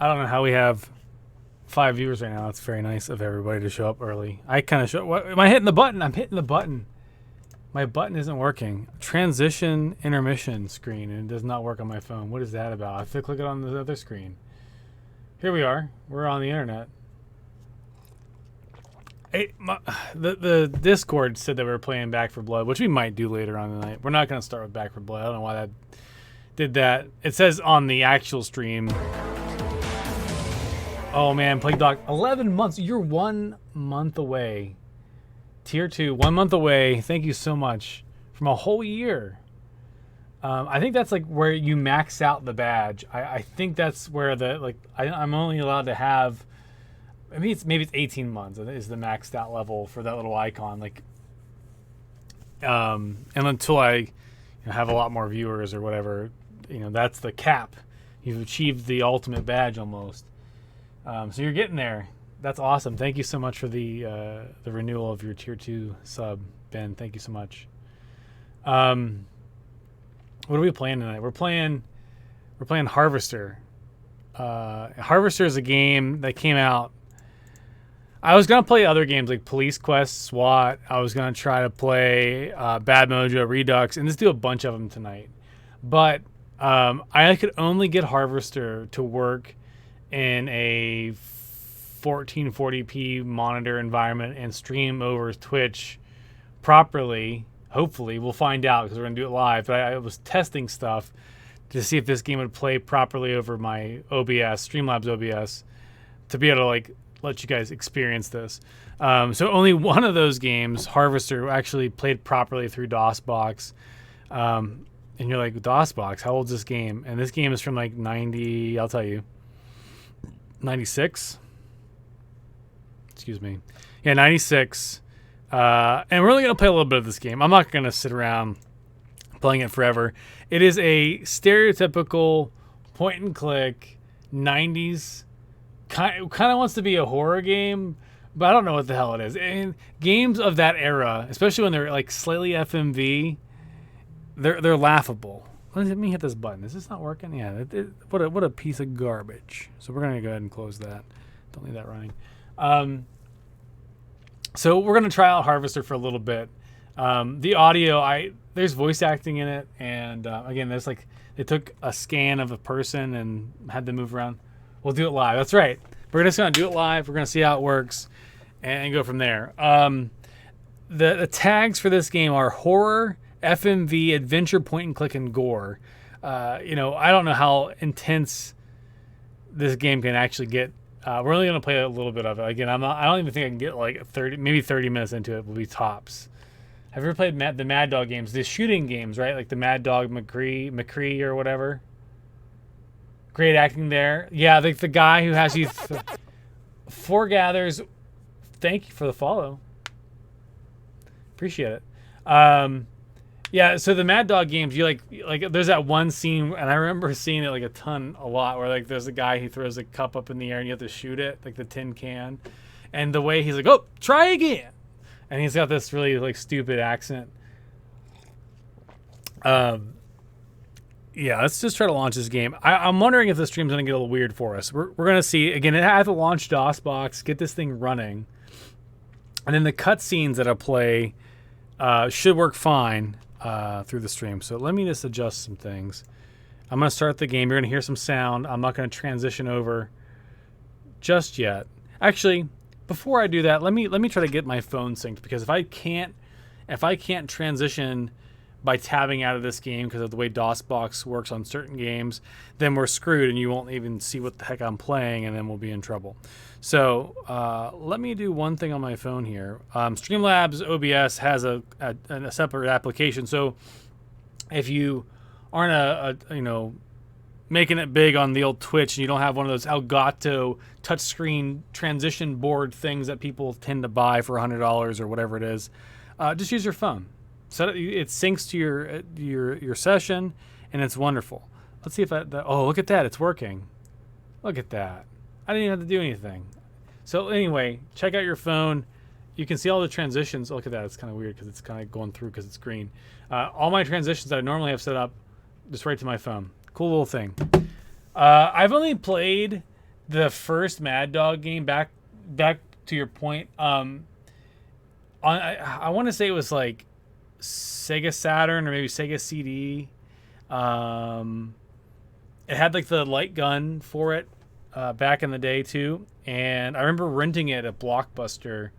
I don't know how we have 5 viewers right now. It's very nice of everybody to show up early. I kind of show. What, am I hitting the button? I'm hitting the button. My button isn't working. Transition intermission screen, and it does not work on my phone. What is that about? I have to click it on the other screen. Here we are. We're on the internet. Hey, the Discord said that we were playing Back for Blood, which we might do later on tonight. We're not going to start with Back for Blood. I don't know why that did that. It says on the actual stream. Oh man, Plague Dog, 11 months. You're 1 month away. Tier 2, 1 month away. Thank you so much. From a whole year. I think that's like where you max out the badge. I think that's where I'm only allowed to have. Maybe it's 18 months is the maxed out level for that little icon. And until I have a lot more viewers or whatever, that's the cap. You've achieved the ultimate badge almost. So you're getting there. That's awesome. Thank you so much for the renewal of your tier 2 sub, Ben. Thank you so much. What are we playing tonight? We're playing Harvester. Harvester is a game that came out. I was gonna play other games like Police Quest, SWAT. I was gonna try to play Bad Mojo, Redux, and just do a bunch of them tonight. But I could only get Harvester to work in a 1440p monitor environment and stream over Twitch properly. Hopefully, we'll find out because we're gonna do it live. But I was testing stuff to see if this game would play properly over my OBS, Streamlabs OBS, to be able to let you guys experience this. So only one of those games, Harvester, actually played properly through DOSBox. And you're like, DOSBox, how old is this game? And this game is from 90, I'll tell you, 96. Excuse me. Yeah, 96. And we're only going to play a little bit of this game. I'm not going to sit around playing it forever. It is a stereotypical point-and-click 90s. Kind of wants to be a horror game, but I don't know what the hell it is. And games of that era, especially when they're slightly FMV, they're laughable. Let me hit this button. Is this not working? Yeah. What a piece of garbage. So we're gonna go ahead and close that. Don't leave that running. So we're gonna try out Harvester for a little bit. The audio, there's voice acting in it, and again, there's they took a scan of a person and had them move around. We'll do it live. That's right. We're just going to do it live. We're going to see how it works and go from there. The tags for this game are horror, FMV, adventure, point and click, and gore. I don't know how intense this game can actually get. We're only going to play a little bit of it. Again, I don't even think I can get 30 minutes into it will be tops. Have you ever played the Mad Dog games? The shooting games, right? Like the Mad Dog McCree or whatever. Great acting there. Yeah, the guy who has you foregathers. Thank you for the follow. Appreciate it. Yeah, so the Mad Dog games, you like there's that one scene, and I remember seeing it a lot, where there's a guy who throws a cup up in the air and you have to shoot it, like the tin can. And the way he's like, oh, try again. And he's got this really stupid accent. Yeah, let's just try to launch this game. I'm wondering if the stream's going to get a little weird for us. We're going to see. Again, I have to launch DOSBox, get this thing running. And then the cutscenes that I play should work fine through the stream. So let me just adjust some things. I'm going to start the game. You're going to hear some sound. I'm not going to transition over just yet. Actually, before I do that, let me try to get my phone synced, because if I can't transition by tabbing out of this game because of the way DOSBox works on certain games, then we're screwed and you won't even see what the heck I'm playing, and then we'll be in trouble. So let me do one thing on my phone here. Streamlabs OBS has a separate application. So if you aren't making it big on the old Twitch and you don't have one of those Elgato touchscreen transition board things that people tend to buy for $100 or whatever it is, just use your phone. So it syncs to your session, and it's wonderful. Let's see if oh, look at that. It's working. Look at that. I didn't even have to do anything. So anyway, check out your phone. You can see all the transitions. Look at that. It's kind of weird because it's kind of going through because it's green. All my transitions that I normally have set up just right to my phone. Cool little thing. I've only played the first Mad Dog game, back to your point, I want to say it was like Sega Saturn or maybe Sega CD. Um, it had like the light gun for it back in the day too, and I remember renting it at Blockbuster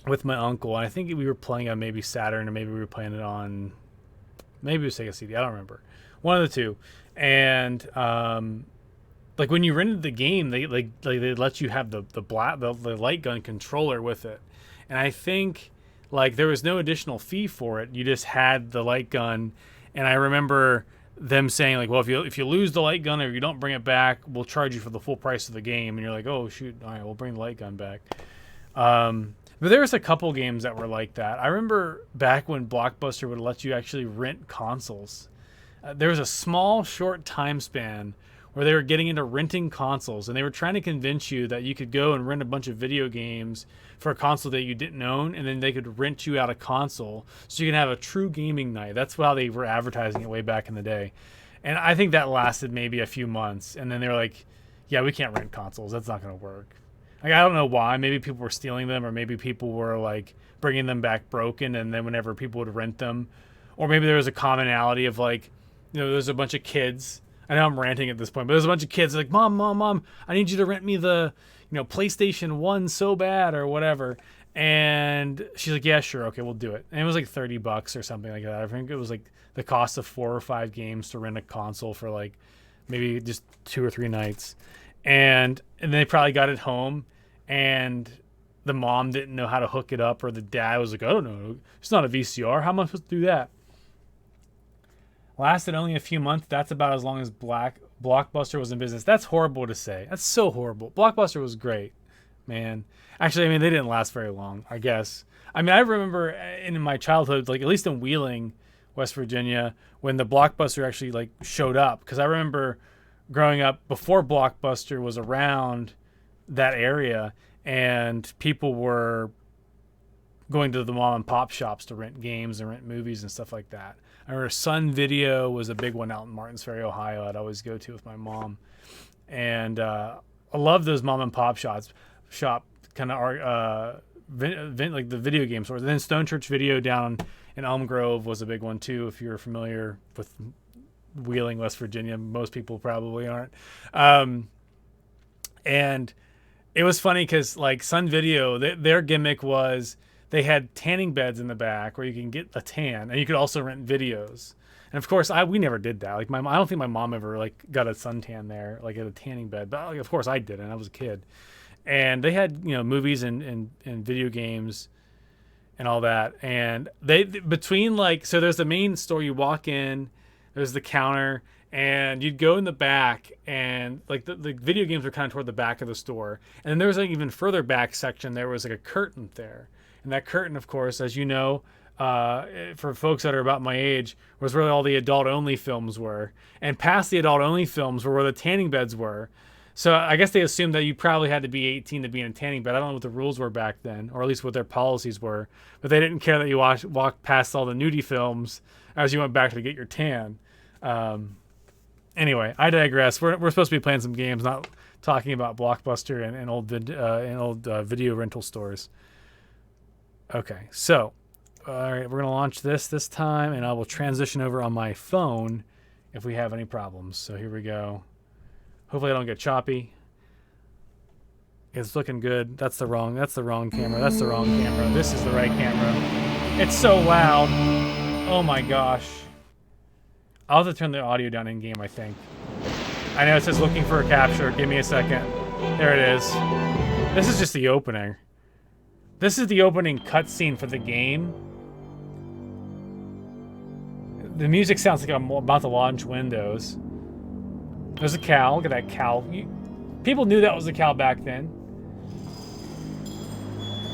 with my uncle, and I think we were playing on maybe Saturn or maybe we were playing it on maybe it was Sega CD. I don't remember, one of the two, and like when you rented the game, they they let you have the light gun controller with it, and I think like there was no additional fee for it. You just had the light gun, and I remember them saying like, well, if you lose the light gun or you don't bring it back, we'll charge you for the full price of the game. And you're like, oh shoot, all right, we'll bring the light gun back. But there was a couple games that were like that. I remember back when Blockbuster would let you actually rent consoles. There was a small, short time span where they were getting into renting consoles, and they were trying to convince you that you could go and rent a bunch of video games for a console that you didn't own, and then they could rent you out a console so you can have a true gaming night. That's how they were advertising it way back in the day. And I think that lasted maybe a few months, and then they were like, yeah, we can't rent consoles. That's not going to work. Like, I don't know why. Maybe people were stealing them, or maybe people were like bringing them back broken, and then whenever people would rent them, or maybe there was a commonality of like, there's a bunch of kids. I know I'm ranting at this point, but there's a bunch of kids like, Mom, I need you to rent me the, PlayStation 1 so bad or whatever. And she's like, yeah, sure. Okay, we'll do it. And it was like $30 or something like that. I think it was like the cost of 4 or 5 games to rent a console for like maybe just 2 or 3 nights. And they probably got it home, and the mom didn't know how to hook it up, or the dad was like, oh no, it's not a VCR. How am I supposed to do that? Lasted only a few months. That's about as long as Blockbuster was in business. That's horrible to say. That's so horrible. Blockbuster was great, man. Actually, I mean, they didn't last very long, I guess. I mean, I remember in my childhood, like at least in Wheeling, West Virginia, when the Blockbuster actually like showed up. Because I remember growing up before Blockbuster was around that area, and people were going to the mom and pop shops to rent games and rent movies and stuff like that. I remember Sun Video was a big one out in Martins Ferry, Ohio. I'd always go to with my mom, and I love those mom and pop shop kind of like the video game stores. And then Stone Church Video down in Elm Grove was a big one too. If you're familiar with Wheeling, West Virginia, most people probably aren't. And it was funny because like Sun Video, their gimmick was they had tanning beds in the back where you can get a tan, and you could also rent videos. And of course, we never did that. Like I don't think my mom ever like got a suntan there, like at a tanning bed. But like, of course, I didn't. I was a kid, and they had movies and video games and all that. And they between like so there's the main store. You walk in, there's the counter, and you'd go in the back, and like the video games were kind of toward the back of the store. And then there was like even further back section. There was like a curtain there. And that curtain, of course, as you know, for folks that are about my age, was where all the adult-only films were. And past the adult-only films were where the tanning beds were. So I guess they assumed that you probably had to be 18 to be in a tanning bed. I don't know what the rules were back then, or at least what their policies were. But they didn't care that you walked past all the nudie films as you went back to get your tan. Anyway, I digress. We're supposed to be playing some games, not talking about Blockbuster and old video rental stores. Okay, so, all right, we're going to launch this time, and I will transition over on my phone if we have any problems. So here we go. Hopefully I don't get choppy. It's looking good. That's the wrong camera. That's the wrong camera. This is the right camera. It's so loud. Oh my gosh. I'll have to turn the audio down in game, I think. I know it says looking for a capture. Give me a second. There it is. This is just the opening. This is the opening cutscene for the game. The music sounds like I'm about to launch Windows. There's a cow. Look at that cow. People knew that was a cow back then.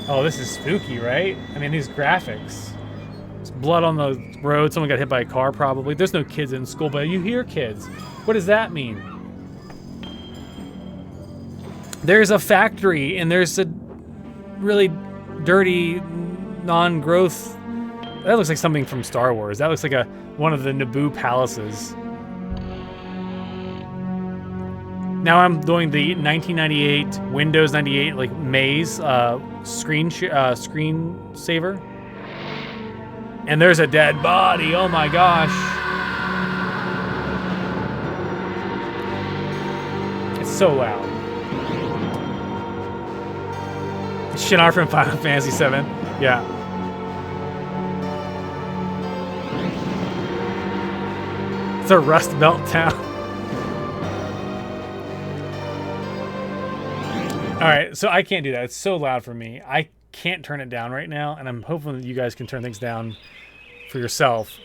Oh, this is spooky, right? I mean, these graphics. There's blood on the road. Someone got hit by a car, probably. There's no kids in school, but you hear kids. What does that mean? There's a factory, and there's a really dirty, non-growth. That looks like something from Star Wars. That looks like one of the Naboo palaces. Now I'm doing the 1998 Windows 98 like maze screen saver. And there's a dead body. Oh my gosh. It's so loud. Shinar from Final Fantasy VII. Yeah. It's a Rust Belt town. Alright, so I can't do that. It's so loud for me. I can't turn it down right now, and I'm hoping that you guys can turn things down for yourself.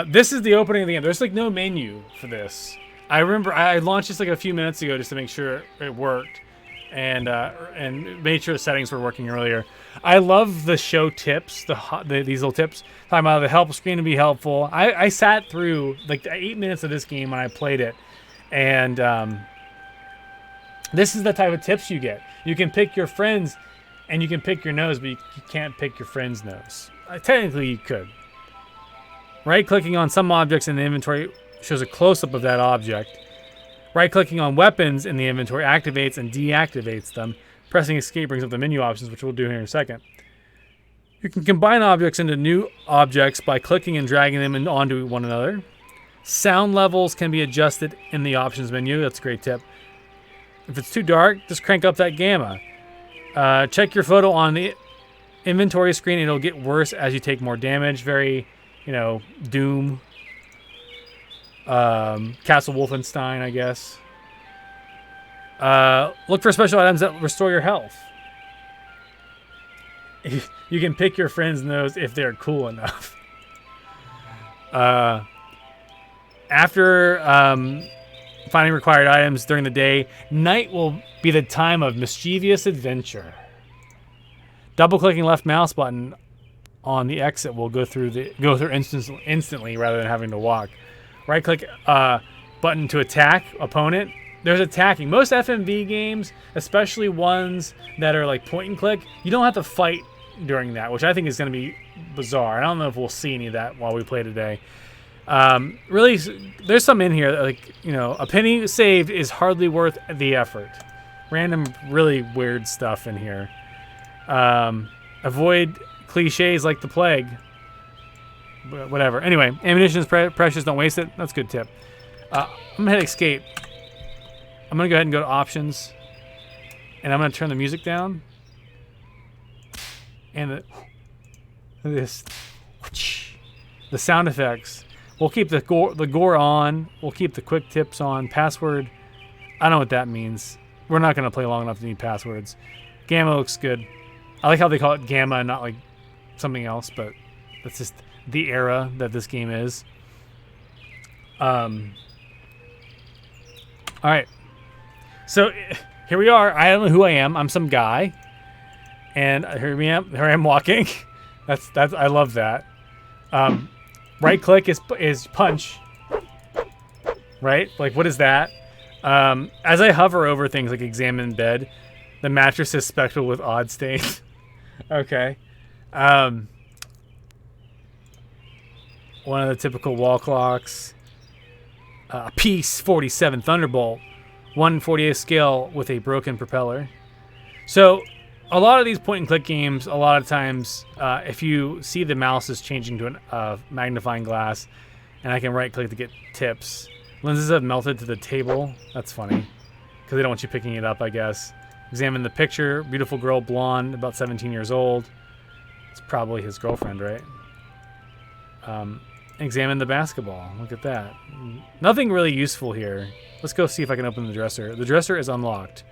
This is the opening of the game. There's like no menu for this. I remember I launched this like a few minutes ago just to make sure it worked, and made sure the settings were working earlier. I love the show tips, these little tips talking about the help screen to be helpful. I sat through like the 8 minutes of this game when I played it, and this is the type of tips you get. You can pick your friends, and you can pick your nose, but you can't pick your friend's nose. Technically, you could. Right-clicking on some objects in the inventory shows a close-up of that object. Right-clicking on weapons in the inventory activates and deactivates them. Pressing escape brings up the menu options, which we'll do here in a second. You can combine objects into new objects by clicking and dragging them onto one another. Sound levels can be adjusted in the options menu. That's a great tip. If it's too dark, just crank up that gamma. Check your photo on the inventory screen. It'll get worse as you take more damage. Very, Doom. Castle Wolfenstein, I guess. Look for special items that restore your health. You can pick your friend's nose if they're cool enough. After finding required items during the day, night will be the time of mischievous adventure. Double-clicking left mouse button on the exit will go through instantly rather than having to walk. Right-click button to attack opponent. There's attacking. Most FMV games, especially ones that are like point and click, you don't have to fight during that, which I think is going to be bizarre. I don't know if we'll see any of that while we play today. Really, there's some in here that, like, a penny saved is hardly worth the effort. Random, really weird stuff in here. Avoid cliches like the plague. Whatever. Anyway, ammunition is precious. Don't waste it. That's a good tip. I'm going to hit escape. I'm going to go ahead and go to options. And I'm going to turn the music down. And the sound effects. We'll keep the gore on. We'll keep the quick tips on. Password. I don't know what that means. We're not going to play long enough to need passwords. Gamma looks good. I like how they call it Gamma and not like something else, but that's just the era that this game is. All right. So here we are. I don't know who I am. I'm some guy. And here I am walking. That's I love that. Right click is punch. Right? Like, what is that? As I hover over things like examine bed, the mattress is speckled with odd stains. Okay. One of the typical wall clocks. Piece 47 Thunderbolt. 1/48 scale with a broken propeller. So, a lot of these point-and-click games, a lot of times, if you see the mouse is changing to a magnifying glass, and I can right-click to get tips. Lenses have melted to the table. That's funny, because they don't want you picking it up, I guess. Examine the picture. Beautiful girl, blonde, about 17 years old. It's probably his girlfriend, right? Examine the basketball. Look at that. Nothing really useful here. Let's go see if I can open the dresser. The dresser is unlocked,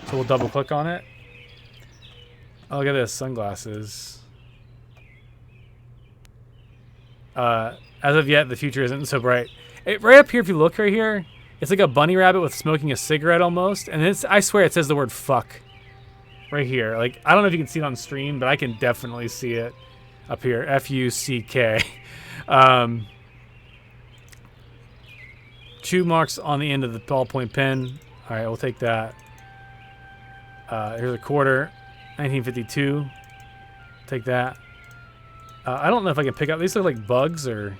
so we'll double-click on it. Oh, look at this. Sunglasses. As of yet, the future isn't so bright. Right up here, if you look right here, it's like a bunny rabbit with smoking a cigarette almost. And I swear it says the word fuck right here. Like, I don't know if you can see it on stream, but I can definitely see it up here. F-U-C-K. Chew marks on the end of the ballpoint pen. All right, we'll take that. Here's a quarter. 1952. Take that. I don't know if I can pick up. These look like bugs, or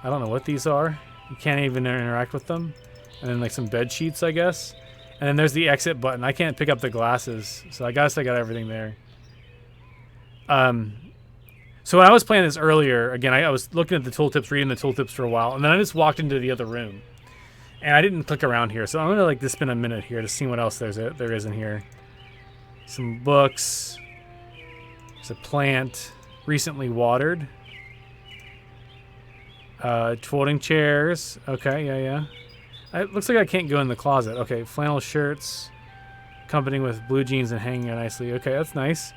I don't know what these are. You can't even interact with them. And then like some bed sheets, I guess. And then there's the exit button. I can't pick up the glasses, so I guess I got everything there. So when I was playing this earlier, again, I was looking at the tooltips, reading the tooltips for a while, and then I just walked into the other room. And I didn't click around here, so I'm gonna just spend a minute here to see what else there is in here. Some books. There's a plant, recently watered. Folding chairs. Okay, yeah. It looks like I can't go in the closet. Okay, flannel shirts, accompanying with blue jeans and hanging nicely. Okay, that's nice.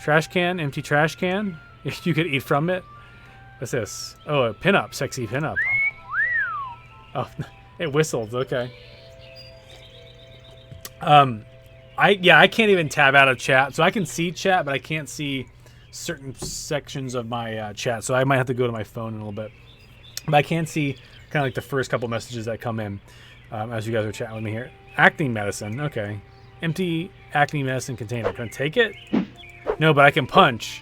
Trash can, empty trash can. You could eat from it. What's this? Oh, a pinup, sexy pinup. Oh, it whistled. Okay. I can't even tab out of chat, so I can see chat, but I can't see certain sections of my chat. So I might have to go to my phone in a little bit. But I can see kind of like the first couple messages that come in as you guys are chatting with me here. Acne medicine. Okay. Empty acne medicine container. Can I take it? No, but I can punch.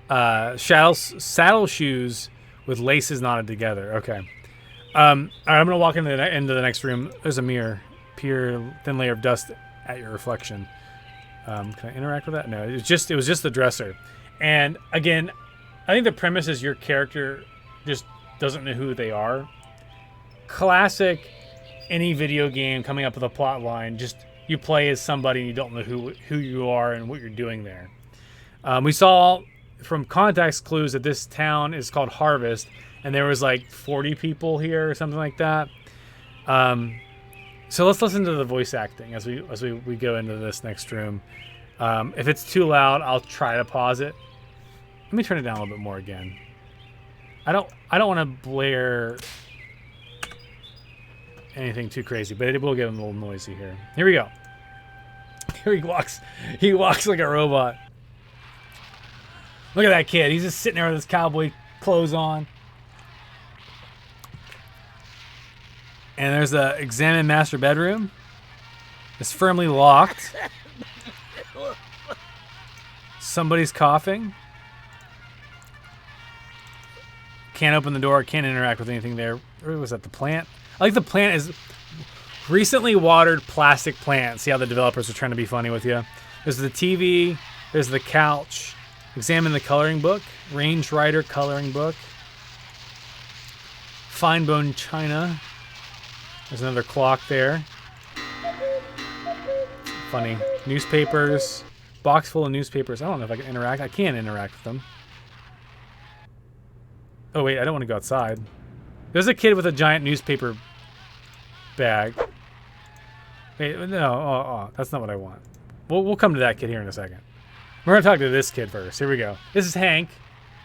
Saddle shoes with laces knotted together. Okay. All right, I'm gonna walk into the next room. There's a mirror. Peer thin layer of dust at your reflection. Can I interact with that? No. It was just the dresser. And again, I think the premise is your character just doesn't know who they are. Classic, any video game coming up with a plot line. Just you play as somebody and you don't know who you are and what you're doing there. We saw from context clues that this town is called Harvest, and there was like 40 people here or something like that. So let's listen to the voice acting as we go into this next room. If it's too loud, I'll try to pause it. Let me turn it down a little bit more again. I don't want to blare anything too crazy, but it will get a little noisy here. Here we go. Here he walks. He walks like a robot. Look at that kid. He's just sitting there with his cowboy clothes on. And there's the examine master bedroom. It's firmly locked. Somebody's coughing. Can't open the door. Can't interact with anything there. Where was that? The plant? I like the plant is recently watered plastic plant. See how the developers are trying to be funny with you. There's the TV. There's the couch. Examine the coloring book. Range Rider coloring book. Fine bone china. There's another clock there. Funny. Newspapers. Box full of newspapers. I don't know if I can interact. I can interact with them. Oh, wait. I don't want to go outside. There's a kid with a giant newspaper bag. Wait, no. Oh, that's not what I want. We'll come to that kid here in a second. We're going to talk to this kid first. Here we go. This is Hank.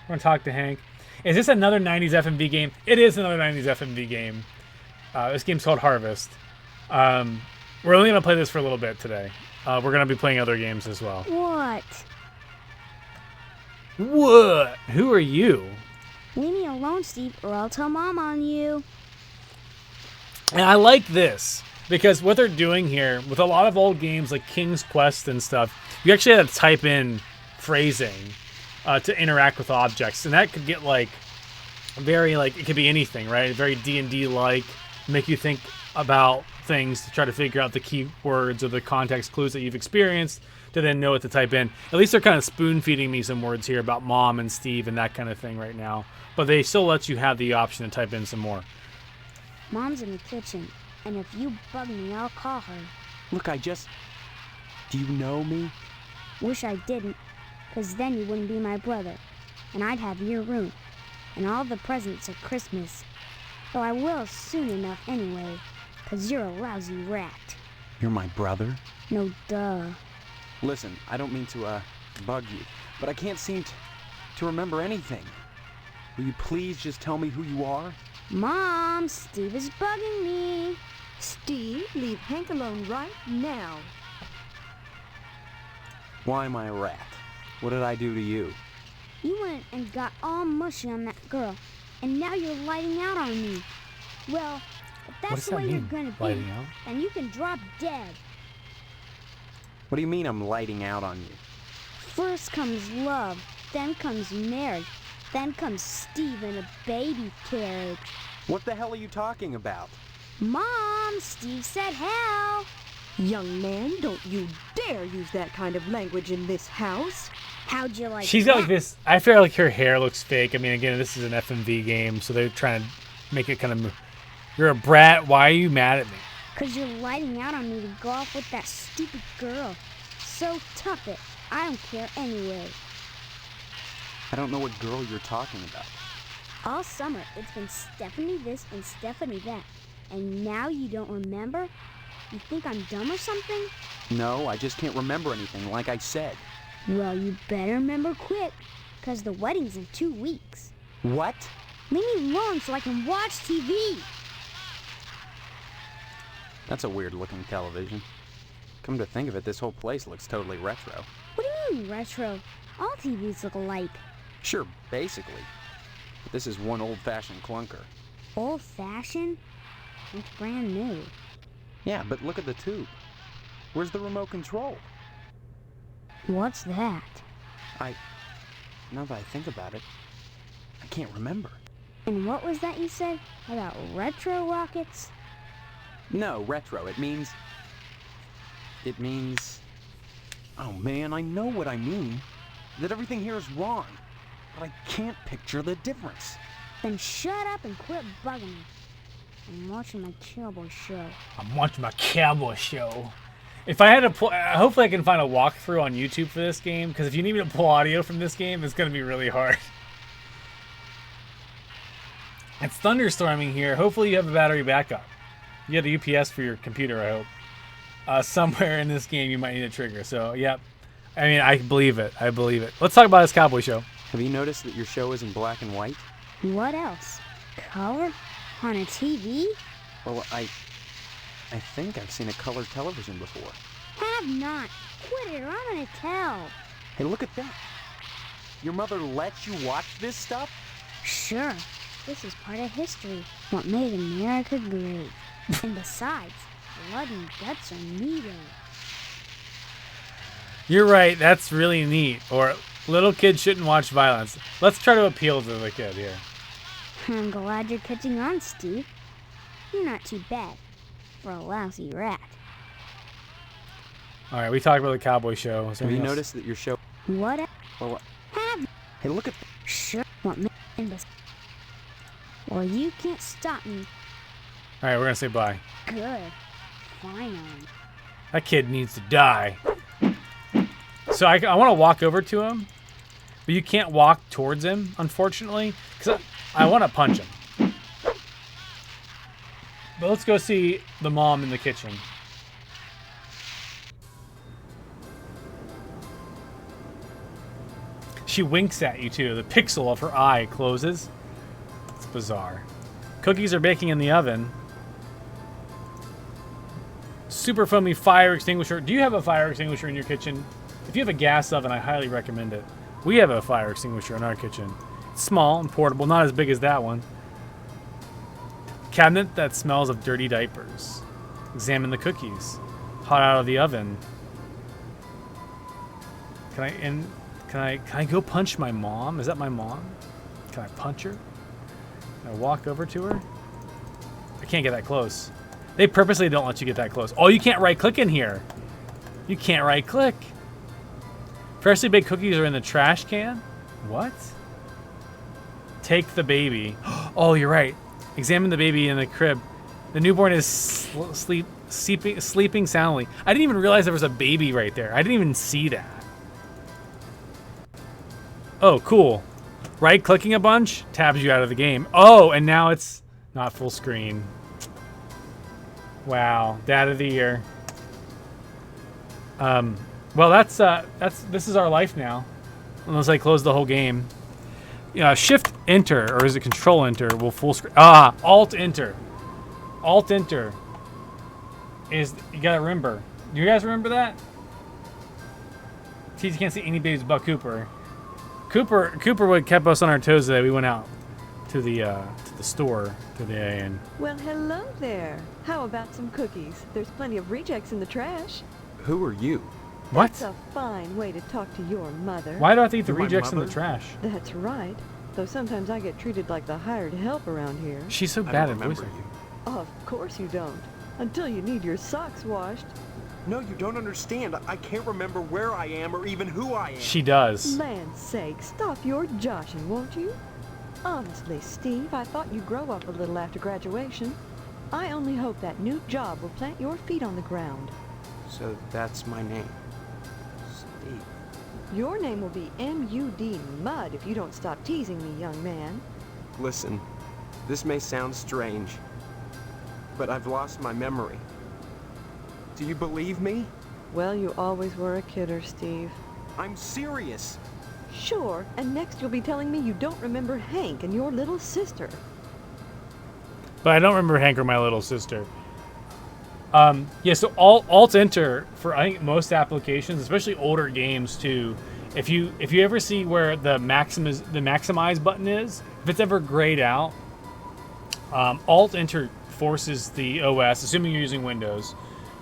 We're going to talk to Hank. Is this another 90s FMV game? It is another 90s FMV game. This game's called Harvest. We're only going to play this for a little bit today. We're going to be playing other games as well. What? What? Who are you? Leave me alone, Steve, or I'll tell Mom on you. And I like this because what they're doing here with a lot of old games like King's Quest and stuff, you actually had to type in phrasing to interact with objects, and that could get very it could be anything, right? Very D&D like, make you think about things to try to figure out the keywords or the context clues that you've experienced to then know what to type in. At least they're kind of spoon feeding me some words here about Mom and Steve and that kind of thing right now, but they still let you have the option to type in some more. Mom's in the kitchen, and if you bug me, I'll call her. Look, do you know me? Wish I didn't, because then you wouldn't be my brother, and I'd have your room, and all the presents at Christmas. Though I will soon enough anyway, because you're a lousy rat. You're my brother? No, duh. Listen, I don't mean to, bug you, but I can't seem to remember anything. Will you please just tell me who you are? Mom, Steve is bugging me. Steve, leave Hank alone right now. Why am I a rat? What did I do to you? You went and got all mushy on that girl, and now you're lighting out on me. Well, if that's the way you're gonna be, then you can drop dead. What do you mean I'm lighting out on you? First comes love, then comes marriage, then comes Steve in a baby carriage. What the hell are you talking about? Mom, Steve said hell. Young man, don't you dare use that kind of language in this house. How'd you like She's got that? like this. I feel like her hair looks fake. I mean, again, this is an FMV game, so they're trying to make it kind of. You're a brat. Why are you mad at me? 'Cause you're lighting out on me to go off with that stupid girl. So tough it. I don't care anyway. I don't know what girl you're talking about. All summer, it's been Stephanie this and Stephanie that. And now you don't remember? You think I'm dumb or something? No, I just can't remember anything, like I said. Well, you better remember quick, 'cause the wedding's in 2 weeks. What? Leave me alone so I can watch TV. That's a weird-looking television. Come to think of it, this whole place looks totally retro. What do you mean, retro? All TVs look alike. Sure, basically. But this is one old-fashioned clunker. Old-fashioned? It's brand new. Yeah, but look at the tube. Where's the remote control? What's that? Now that I think about it, I can't remember. And what was that you said about retro rockets? No, retro. It means... Oh man, I know what I mean. That everything here is wrong. But I can't picture the difference. Then shut up and quit bugging me. I'm watching my cowboy show. I'm watching my cowboy show. If I had to pull, hopefully I can find a walkthrough on YouTube for this game, because if you need me to pull audio from this game, it's going to be really hard. It's thunderstorming here. Hopefully you have a battery backup. You have the UPS for your computer, I hope. Somewhere in this game you might need a trigger. So, yep. I mean, I believe it. I believe it. Let's talk about this cowboy show. Have you noticed that your show is in black and white? What else? Color? On a TV? Well, I think I've seen a color television before. Have not. Quit it or I'm gonna tell. Hey, look at that. Your mother lets you watch this stuff? Sure. This is part of history. What made America great. And besides, blood and guts are needed. You're right. That's really neat. Or little kids shouldn't watch violence. Let's try to appeal to the kid here. I'm glad you're catching on, Steve. You're not too bad for a lousy rat. All right, we talked about the cowboy show. Have you noticed that your show... What? Well, Have? hey, look at... Sure. What? Well, you can't stop me. All right, we're going to say bye. Good. Finally. That kid needs to die. So I want to walk over to him, but you can't walk towards him, unfortunately, because I want to punch him. But let's go see the mom in the kitchen. She winks at you, too. The pixel of her eye closes. It's bizarre. Cookies are baking in the oven. Super foamy fire extinguisher. Do you have a fire extinguisher in your kitchen? If you have a gas oven, I highly recommend it. We have a fire extinguisher in our kitchen. It's small and portable, not as big as that one. Cabinet that smells of dirty diapers. Examine the cookies. Hot out of the oven. Can I go punch my mom? Is that my mom? Can I punch her? Can I walk over to her? I can't get that close. They purposely don't let you get that close. Oh, you can't right-click in here. You can't right-click. Freshly baked cookies are in the trash can? What? Take the baby. Oh, you're right. Examine the baby in the crib. The newborn is sleeping soundly. I didn't even realize there was a baby right there. I didn't even see that. Oh, cool. Right-clicking a bunch tabs you out of the game. Oh, and now it's not full screen. Wow, Dad of the Year. Well, this is our life now, unless I close the whole game. Shift Enter, or is it Control Enter? Will full screen. Alt Enter. Alt Enter is, you gotta remember. Do you guys remember that? See, you can't see any babies but Cooper. Cooper would kept us on our toes today. We went out to the store today and. Well, hello there. How about some cookies? There's plenty of rejects in the trash. Who are you? What? That's a fine way to talk to your mother. Why do I have to eat the You're my rejects in the mother? trash? That's right. Though sometimes I get treated like the hired help around here. She's so I bad don't at remember voicing. you. Of course you don't. Until you need your socks washed. No, you don't understand. I can't remember where I am or even who I am. She does. Land's sake, stop your joshing, won't you? Honestly, Steve, I thought you'd grow up a little after graduation. I only hope that new job will plant your feet on the ground. So that's my name. Steve. Your name will be M.U.D. Mud if you don't stop teasing me, young man. Listen, this may sound strange, but I've lost my memory. Do you believe me? Well, you always were a kidder, Steve. I'm serious. Sure, and next you'll be telling me you don't remember Hank and your little sister. But I don't remember Hank or my little sister. Yeah, so Alt-Enter for I think most applications, especially older games too. If you ever see where the maximize button is, if it's ever grayed out, Alt-Enter forces the OS, assuming you're using Windows,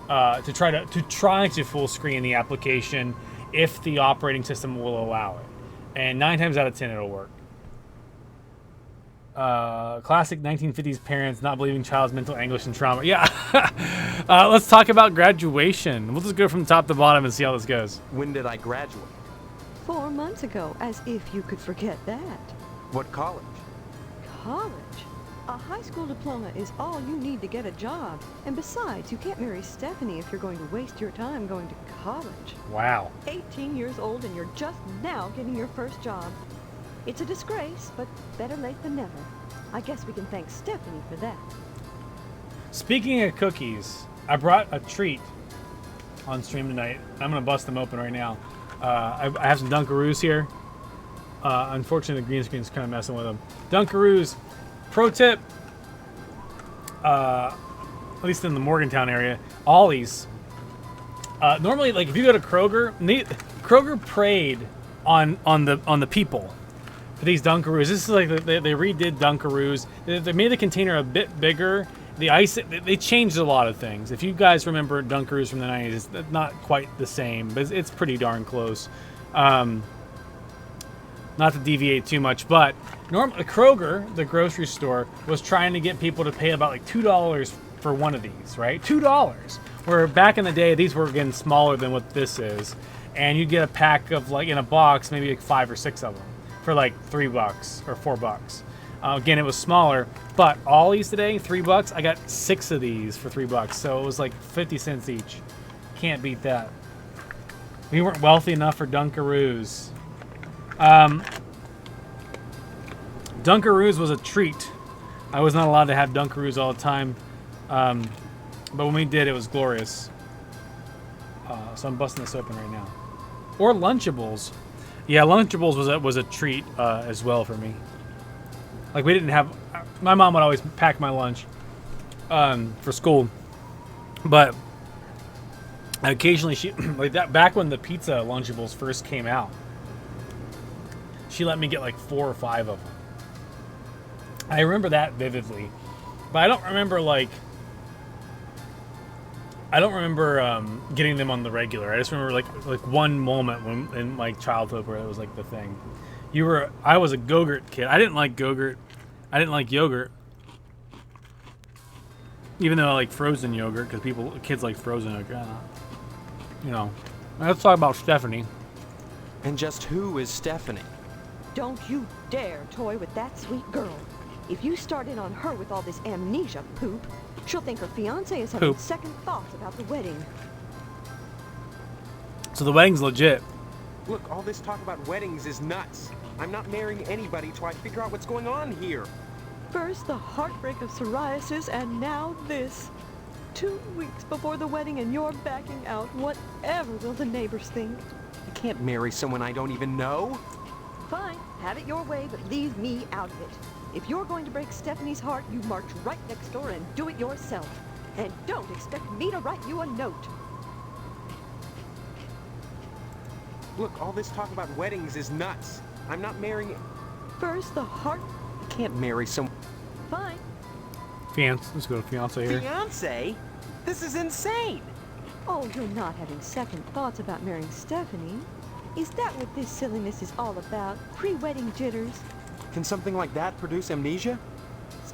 to try to full screen the application if the operating system will allow it. And 9 times out of 10 it'll work. Classic 1950s parents not believing child's mental anguish and trauma. Yeah. Let's talk about graduation. We'll just go from top to bottom and see how this goes. When did I graduate? 4 months ago, as if you could forget that. What college? College? A high school diploma is all you need to get a job. And besides, you can't marry Stephanie if you're going to waste your time going to college. Wow. 18 years old and you're just now getting your first job. It's a disgrace, but better late than never. I guess we can thank Stephanie for that. Speaking of cookies, I brought a treat on stream tonight. I'm going to bust them open right now. I have some Dunkaroos here. Unfortunately, the green screen's kind of messing with them. Dunkaroos. Pro tip, at least in the Morgantown area, Ollie's. Normally, like if you go to Kroger, Kroger preyed on the people for these Dunkaroos. This is like they redid Dunkaroos. They made the container a bit bigger. The ice, they changed a lot of things. If you guys remember Dunkaroos from the 90s, it's not quite the same, but it's pretty darn close. Not to deviate too much, but Kroger, the grocery store, was trying to get people to pay about like $2 for one of these, right? $2. Where back in the day, these were getting smaller than what this is. And you'd get a pack of like in a box, maybe like 5 or 6 of them for like $3 or $4. Again, it was smaller, but Ollie's today, $3. I got 6 of these for $3. So it was like 50 cents each. Can't beat that. We weren't wealthy enough for Dunkaroos. Dunkaroos was a treat. I was not allowed to have Dunkaroos all the time, but when we did, it was glorious. So I'm busting this open right now. Or Lunchables. Yeah, Lunchables was a treat as well for me. Like we didn't have. My mom would always pack my lunch for school, but occasionally she like that back when the pizza Lunchables first came out. She let me get like 4 or 5 of them. I remember that vividly, but I don't remember getting them on the regular. I just remember like one moment when in my childhood where it was like the thing. I was a Go-Gurt kid. I didn't like Go-Gurt. I didn't like yogurt, even though I like frozen yogurt because kids like frozen yogurt. You know, let's talk about Stephanie. And just who is Stephanie? Don't you dare toy with that sweet girl. If you start in on her with all this amnesia poop, she'll think her fiancé is having second thoughts about the wedding. So the wedding's legit. Look, all this talk about weddings is nuts. I'm not marrying anybody till I figure out what's going on here. First the heartbreak of psoriasis, and now this. 2 weeks before the wedding and you're backing out. Whatever will the neighbors think? I can't marry someone I don't even know. Fine, have it your way, but leave me out of it. If you're going to break Stephanie's heart, you march right next door and do it yourself. And don't expect me to write you a note. Look, all this talk about weddings is nuts. I'm not marrying... First the heart... I can't marry someone... Fine. Let's go to fiance here. Fiance? This is insane! Oh, you're not having second thoughts about marrying Stephanie? Is that what this silliness is all about? Pre-wedding jitters? Can something like that produce amnesia?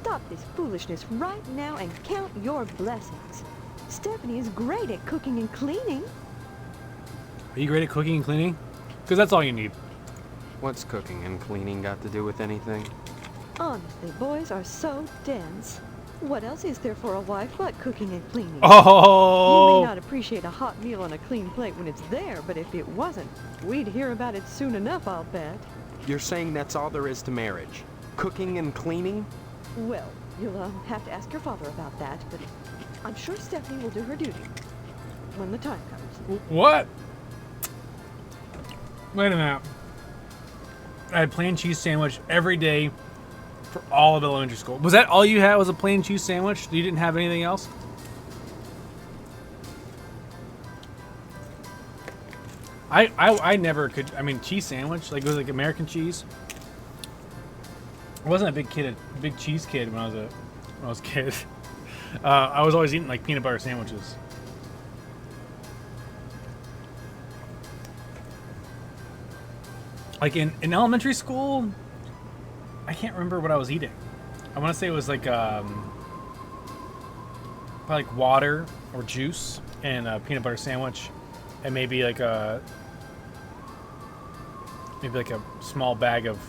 Stop this foolishness right now and count your blessings. Stephanie is great at cooking and cleaning. Are you great at cooking and cleaning? Because that's all you need. What's cooking and cleaning got to do with anything? Honestly, boys are so dense. What else is there for a wife but cooking and cleaning? Oh! You may not appreciate a hot meal on a clean plate when it's there, but if it wasn't, we'd hear about it soon enough, I'll bet. You're saying that's all there is to marriage? Cooking and cleaning? Well, you'll have to ask your father about that, but I'm sure Stephanie will do her duty when the time comes. What? Wait a minute. I had plain cheese sandwich every day for all of elementary school. Was that all you had, was a plain cheese sandwich? You didn't have anything else? I never could. I mean, cheese sandwich, like it was like American cheese. I wasn't a big cheese kid when I was a kid. I was always eating like peanut butter sandwiches. Like in elementary school, I can't remember what I was eating. I want to say it was like probably like water or juice and a peanut butter sandwich, and maybe like a small bag of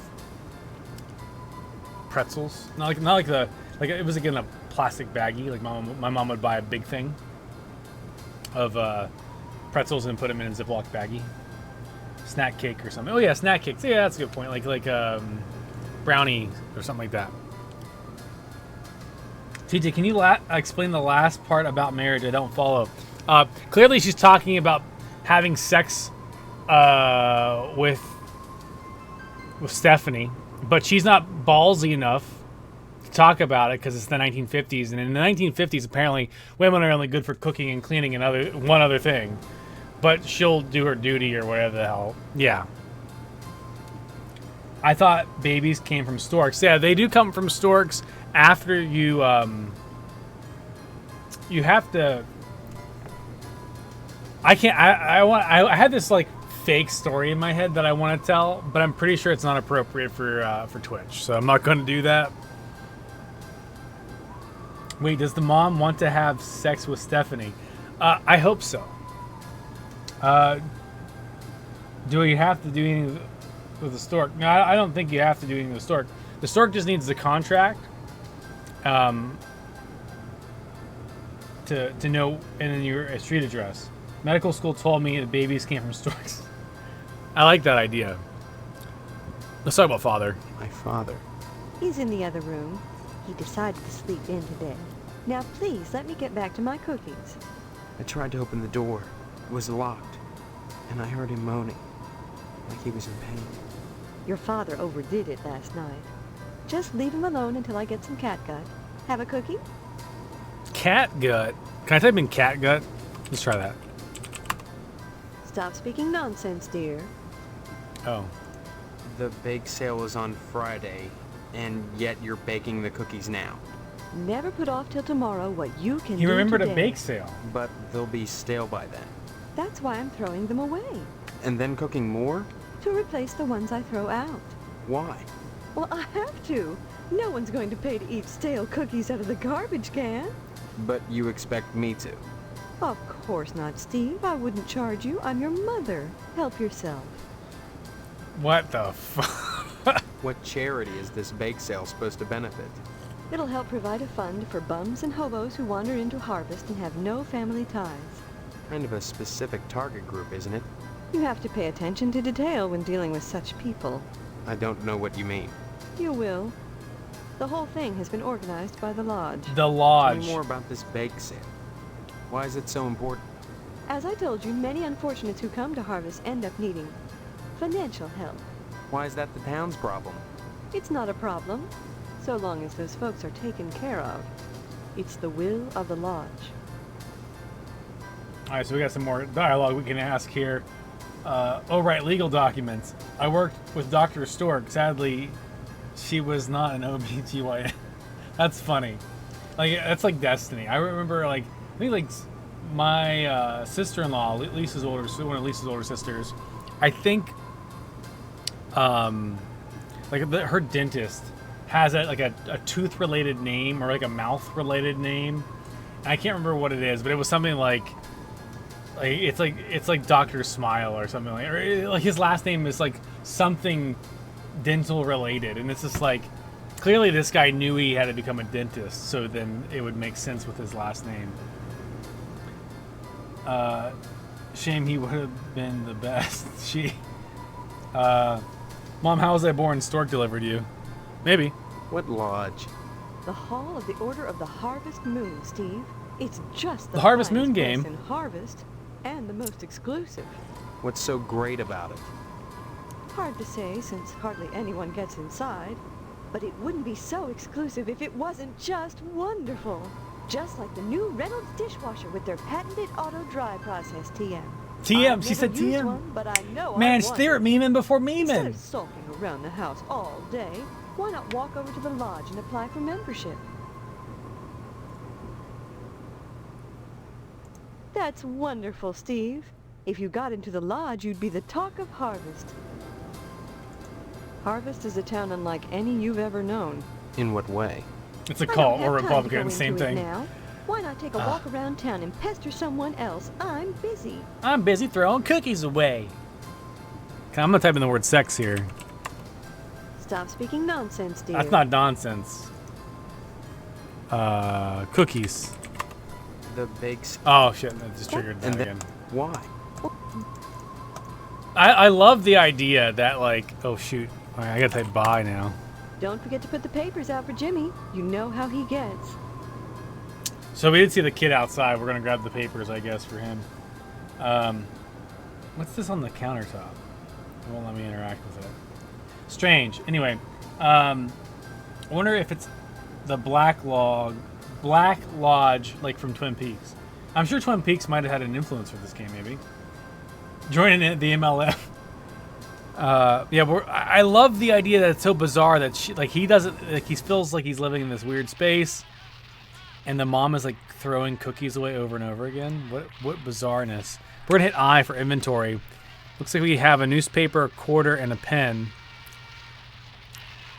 pretzels. Not like it was like in a plastic baggie. Like my mom would buy a big thing of pretzels and put them in a Ziploc baggie. Snack cake or something. Oh yeah, snack cakes. Yeah, that's a good point. Like brownie or something like that. TJ, can you explain the last part about marriage? I don't follow. Clearly, she's talking about having sex with Stephanie, but she's not ballsy enough to talk about it because it's the 1950s, and in the 1950s, apparently, women are only good for cooking and cleaning and one other thing. But she'll do her duty or whatever the hell. Yeah. I thought babies came from storks. Yeah, they do come from storks after you you have to. I can't. I had this like fake story in my head that I want to tell, but I'm pretty sure it's not appropriate for Twitch, so I'm not going to do that. Wait, does the mom want to have sex with Stephanie? I hope so. Do you have to do anything with the stork? No, I don't think you have to do anything with the stork. The stork just needs the contract to know, and then your street address. Medical school told me the babies came from storks. I like that idea. Let's talk about father. My father. He's in the other room. He decided to sleep in today. Now please, let me get back to my cookies. I tried to open the door. It was locked. And I heard him moaning. Like he was in pain. Your father overdid it last night. Just leave him alone until I get some catgut. Have a cookie? Catgut? Can I type in catgut? Let's try that. Stop speaking nonsense, dear. Oh. The bake sale is on Friday, and yet you're baking the cookies now. Never put off till tomorrow what you can do He remembered today. a bake sale. But they'll be stale by then. That's why I'm throwing them away. And then cooking more? To replace the ones I throw out. Why? Well, I have to. No one's going to pay to eat stale cookies out of the garbage can. But you expect me to. Of course not, Steve. I wouldn't charge you. I'm your mother. Help yourself. What the fuck? What charity is this bake sale supposed to benefit? It'll help provide a fund for bums and hobos who wander into harvest and have no family ties. Kind of a specific target group, isn't it? You have to pay attention to detail when dealing with such people. I don't know what you mean. You will. The whole thing has been organized by the Lodge. The Tell lodge. me more about this bake sale. Why is it so important? As I told you, many unfortunates who come to harvest end up needing financial help. Why is that the town's problem? It's not a problem, so long as those folks are taken care of. It's the will of the Lodge. All right, so we got some more dialogue we can ask here. Oh, right, legal documents. I worked with Dr. Stork. Sadly, she was not an OBGYN. That's funny. Like, that's like destiny. I remember, like, I think, like, my sister-in-law, one of Lisa's older sisters, I think, like, her dentist has like a tooth-related name or like a mouth-related name. And I can't remember what it is, but it was something like it's like Dr. Smile or something like his last name is like something dental related, and it's just like clearly this guy knew he had to become a dentist, so then it would make sense with his last name. Shame, he would have been the best. Mom, how was I born? Stork delivered you. Maybe. What lodge? The Hall of the Order of the Harvest Moon, Steve. It's just The Harvest finest Moon place game. in Harvest, and the most exclusive. What's so great about it? Hard to say since hardly anyone gets inside, but it wouldn't be so exclusive if it wasn't just wonderful. Just like the new Reynolds dishwasher with their patented auto dry process, TM. TM, I've she never said used TM. one, but I know Man, I they want were it. memeing before Instead memeing. of sulking around the house all day, why not walk over to the lodge and apply for membership? That's wonderful, Steve. If you got into the lodge, you'd be the talk of Harvest. Harvest is a town unlike any you've ever known. In what way? It's a I cult don't or have time to Republican, go same into it thing. now. Why not take a walk around town and pester someone else? I'm busy. I'm busy throwing cookies away. Okay, I'm gonna type in the word sex here. Stop speaking nonsense, dear. That's not nonsense. Cookies. The bakes. Oh shit, that just triggered that And then again. why? I love the idea that like, oh shoot, all right, I gotta type bye now. Don't forget to put the papers out for Jimmy. You know how he gets. So we did see the kid outside. We're gonna grab the papers, I guess, for him. What's this on the countertop? It won't let me interact with it. Strange. Anyway, I wonder if it's the Black Lodge, like from Twin Peaks. I'm sure Twin Peaks might have had an influence for this game, maybe. Joining the MLF. Yeah, I love the idea that it's so bizarre that he doesn't, like, he feels like he's living in this weird space, and the mom is like throwing cookies away over and over again. What bizarreness. We're gonna hit I for inventory. Looks like we have a newspaper, a quarter, and a pen.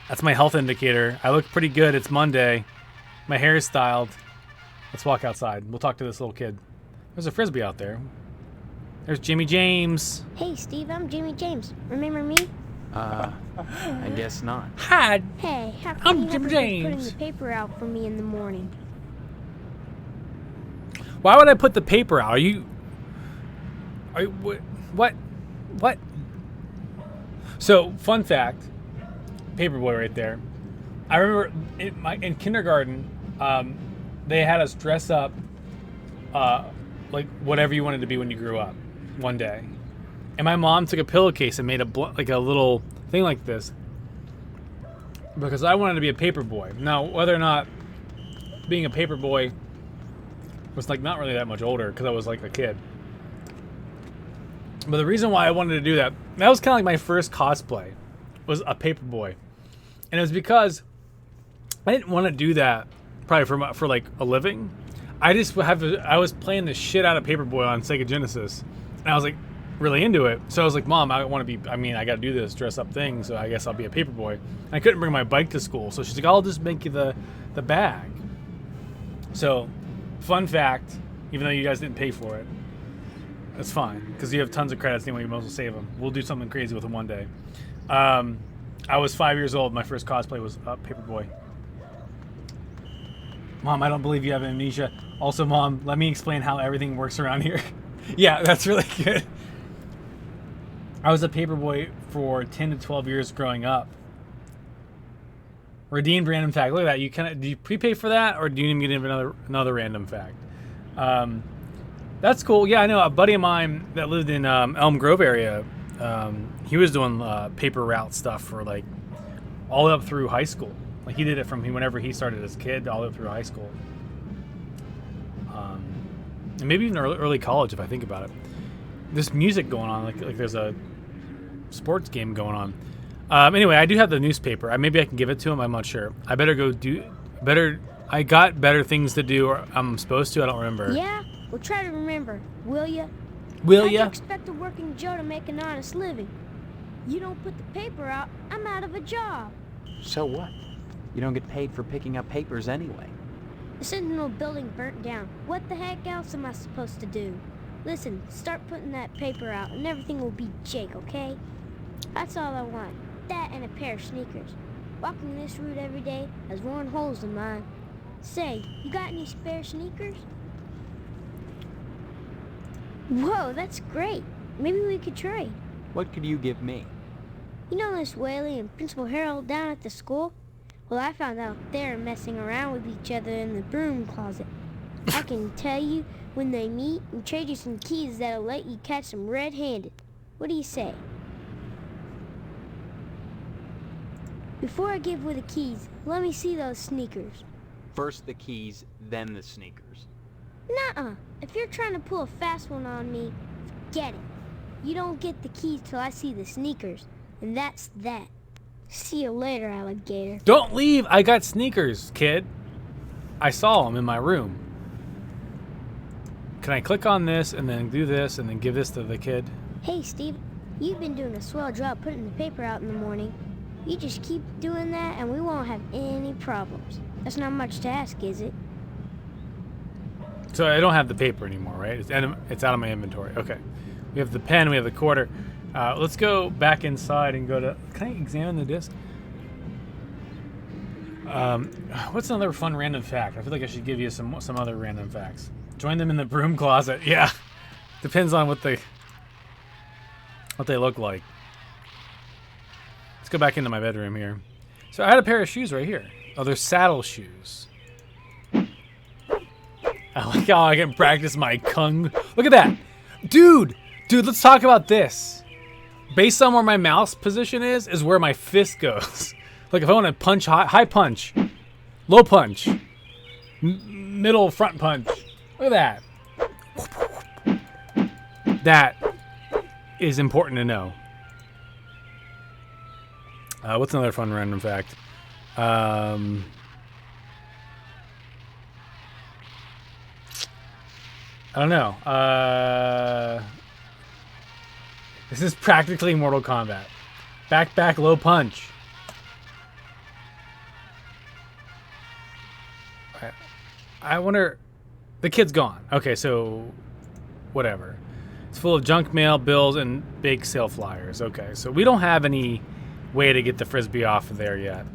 That's my health indicator. I look pretty good. It's Monday. My hair is styled. Let's walk outside. We'll talk to this little kid. There's a Frisbee out there. There's Jimmy James. Hey, Steve, I'm Jimmy James. Remember me? I guess not. Hi. Hey, how come I'm you Jimmy haven't been James. putting the paper out for me in the morning? Why would I put the paper out? Are you what? So, fun fact. Paperboy right there. I remember in kindergarten, they had us dress up like whatever you wanted to be when you grew up one day. And my mom took a pillowcase and made like a little thing like this because I wanted to be a paper boy. Now, whether or not being a paper boy was like not really that much older because I was like a kid. But the reason why I wanted to do that was kind of like my first cosplay, was a paper boy. And it was because I didn't want to do that probably for like a living. I was playing the shit out of Paperboy on Sega Genesis, and I was like really into it. So I was like, Mom, I want to be. I mean, I got to do this dress up thing. So I guess I'll be a Paperboy. And I couldn't bring my bike to school, so she's like, I'll just make you the bag. So, fun fact, even though you guys didn't pay for it, that's fine because you have tons of credits anyway. You might as well save them. We'll do something crazy with them one day. I was 5 years old. My first cosplay was Paperboy. Mom, I don't believe you have amnesia. Also, Mom, let me explain how everything works around here. Yeah, that's really good. I was a Paperboy for 10 to 12 years growing up. Redeemed random fact. Look at that. Do you prepay for that, or do you even get another random fact? That's cool. Yeah, I know a buddy of mine that lived in Elm Grove area. He was doing paper route stuff for like all the way up through high school. Like he did it from whenever he started as a kid all the way up through high school. And maybe even early college if I think about it. There's music going on, like there's a sports game going on. Anyway, I do have the newspaper. Maybe I can give it to him. I'm not sure. I better go do better. I got better things to do, or I'm supposed to. I don't remember. Yeah? Well, try to remember, will ya? Will How'd you ya? expect a working Joe to make an honest living? You don't put the paper out, I'm out of a job. So what? You don't get paid for picking up papers anyway. The Sentinel building burnt down. What the heck else am I supposed to do? Listen, start putting that paper out and everything will be jake, okay? That's all I want. That and a pair of sneakers. Walking this route every day has worn holes in mine. Say, you got any spare sneakers? Whoa, that's great. Maybe we could trade. What could you give me? You know Miss Whaley and Principal Harold down at the school? Well, I found out they're messing around with each other in the broom closet. I can tell you when they meet and trade you some keys that'll let you catch them red-handed. What do you say? Before I give away the keys, let me see those sneakers. First the keys, then the sneakers. Nuh-uh. If you're trying to pull a fast one on me, forget it. You don't get the keys till I see the sneakers, and that's that. See you later, alligator. Don't leave! I got sneakers, kid. I saw them in my room. Can I click on this and then do this and then give this to the kid? Hey, Steve. You've been doing a swell job putting the paper out in the morning. You just keep doing that and we won't have any problems. That's not much to ask, is it? So I don't have the paper anymore, right? It's out of my inventory. Okay. We have the pen, we have the quarter. Let's go back inside and go to... Can I examine the disc? What's another fun random fact? I feel like I should give you some other random facts. Join them in the broom closet. Yeah. Depends on what they look like. Let's go back into my bedroom here. So I had a pair of shoes right here. Oh, they're saddle shoes. I like how I can practice my kung. Look at that. Dude, let's talk about this. Based on where my mouse position is where my fist goes. Like if I want to punch high punch, low punch, middle front punch. Look at that. That is important to know. What's another fun random fact? I don't know. This is practically Mortal Kombat. Back, low punch. I wonder... The kid's gone. Okay, so... Whatever. It's full of junk mail, bills, and big sale flyers. Okay, so we don't have any way to get the Frisbee off of there yet.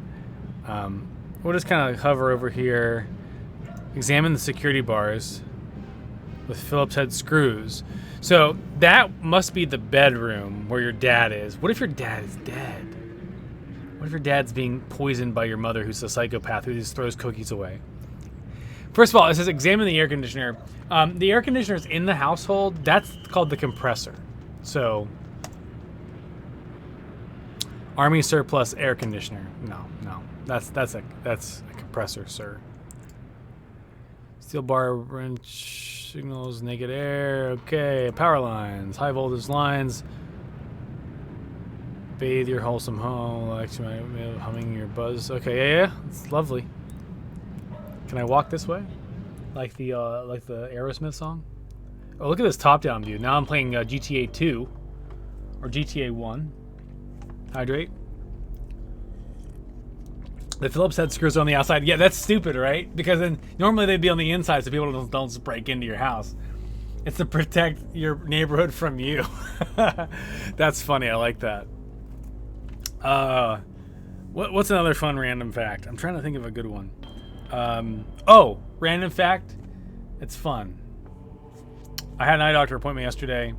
We'll just kind of hover over here. Examine the security bars with Phillips head screws. So that must be the bedroom where your dad is. What if your dad is dead? What if your dad's being poisoned by your mother who's a psychopath who just throws cookies away? First of all, it says examine the air conditioner. The air conditioner is in the household. That's called the compressor. So, Army surplus air conditioner. No. That's a compressor, sir. Steel bar wrench signals naked air. Okay, power lines, high voltage lines. Bathe your wholesome home, humming your buzz. Okay, yeah, it's lovely. Can I walk this way, like the Aerosmith song? Oh, look at this top-down view. Now I'm playing GTA 2 or GTA 1. Hydrate. The Phillips head screws are on the outside. Yeah, that's stupid, right? Because then normally they'd be on the inside so people don't just break into your house. It's to protect your neighborhood from you. That's funny. I like that. What's another fun random fact? I'm trying to think of a good one. Random fact. It's fun. I had an eye doctor appointment yesterday.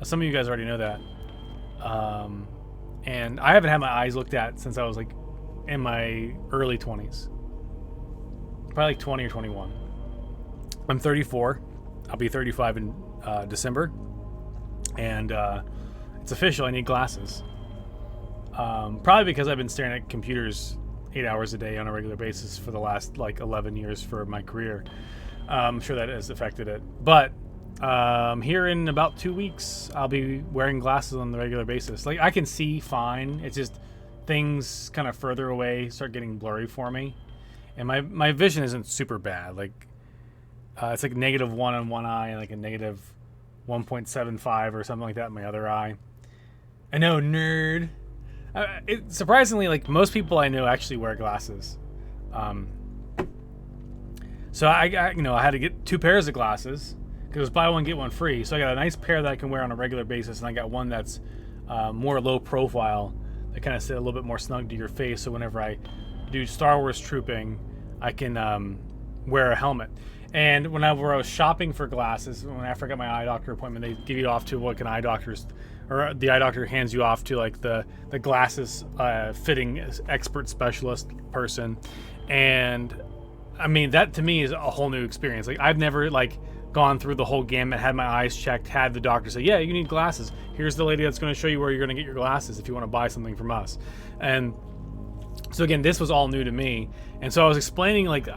Some of you guys already know that. And I haven't had my eyes looked at since I was like in my early 20s. Probably like 20 or 21. I'm 34. I'll be 35 in December. And it's official. I need glasses. Probably because I've been staring at computers 8 hours a day on a regular basis for the last like 11 years for my career. I'm sure that has affected it. But here in about 2 weeks, I'll be wearing glasses on the regular basis. Like I can see fine. It's just things kind of further away start getting blurry for me. And my vision isn't super bad. Like it's like -1 on one eye and like a -1.75 or something like that in my other eye. I know, nerd. Surprisingly, like most people I know actually wear glasses. So I had to get 2 pairs of glasses because it was buy one get one free. So I got a nice pair that I can wear on a regular basis, and I got one that's more low profile, that kind of sit a little bit more snug to your face. So whenever I do Star Wars trooping, I can wear a helmet. And whenever I was shopping for glasses, after I got my eye doctor appointment, they give you off to like an eye doctor's, or the eye doctor hands you off to like the glasses fitting expert specialist person. And I mean, that to me is a whole new experience. Like, I've never like gone through the whole gamut, had my eyes checked, had the doctor say, yeah, you need glasses. Here's the lady that's going to show you where you're going to get your glasses if you want to buy something from us. And so again, this was all new to me. And so I was explaining like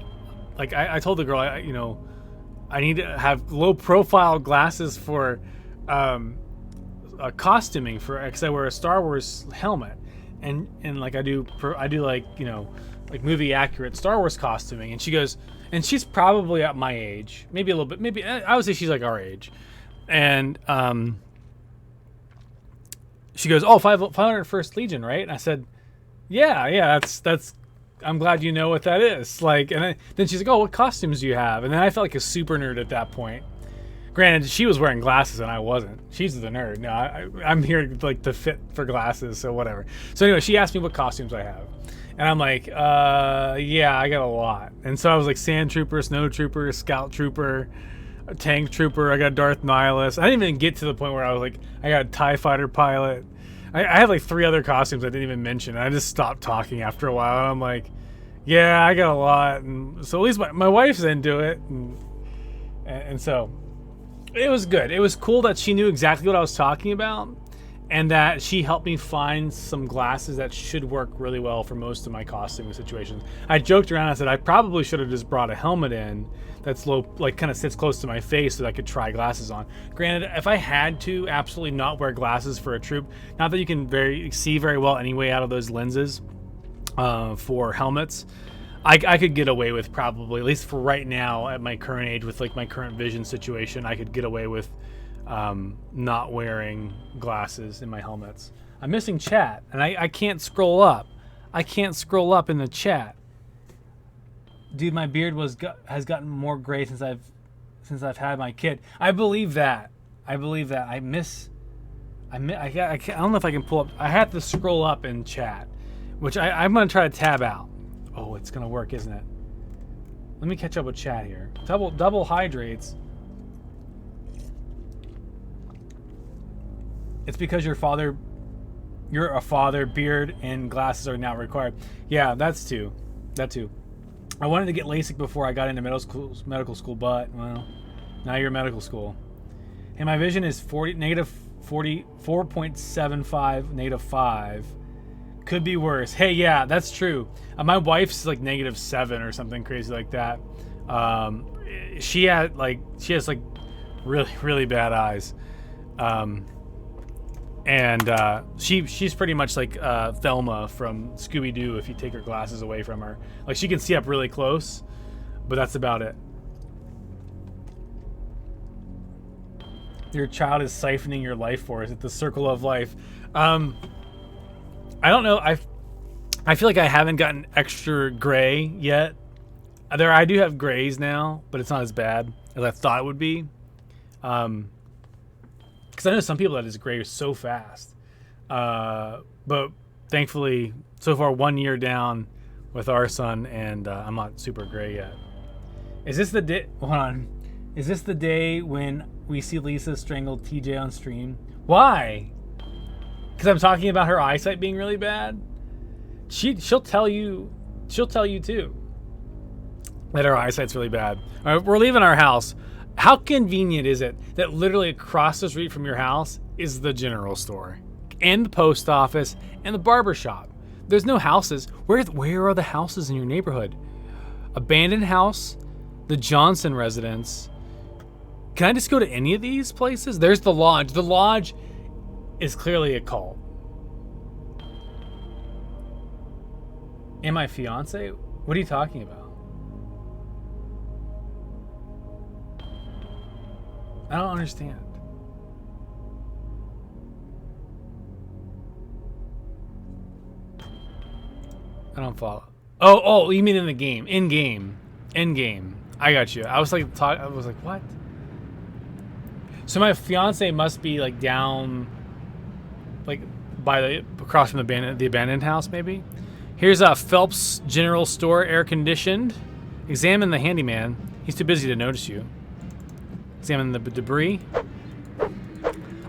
I told the girl, I need to have low profile glasses for costuming because I wear a Star Wars helmet, and like I do like like movie accurate Star Wars costuming. And she goes, and she's probably at my age, maybe a little bit, maybe I would say she's like our age, and she goes, oh, 501st Legion, right? And I said, yeah, that's. I'm glad you know what that is. Like, and then she's like, oh, what costumes do you have? And then I felt like a super nerd at that point. Granted, she was wearing glasses and I wasn't. She's the nerd. No, I'm here like to fit for glasses, so whatever. So anyway, she asked me what costumes I have. And I'm like, yeah, I got a lot. And so I was like Sand Trooper, Snow Trooper, Scout Trooper, Tank Trooper. I got Darth Nihilus. I didn't even get to the point where I was like, I got a TIE Fighter pilot. I had like 3 other costumes I didn't even mention. And I just stopped talking after a while. And I'm like, yeah, I got a lot. And so at least my wife's into it. And so it was good. It was cool that she knew exactly what I was talking about, and that she helped me find some glasses that should work really well for most of my costuming situations. I joked around. I said I probably should have just brought a helmet in that's low, like kind of sits close to my face so that I could try glasses on. Granted, if I had to absolutely not wear glasses for a troop, not that you can see very well anyway out of those lenses for helmets, I could get away with probably, at least for right now at my current age with like my current vision situation, I could get away with not wearing glasses in my helmets. I'm missing chat, and I can't scroll up. I can't scroll up in the chat. Dude, my beard has gotten more gray since I've had my kid. I believe that. I don't know if I can pull up. I have to scroll up in chat, which I'm gonna try to tab out. Oh, it's gonna work, isn't it? Let me catch up with chat here. Double hydrates. It's because you're a father, beard and glasses are now required. Yeah, that too. I wanted to get LASIK before I got into medical school, but well, now you're in medical school. And my vision is negative 4.75, negative 5. Could be worse. Hey, yeah, that's true. My wife's like negative 7 or something crazy like that. She has like really, really bad eyes. And she's pretty much like Thelma from Scooby-Doo if you take her glasses away from her. Like, she can see up really close, but that's about it. Your child is siphoning your life force. It's the circle of life. I don't know. I feel like I haven't gotten extra gray yet. I do have grays now, but it's not as bad as I thought it would be. Because I know some people that is gray so fast. But thankfully, so far 1 year down with our son, and I'm not super gray yet. Is this the day? Hold on. Is this the day when we see Lisa strangle TJ on stream? Why? Because I'm talking about her eyesight being really bad. She'll tell you too that her eyesight's really bad. All right, we're leaving our house. How convenient is it that literally across the street from your house is the general store and the post office and the barber shop? There's no houses. Where are the houses in your neighborhood? Abandoned house, the Johnson residence. Can I just go to any of these places? There's the lodge. The lodge is clearly a cult. And my fiance? What are you talking about? I don't understand. I don't follow. Oh, you mean in the game? In game. I got you. I was like, what? So my fiance must be like down, like across from the abandoned house, maybe. Here's a Phelps General Store, air conditioned. Examine the handyman. He's too busy to notice you. Examine the debris.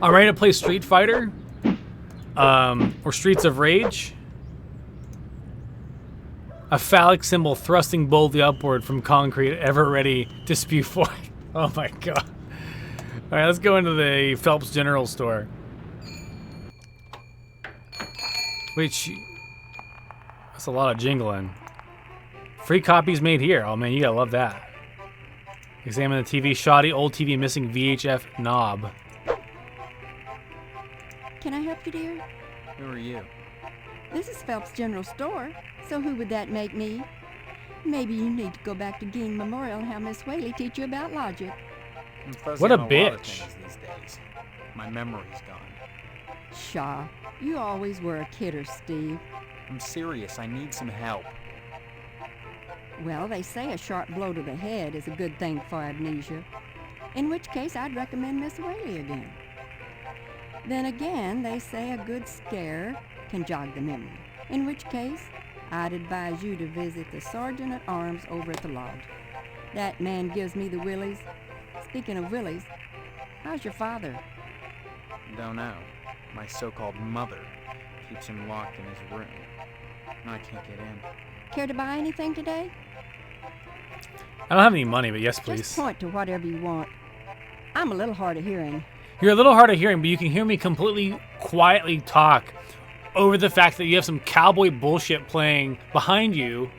I'm ready to play Street Fighter, or Streets of Rage. A phallic symbol thrusting boldly upward from concrete, ever ready to spew forth. Oh my god. All right, let's go into the Phelps General Store. Wait, that's a lot of jingling. Free copies made here. Oh man, you gotta love that. Examine the TV. Shoddy old TV missing VHF knob. Can I help you, dear? Who are you? This is Phelps General Store, so who would that make me? Maybe you need to go back to Ging Memorial and have Miss Whaley teach you about logic. I'm fuzzy What a on lot of bitch. things these days. My memory's gone. Pshaw, you always were a kidder, Steve. I'm serious. I need some help. Well, they say a sharp blow to the head is a good thing for amnesia, in which case I'd recommend Miss Whaley again. Then again, they say a good scare can jog the memory, in which case I'd advise you to visit the Sergeant at Arms over at the lodge. That man gives me the willies. Speaking of willies, how's your father? Don't know. My so-called mother keeps him locked in his room. I can't get in. Care to buy anything today? I don't have any money, but yes, Just please. point to whatever you want. I'm a little hard of hearing. You're a little hard of hearing, but you can hear me completely quietly talk over the fact that you have some cowboy bullshit playing behind you,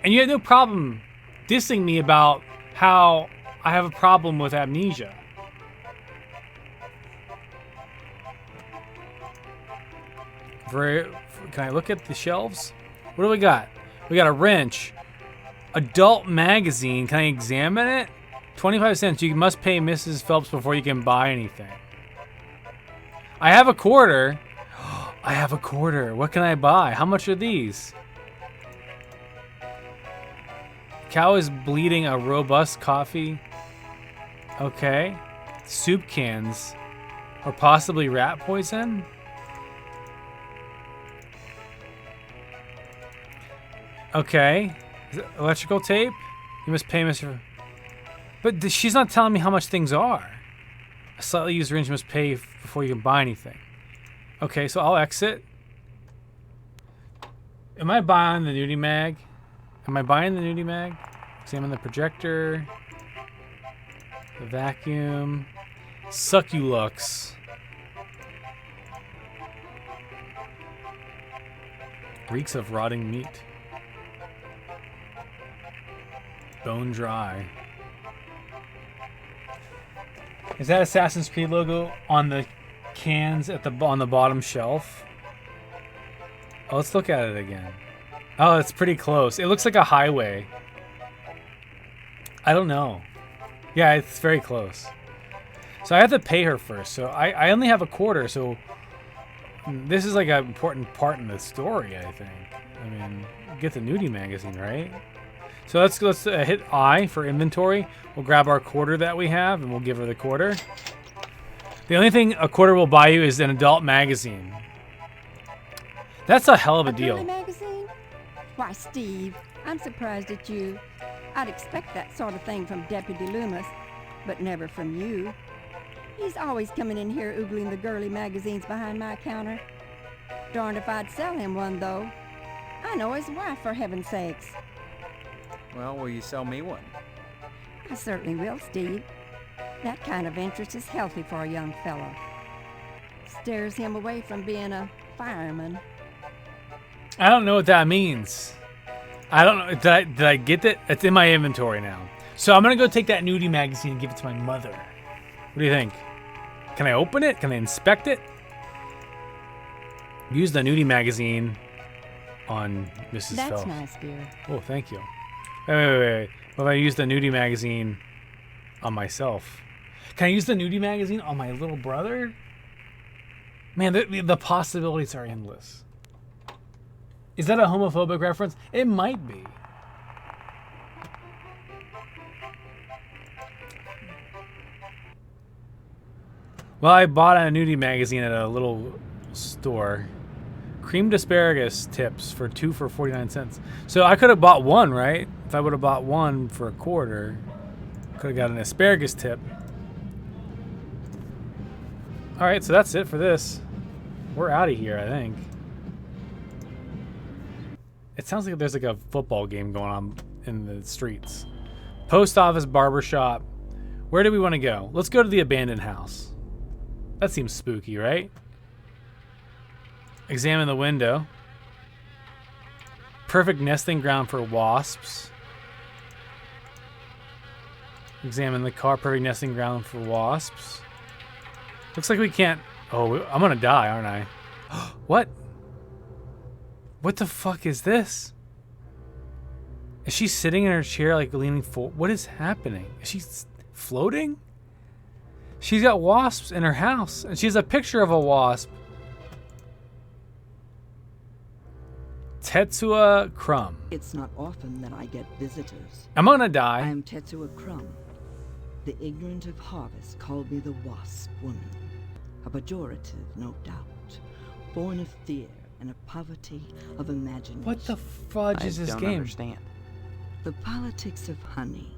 and you have no problem dissing me about how I have a problem with amnesia. Can I look at the shelves? What do we got? We got a wrench. Adult magazine. Can I examine it? 25 cents. You must pay Mrs. Phelps before you can buy anything. I have a quarter. I have a quarter. What can I buy? How much are these? Cow is bleeding a robust coffee. Okay. Soup cans. Or possibly rat poison? Okay. Is it electrical tape? You must pay Mr. But she's not telling me how much things are. A slightly used wrench must pay before you can buy anything. Okay, so I'll exit. Am I buying the nudie mag? Am I buying the nudie mag? Examine the projector. The vacuum. Succulux. Reeks of rotting meat. Bone dry. Is that Assassin's Creed logo on the cans at on the bottom shelf? Oh, let's look at it again. Oh, it's pretty close. It looks like a highway. I don't know. Yeah, it's very close. So I have to pay her first. So I only have a quarter. So this is like an important part in the story, I think. I mean, get the nudie magazine, right? So let's hit I for inventory. We'll grab our quarter that we have, and we'll give her the quarter. The only thing a quarter will buy you is an adult magazine. That's a hell of a deal. Girly magazine? Why, Steve, I'm surprised at you. I'd expect that sort of thing from Deputy Loomis, but never from you. He's always coming in here oogling the girly magazines behind my counter. Darned if I'd sell him one, though. I know his wife, for heaven's sakes. Well, will you sell me one? I certainly will, Steve. That kind of interest is healthy for a young fellow. Stares him away from being a fireman. I don't know what that means. I don't know. Did I get it? It's in my inventory now. So I'm gonna go take that nudie magazine and give it to my mother. What do you think? Can I open it? Can I inspect it? Use the nudie magazine on Mrs. That's Phelps. nice, dear. Oh, thank you. Wait. What if I use the nudie magazine on myself? Can I use the nudie magazine on my little brother? Man, the possibilities are endless. Is that a homophobic reference? It might be. Well, I bought a nudie magazine at a little store. Creamed asparagus tips for 2 for 49 cents. So I could have bought one, right? If I would have bought one for $1, could have got an asparagus tip. All right, so that's it for this. We're out of here, I think. It sounds like there's like a football game going on in the streets. Post office, barbershop. Where do we want to go? Let's go to the abandoned house. That seems spooky, right? Examine the window. Perfect nesting ground for wasps. Examine the car. Perfect nesting ground for wasps. Looks like we can't... Oh, I'm gonna die, aren't I? What? What the fuck is this? Is she sitting in her chair, like leaning forward? What is happening? Is she floating? She's got wasps in her house, and she has a picture of a wasp. Tetsuya Crumb. It's not often that I get visitors. I'm gonna die. I am Tetsuya Crumb. The ignorant of harvest called me the Wasp Woman. A pejorative, no doubt. Born of fear and of poverty of imagination. What the fudge is this I don't game? understand. The politics of honey.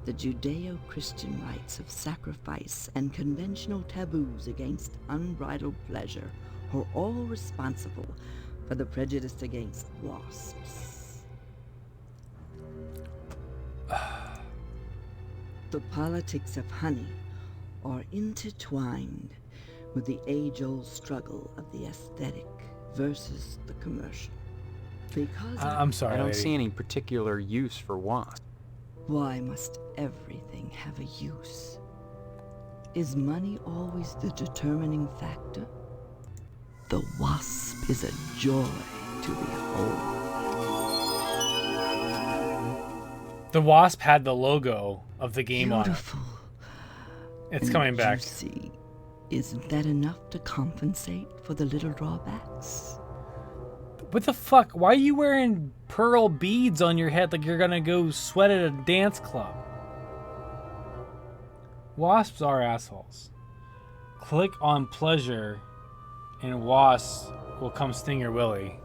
The Judeo-Christian rites of sacrifice and conventional taboos against unbridled pleasure are all responsible for the prejudice against wasps. The politics of honey are intertwined with the age-old struggle of the aesthetic versus the commercial. Because I'm sorry, I don't lady. see any particular use for wasps. why must everything have a use? Is money always the determining factor? The wasp is a joy to behold. The wasp had the logo of the game on it. Beautiful. It's and coming back. juicy. Isn't that enough to compensate for the little drawbacks? What the fuck? Why are you wearing pearl beads on your head like you're gonna go sweat at a dance club? Wasps are assholes. Click on pleasure and wasps will come sting your willy.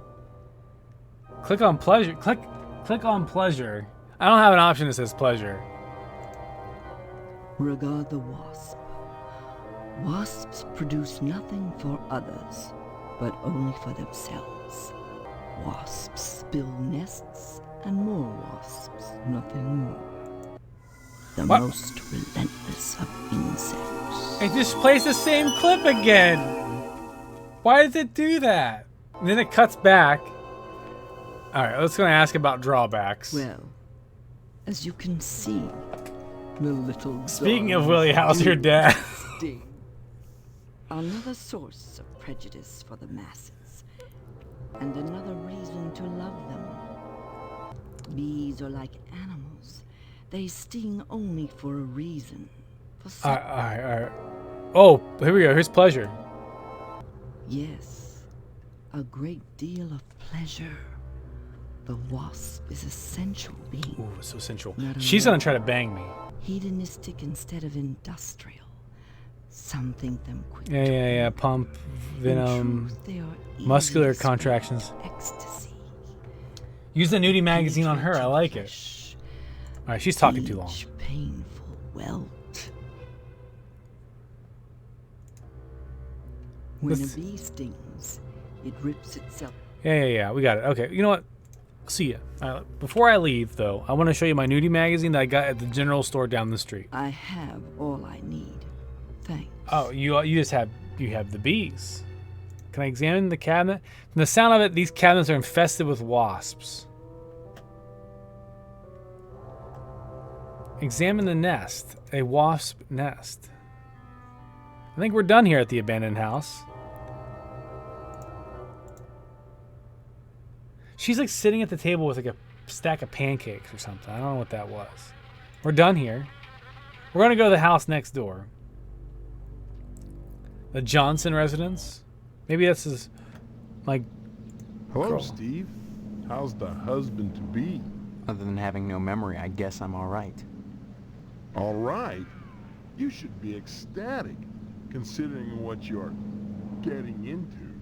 Click on pleasure. Click on pleasure. I don't have an option that says pleasure. Regard the wasp. Wasps produce nothing for others, but only for themselves. Wasps build nests and more wasps, nothing more. The What? most relentless of insects. It just plays the same clip again. Why does it do that? And then it cuts back. All right, let's go ask about drawbacks. Well, as you can see, the little Speaking of dogs Willie, how's your do dad? sting. Another source of prejudice for the masses, and another reason to love them. Bees are like animals. They sting only for a reason. For All right. Oh, here we go. Here's pleasure. Yes, a great deal of pleasure. The wasp is a sensual being. Ooh, it's so sensual. Not She's only gonna try to bang me. hedonistic instead of industrial. Some think them quick. Yeah. Pump, In venom, truth, they are muscular easy to contractions. spread Ecstasy. Use the nudie magazine on her. I like it. Flesh, All right, she's talking too long. each painful welt. When Let's- a bee stings, it rips itself. Yeah. We got it. Okay, you know what? See ya. All right, before I leave, though, I want to show you my nudie magazine that I got at the general store down the street. I have all I need. Thanks. Oh, you just have the bees. Can I examine the cabinet? From the sound of it, these cabinets are infested with wasps. Examine the nest. A wasp nest. I think we're done here at the abandoned house. She's like sitting at the table with like a stack of pancakes or something. I don't know what that was. We're done here. We're gonna go to the house next door. The Johnson residence. Maybe this is like Hello, Cool. Steve. How's the husband-to-be? Other than having no memory, I guess I'm all right. All right. You should be ecstatic, considering what you're getting into,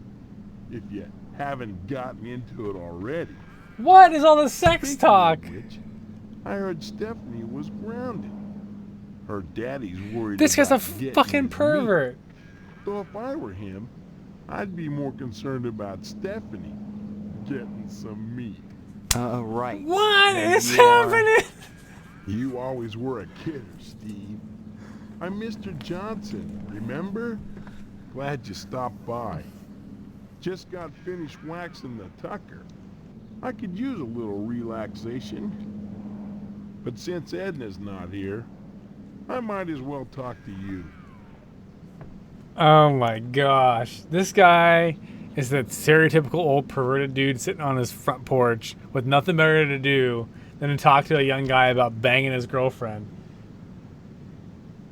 if you haven't gotten into it already. What is all the sex Speaking talk? of which, I heard Stephanie was grounded. Her daddy's worried This guy's a about getting fucking his pervert. meat. So if I were him, I'd be more concerned about Stephanie getting some meat. Right. What There is you are. happening? You always were a kidder, Steve. I'm Mr. Johnson, remember? Glad you stopped by. Just got finished waxing the tucker. I could use a little relaxation. But since Edna's not here, I might as well talk to you. Oh my gosh. This guy is that stereotypical old perverted dude sitting on his front porch with nothing better to do than to talk to a young guy about banging his girlfriend.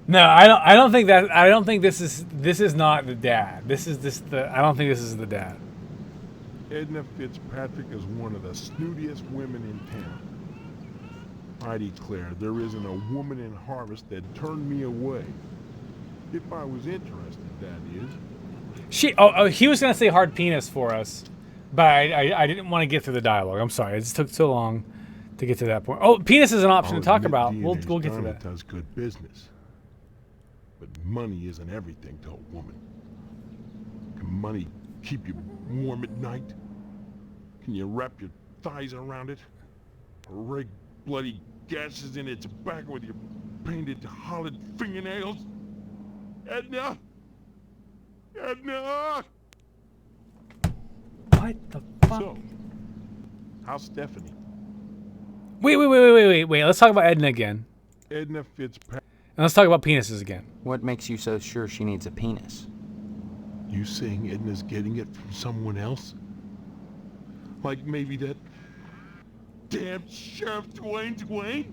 No, I don't think that I don't think this is not the dad. I don't think this is the dad. Edna Fitzpatrick is one of the snootiest women in town. I declare there isn't a woman in Harvest that turned me away. If I was interested, that is. He was gonna say hard penis for us, but I didn't want to get through the dialogue. I'm sorry, it just took so long to get to that point. Oh, penis is an option I'll to talk admit about. DNA's We'll get to that. does good business. But money isn't everything to a woman. Can money keep you warm at night? Can you wrap your thighs around it? Or rig bloody gashes in its back with your painted hollowed fingernails? Edna! Edna! What the fuck? So, how's Stephanie? Wait. Let's talk about Edna again, Edna Fitzpatrick. and let's talk about penises again. What makes you so sure she needs a penis? You saying Edna's getting it from someone else? Like maybe that damn Sheriff Dwayne?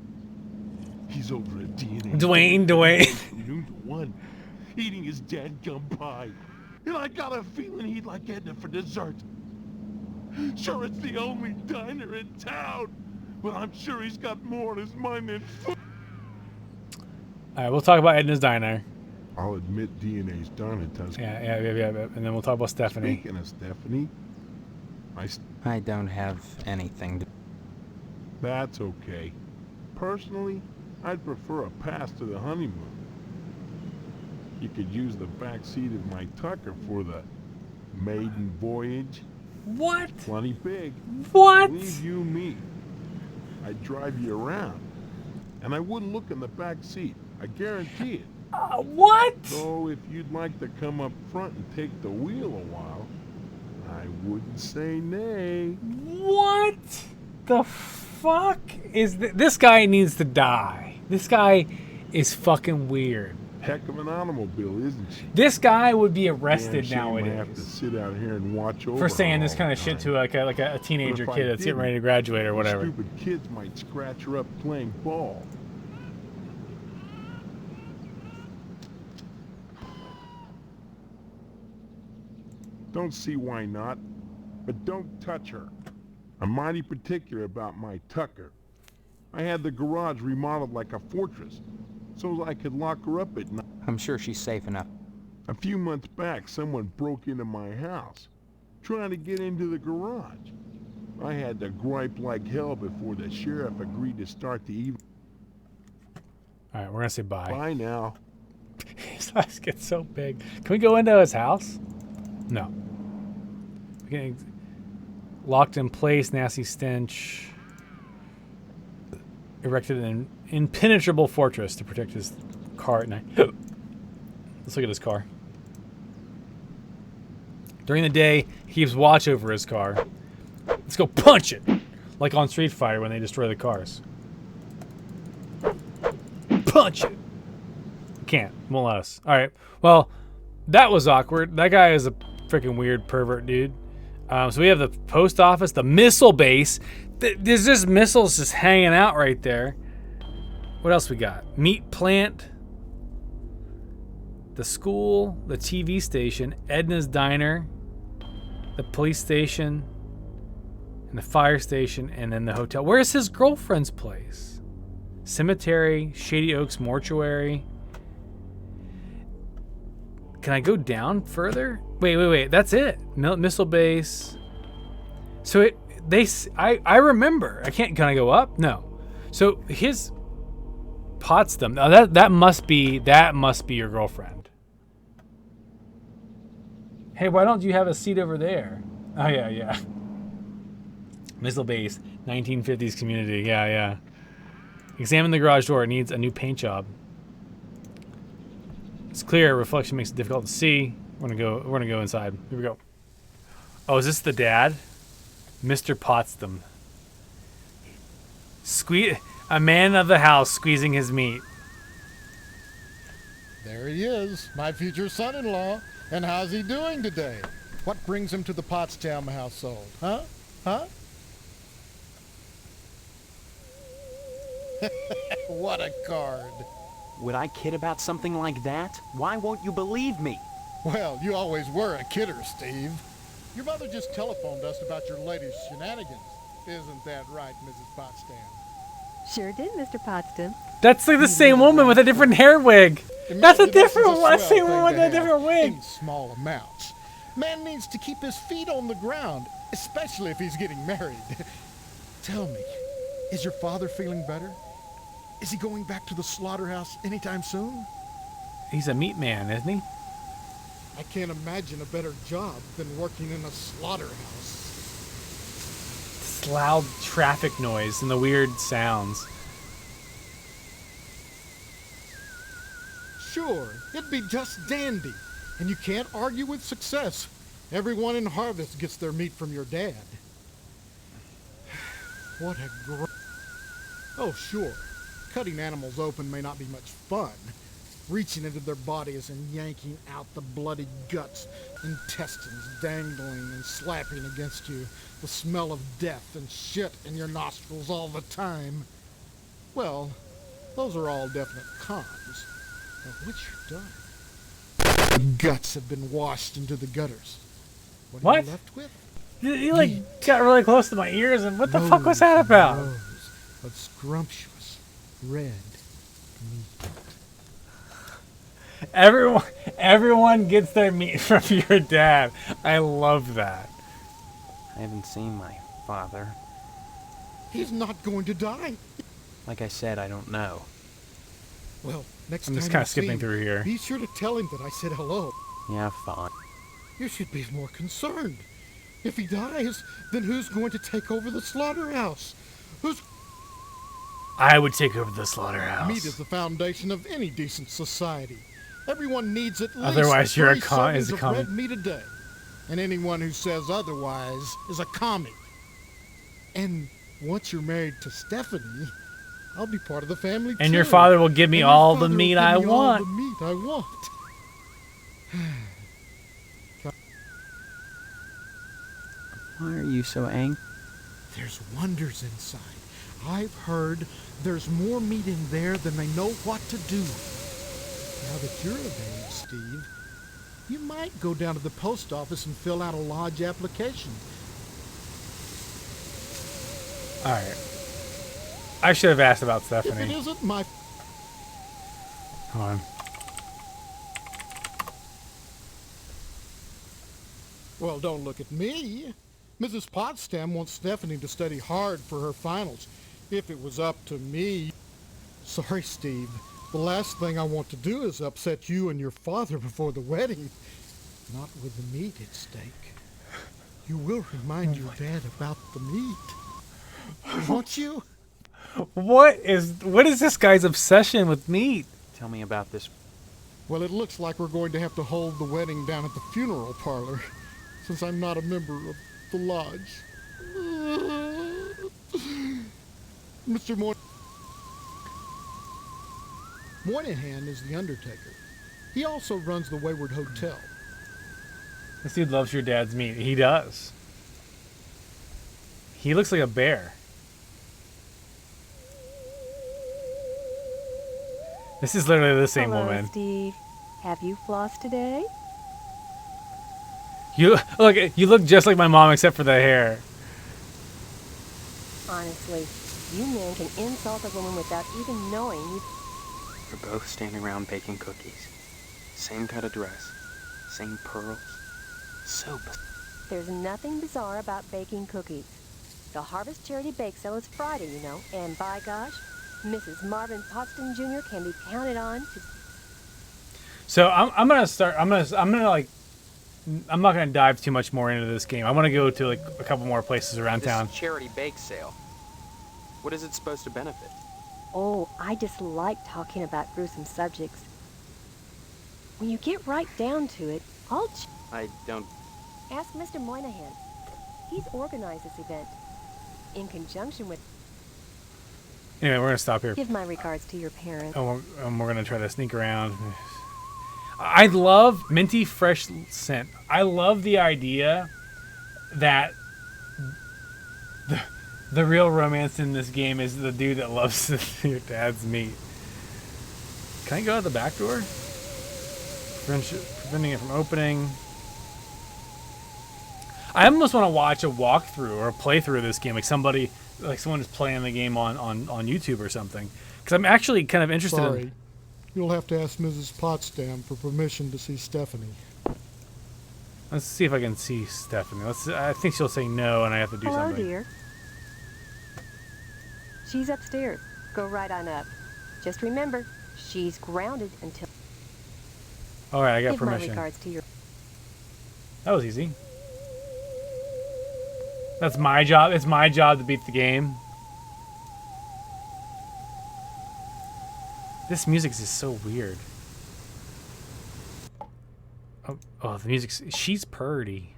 He's over at DNA. Dwayne. From noon to 1, eating his dadgum pie. And I got a feeling he'd like Edna for dessert. Sure, it's the only diner in town. But I'm sure he's got more on his mind than food. All right, we'll talk about Edna's diner. I'll admit DNA's done it, does. Yeah, and then we'll talk about Stephanie. Speaking of Stephanie, I don't have anything to... that's okay. Personally, I'd prefer a pass to the honeymoon. You could use the back seat of my Tucker for the maiden voyage. What? Plenty big. What? Believe you me, I'd drive you around. And I wouldn't look in the back seat. I guarantee it. What? So if you'd like to come up front and take the wheel a while, I wouldn't say nay. What the fuck is this guy needs to die. This guy is fucking weird. Heck of an automobile, isn't she? This guy would be arrested Damn shame I have to nowadays sit out here and watch over for saying her this all kind of the shit time. to like a teenager But if kid I that's getting didn't, ready to graduate or the whatever. Stupid kids might scratch her up playing ball. Don't see why not, but don't touch her. I'm mighty particular about my Tucker. I had the garage remodeled like a fortress, so I could lock her up at night. I'm sure she's safe enough. A few months back, someone broke into my house, trying to get into the garage. I had to gripe like hell before the sheriff agreed to start the evening. All right, we're gonna say bye. Bye now. His eyes get so big. Can we go into his house? No. We're getting locked in place. Nasty stench. Erected an impenetrable fortress to protect his car at night. Let's look at his car. During the day, he keeps watch over his car. Let's go punch it! Like on Street Fighter when they destroy the cars. Punch it! Can't. Won't let us. Alright. Well, that was awkward. That guy is a freaking weird pervert dude. So we have the post office, the missile base. There's just missiles just hanging out right there. What else we got? Meat plant. The school, the TV station, Edna's diner, the police station, and the fire station, and then the hotel. Where's his girlfriend's place? Cemetery, Shady Oaks Mortuary. Can I go down further? Wait. That's it. Missile base. So I remember. Can I go up? No. So his Potsdam. That must be your girlfriend. Hey, why don't you have a seat over there? Oh yeah. Missile base, 1950s community. Yeah. Examine the garage door. It needs a new paint job. It's clear. Reflection makes it difficult to see. We're gonna go inside. Here we go. Oh, is this the dad? Mr. Potsdam. A man of the house squeezing his meat. There he is, my future son-in-law. And how's he doing today? What brings him to the Potsdam household? Huh? What a card. Would I kid about something like that? Why won't you believe me? Well, you always were a kidder, Steve. Your mother just telephoned us about your latest shenanigans. Isn't that right, Mrs. Potsdam? Sure did, Mr. Potsdam. That's like the same woman with a different hair wig. That's a different one. Same woman with a different wig. In small amounts. Man needs to keep his feet on the ground, especially if he's getting married. Tell me, is your father feeling better? Is he going back to the slaughterhouse anytime soon? He's a meat man, isn't he? I can't imagine a better job than working in a slaughterhouse. This loud traffic noise and the weird sounds. Sure, it'd be just dandy. And you can't argue with success. Everyone in Harvest gets their meat from your dad. What a Oh, sure. Cutting animals open may not be much fun. Reaching into their bodies and yanking out the bloody guts, intestines dangling and slapping against you, the smell of death and shit in your nostrils all the time. Well, those are all definite cons. But once you're done, the guts have been washed into the gutters. What are you left with? You got really close to my ears, and what the fuck was that about? Rows of scrumptious red meat. Everyone gets their meat from your dad. I love that. I haven't seen my father. He's not going to die. Like I said, I don't know. Well, next I'm time just kind you of skipping see him, through here. be sure to tell him that I said hello. Yeah, fine. You should be more concerned. If he dies, then who's going to take over the slaughterhouse? I would take over the slaughterhouse. Meat is the foundation of any decent society. Everyone needs at least Otherwise, you're a 3 is a servings of commie. red meat a day. And anyone who says otherwise is a commie. And once you're married to Stephanie, I'll be part of the family And too. your father will give me And your all father the will meat give I me all want. the meat I want. Why are you so angry? There's wonders inside. I've heard there's more meat in there than they know what to do. Now that you're of age, Steve, you might go down to the post office and fill out a lodge application. Alright. I should have asked about If it Stephanie. isn't my... Hold on. Well, don't look at me. Mrs. Potsdam wants Stephanie to study hard for her finals. If it was up to me... Sorry, Steve. The last thing I want to do is upset you and your father before the wedding. Not with the meat at stake. You will remind your dad about the meat. Won't you? What is this guy's obsession with meat? Tell me about this. Well, it looks like we're going to have to hold the wedding down at the funeral parlor, since I'm not a member of the lodge. Mr. Moynihan is the undertaker. He also runs the Wayward Hotel. This dude loves your dad's meat. He does. He looks like a bear. This is literally the same Hello, woman. Steve. Have you flossed today? You look just like my mom except for the hair. Honestly, you men can insult a woman without even knowing you. We're both standing around baking cookies. Same kind of dress. Same pearls. So There's nothing bizarre about baking cookies. The Harvest Charity Bake Sale is Friday, you know, and by gosh, Mrs. Marvin Potston Jr. can be counted on to... So I'm gonna start. I'm gonna like. I'm not gonna dive too much more into this game. I want to go to like a couple more places around town. This charity bake sale. What is it supposed to benefit? Oh, I just like talking about gruesome subjects. When you get right down to it, I don't... Ask Mr. Moynihan. He's organized this event in conjunction with... Anyway, we're gonna stop here. Give my regards to your parents. And we're gonna try to sneak around. I love minty fresh scent. I love the idea that the real romance in this game is the dude that loves your dad's meat. Can I go out the back door? Preventing it from opening. I almost want to watch a walkthrough or a playthrough of this game, like someone who's playing the game on YouTube or something. Because I'm actually kind of interested. Sorry. You'll have to ask Mrs. Potsdam for permission to see Stephanie. Let's see if I can see Stephanie. I think she'll say no, and I have to do Hello, something. dear. She's upstairs. Go right on up. Just remember, she's grounded until... All right, I got Give permission. my regards to your... That was easy. That's my job. It's my job to beat the game. This music is just so weird. Oh, the music's... She's purty.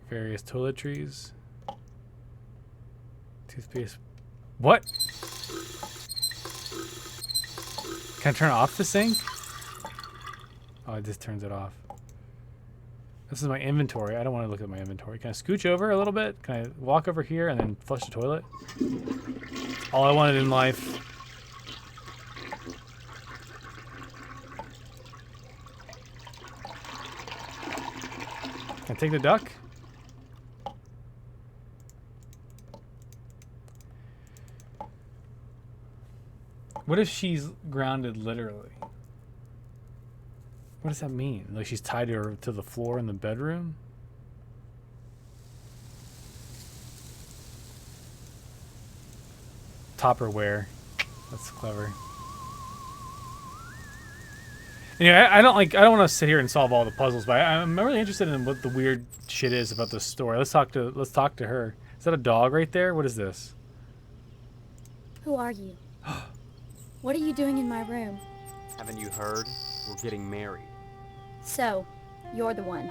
Various toiletries. Toothpaste. What? Can I turn off the sink? Oh, it just turns it off. This is my inventory. I don't want to look at my inventory. Can I scooch over a little bit? Can I walk over here and then flush the toilet? That's all I wanted in life. Can I take the duck? What if she's grounded literally? What does that mean? Like she's tied to the floor in the bedroom? Topperware. That's clever. Anyway, I don't want to sit here and solve all the puzzles, but I'm really interested in what the weird shit is about this story. Let's talk to her. Is that a dog right there? What is this? Who are you? What are you doing in my room? Haven't you heard? We're getting married. So, you're the one.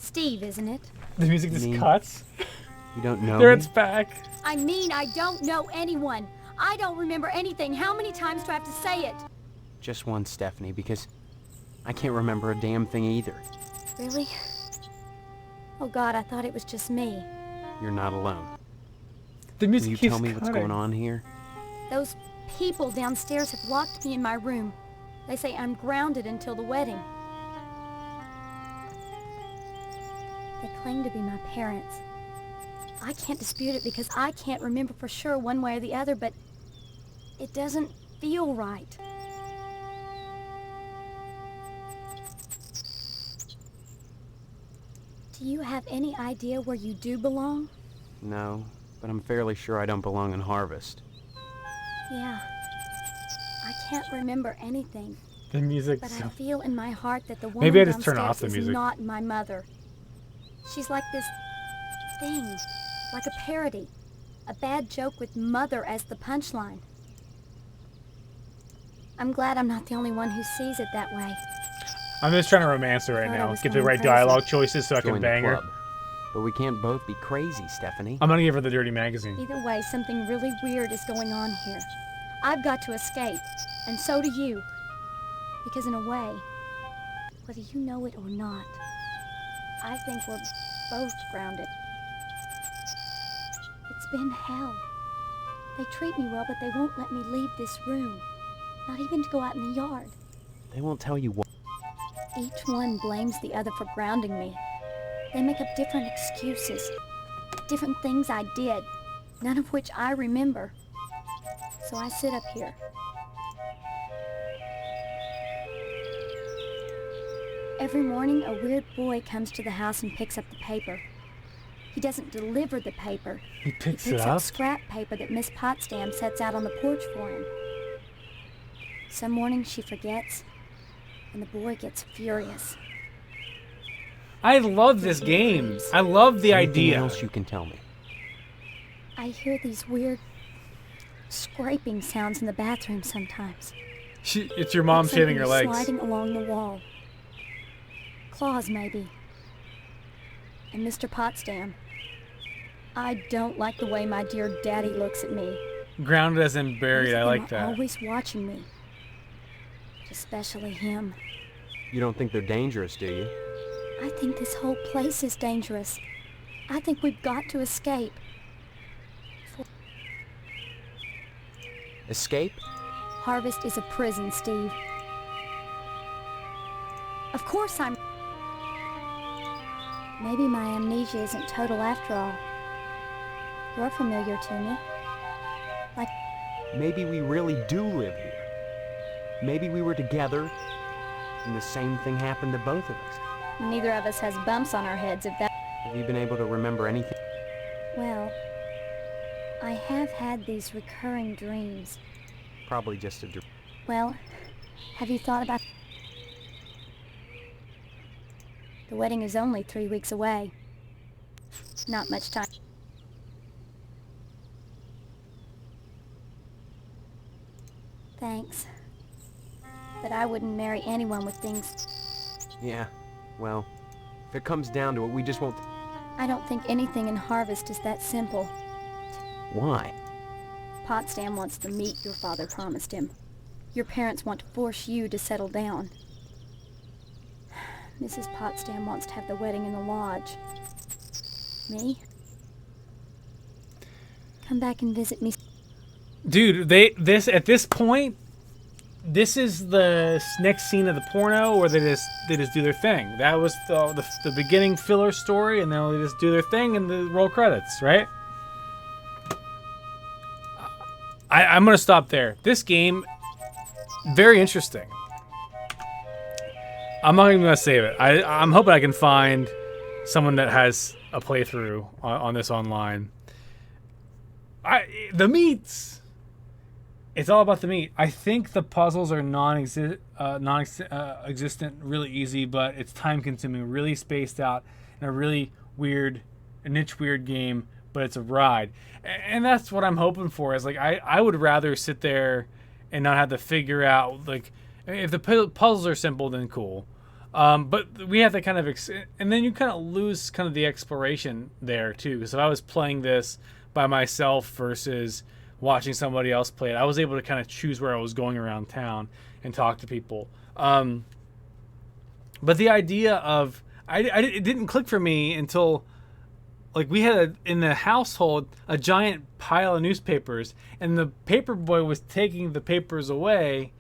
Steve, isn't it? The music just cuts. You don't know There me? it's back. I mean, I don't know anyone. I don't remember anything. How many times do I have to say it? Just one, Stephanie, because I can't remember a damn thing either. Really? Oh God, I thought it was just me. You're not alone. The music Can you keeps tell me what's cutting. going on here? Those people downstairs have locked me in my room. They say I'm grounded until the wedding. They claim to be my parents. I can't dispute it because I can't remember for sure one way or the other, but it doesn't feel right. Do you have any idea where you do belong? No, but I'm fairly sure I don't belong in Harvest. Yeah. I can't remember anything. The music. But I feel in my heart that the woman Maybe I just turn downstairs off the is music. not my mother. She's like this thing, like a parody. A bad joke with mother as the punchline. I'm glad I'm not the only one who sees it that way. I'm just trying to romance her right Thought I now. was Get the going right crazy. dialogue choices so I Join can the bang her. club. But we can't both be crazy, Stephanie. I'm gonna give her the dirty magazine. Either way, something really weird is going on here. I've got to escape, and so do you. Because in a way, whether you know it or not, I think we're both grounded. It's been hell. They treat me well, but they won't let me leave this room. Not even to go out in the yard. They won't tell you what. Each one blames the other for grounding me. They make up different excuses, different things I did, none of which I remember. So I sit up here. Every morning, a weird boy comes to the house and picks up the paper. He doesn't deliver the paper. He picks He it picks up? up scrap paper that Miss Potsdam sets out on the porch for him. Some mornings she forgets, and the boy gets furious. I love this game. I love the Anything idea. else you can tell me? I hear these weird scraping sounds in the bathroom sometimes. It's your mom Like shaving her something legs. sliding along the wall. Claws, maybe. And Mr. Potsdam. I don't like the way my dear daddy looks at me. Grounded as in buried. Both I of them like are that. always watching me. But especially him. You don't think they're dangerous, do you? I think this whole place is dangerous. I think we've got to escape. Escape? Harvest is a prison, Steve. Of course I'm... Maybe my amnesia isn't total after all. You're familiar to me. Like, Maybe we really do live here. Maybe we were together, and the same thing happened to both of us. neither of us has bumps on our heads, if that... Have you been able to remember anything? Well, I have had these recurring dreams. Probably just a dream. Well, have you thought about... The wedding is only 3 weeks away. Not much time. Thanks. But I wouldn't marry anyone with things... Yeah, well, if it comes down to it, we just won't... I don't think anything in Harvest is that simple. Why? Potsdam wants the meat your father promised him. Your parents want to force you to settle down. Mrs. Potsdam wants to have the wedding in the lodge. Me? Come back and visit me. Dude, at this point, this is the next scene of the porno where they just do their thing. That was the beginning filler story, and then they just do their thing and the roll credits, right? I'm gonna stop there. This game, very interesting. I'm not even gonna save it. I'm hoping I can find someone that has a playthrough on this online. The meats. It's all about the meat. I think the puzzles are non-existent, really easy, but it's time-consuming, really spaced out, and a really weird game. But it's a ride, and that's what I'm hoping for. Is like I would rather sit there and not have to figure out, like, if the puzzles are simple, then cool. But we have to kind of and then you kind of lose kind of the exploration there too. Because if I was playing this by myself versus watching somebody else play it, I was able to kind of choose where I was going around town and talk to people. But the idea of it didn't click for me until, like, we had in the household a giant pile of newspapers, and the paper boy was taking the papers away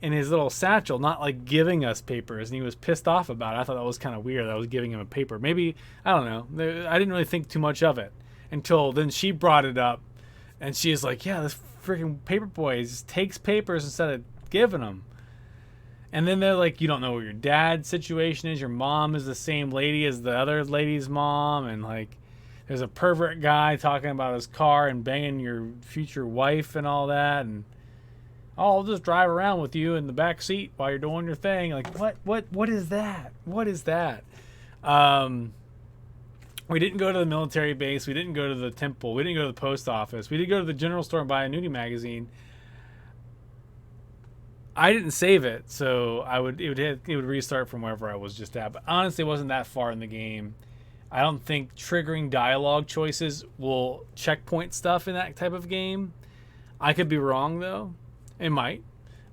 in his little satchel, not like giving us papers, and he was pissed off about it. I thought that was kind of weird that I was giving him a paper. Maybe, I don't know. I didn't really think too much of it until then she brought it up, and she's like, yeah, this freaking paper boy just takes papers instead of giving them. And then they're like, you don't know what your dad's situation is. Your mom is the same lady as the other lady's mom, and like, there's a pervert guy talking about his car and banging your future wife and all that, and I'll just drive around with you in the back seat while you're doing your thing. Like, what is that? What is that? We didn't go to the military base. We didn't go to the temple. We didn't go to the post office. We did go to the general store and buy a nudie magazine. I didn't save it, so it would restart from wherever I was just at. But honestly, it wasn't that far in the game. I don't think triggering dialogue choices will checkpoint stuff in that type of game. I could be wrong, though. It might.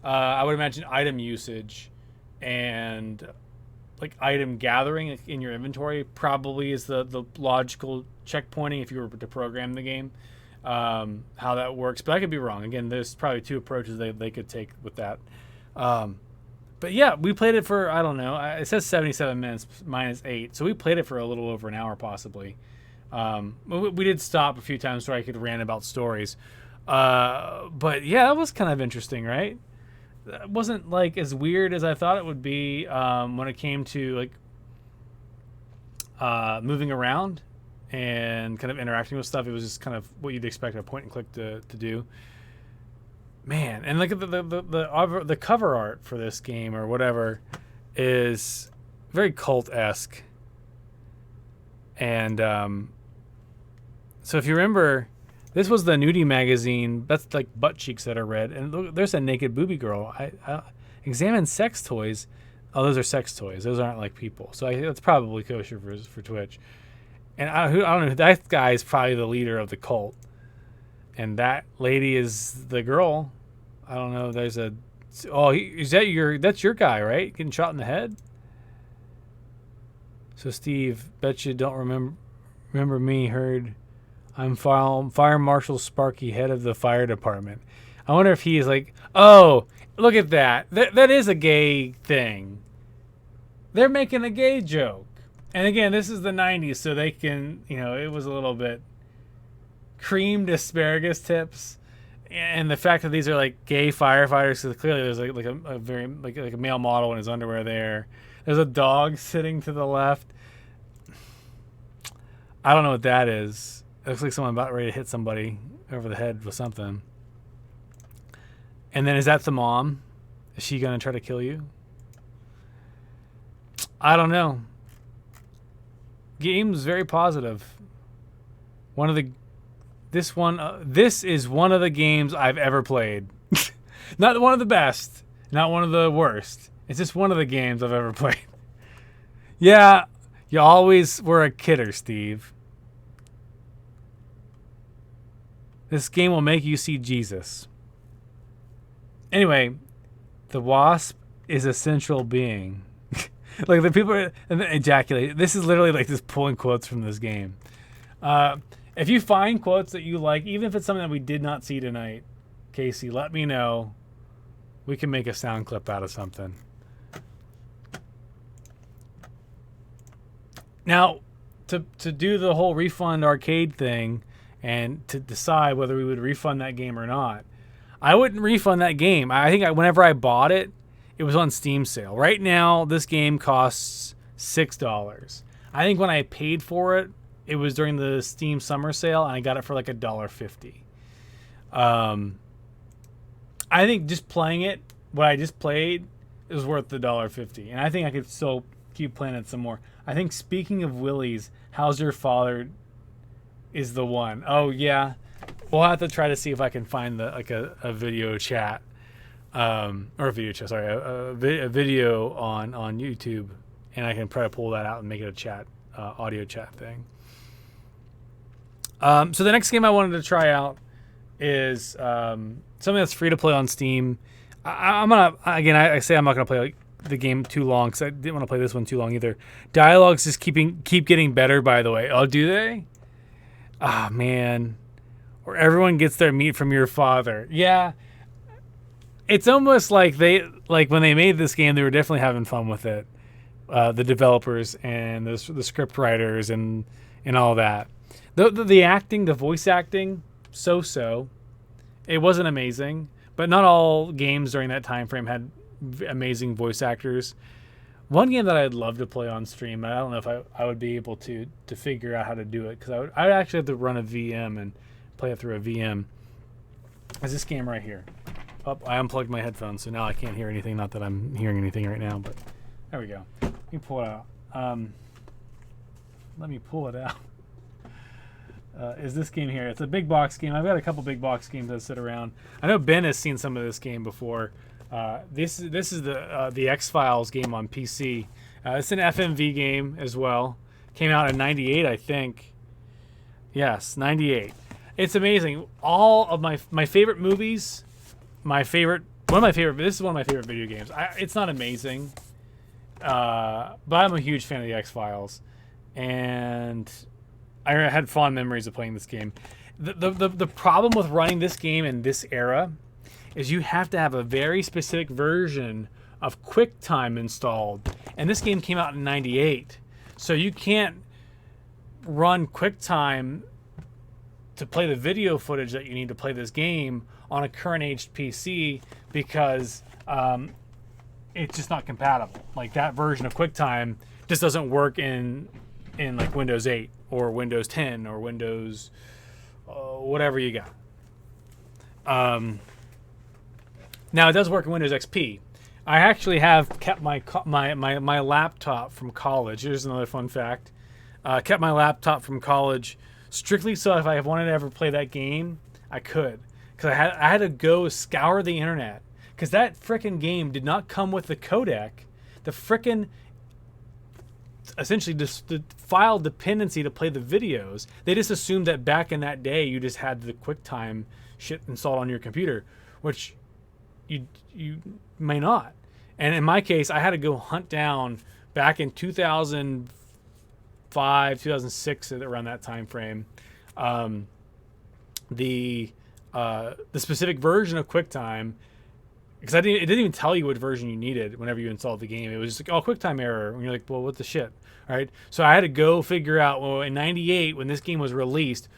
I would imagine item usage and like item gathering in your inventory probably is the logical checkpointing if you were to program the game, how that works. But I could be wrong. Again, there's probably two approaches they could take with that. But yeah, we played it for, I don't know, it says 77 minutes minus 8. So we played it for a little over an hour possibly. We did stop a few times so I could rant about stories. But yeah, that was kind of interesting, right? That wasn't like as weird as I thought it would be when it came to like moving around and kind of interacting with stuff. It was just kind of what you'd expect a point and click to do. Man, and look at the cover art for this game or whatever is very cult-esque. And so if you remember, this was the nudie magazine. That's like butt cheeks that are red. And look, there's a naked booby girl. I examine sex toys. Oh, those are sex toys. Those aren't like people. So that's probably kosher for Twitch. And I don't know. That guy is probably the leader of the cult. And that lady is the girl. I don't know. There's a... Oh, that's your guy, right? Getting shot in the head? So, Steve, bet you don't remember me, heard... I'm Fire Marshal Sparky, head of the fire department. I wonder if he is like, oh, look at that. That is a gay thing. They're making a gay joke. And again, this is the 90s, so they can, it was a little bit creamed asparagus tips. And the fact that these are like gay firefighters, so clearly there's like a very like a male model in his underwear there. There's a dog sitting to the left. I don't know what that is. It looks like someone about ready to hit somebody over the head with something. And then is that the mom? Is she going to try to kill you? I don't know. Game's very positive. This is one of the games I've ever played. Not one of the best. Not one of the worst. It's just one of the games I've ever played. Yeah, you always were a kidder, Steve. This game will make you see Jesus. Anyway, the wasp is a central being. Like the people are, and then ejaculate. This is literally like just pulling quotes from this game. If you find quotes that you like, even if it's something that we did not see tonight, Casey, let me know. We can make a sound clip out of something. Now, to do the whole RefundArcade thing and to decide whether we would refund that game or not, I wouldn't refund that game. I think whenever I bought it, it was on Steam sale. Right now, this game costs $6. I think when I paid for it, it was during the Steam summer sale, and I got it for like $1.50. I think just playing it, what I just played, is worth the $1.50. And I think I could still keep playing it some more. I think speaking of Willy's, How's Your Father is the one. Oh, yeah. We'll have to try to see if I can find a video chat. Or a video chat, sorry. A video on YouTube. And I can try to pull that out and make it a chat, audio chat thing. So the next game I wanted to try out is something that's free to play on Steam. I'm not going to play the game too long because I didn't want to play this one too long either. Dialogues just keep getting better, by the way. Oh, do they? Ah, man. Or everyone gets their meat from your father. Yeah. It's almost like when they made this game, they were definitely having fun with it. The developers and the script writers and all that. The acting, the voice acting, so. It wasn't amazing, but not all games during that time frame had amazing voice actors. One game that I'd love to play on stream, I don't know if I would be able to figure out how to do it, because I would actually have to run a VM and play it through a VM, is this game right here. Oh, I unplugged my headphones, so now I can't hear anything. Not that I'm hearing anything right now, but there we go. Let me pull it out. Is this game here. It's a big box game. I've got a couple big box games that sit around. I know Ben has seen some of this game before. This is the X-Files game on PC. It's an FMV game as well. Came out in 98, I think. Yes, 98. It's amazing. All of my favorite movies, this is one of my favorite video games. It's not amazing, but I'm a huge fan of the X-Files, and I had fond memories of playing this game. The problem with running this game in this era is you have to have a very specific version of QuickTime installed. And this game came out in 98. So you can't run QuickTime to play the video footage that you need to play this game on a current aged PC because it's just not compatible. Like that version of QuickTime just doesn't work in like Windows 8 or Windows 10 or Windows whatever you got. Now it does work in Windows XP. I actually have kept my laptop from college. Here's another fun fact. Kept my laptop from college strictly so if I wanted to ever play that game, I could. Because I had to go scour the internet. Because that frickin' game did not come with the codec. The frickin' essentially the file dependency to play the videos. They just assumed that back in that day you just had the QuickTime shit installed on your computer, which you may not. And in my case, I had to go hunt down back in 2005, 2006, around that time frame, the specific version of QuickTime, because it didn't even tell you what version you needed whenever you installed the game. It was just like, oh, QuickTime error. And you're like, well, what the shit? All right. So I had to go figure out, well, in 98, when this game was released,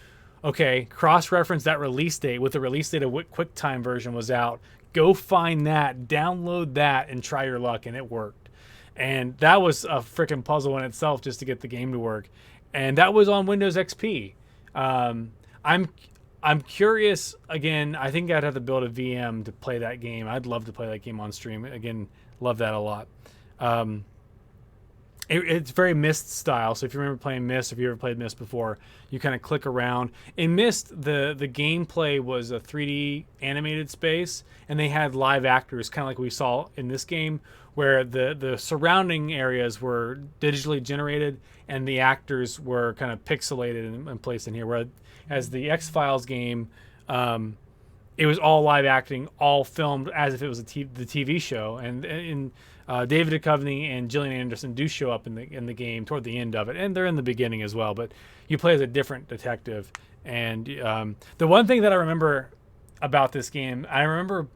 okay, cross-reference that release date with the release date of what QuickTime version was out. Go find that, download that, and try your luck, and it worked. And that was a freaking puzzle in itself just to get the game to work. And that was on Windows XP. I'm curious, again, I think I'd have to build a VM to play that game. I'd love to play that game on stream. Again, love that a lot. It's very Myst style. So if you remember playing Myst, if you ever played Myst before, you kind of click around. In Myst, the gameplay was a 3D animated space, and they had live actors, kind of like we saw in this game, where the surrounding areas were digitally generated, and the actors were kind of pixelated and placed in here. Whereas the X-Files game, it was all live acting, all filmed as if it was the TV show, and David Duchovny and Gillian Anderson do show up in the game toward the end of it, and they're in the beginning as well. But you play as a different detective. And the one thing that I remember about this game, I remember,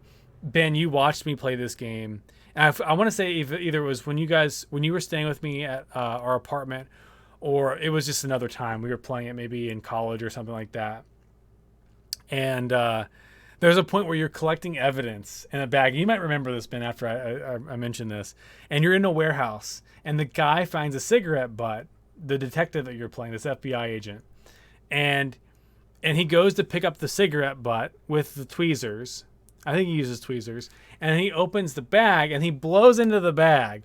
Ben, you watched me play this game. And I want to say either it was when you were staying with me at our apartment, or it was just another time we were playing it, maybe in college or something like that. And there's a point where you're collecting evidence in a bag. You might remember this, Ben, after I mentioned this. And you're in a warehouse, and the guy finds a cigarette butt, the detective that you're playing, this FBI agent. And he goes to pick up the cigarette butt with the tweezers. I think he uses tweezers. And he opens the bag, and he blows into the bag.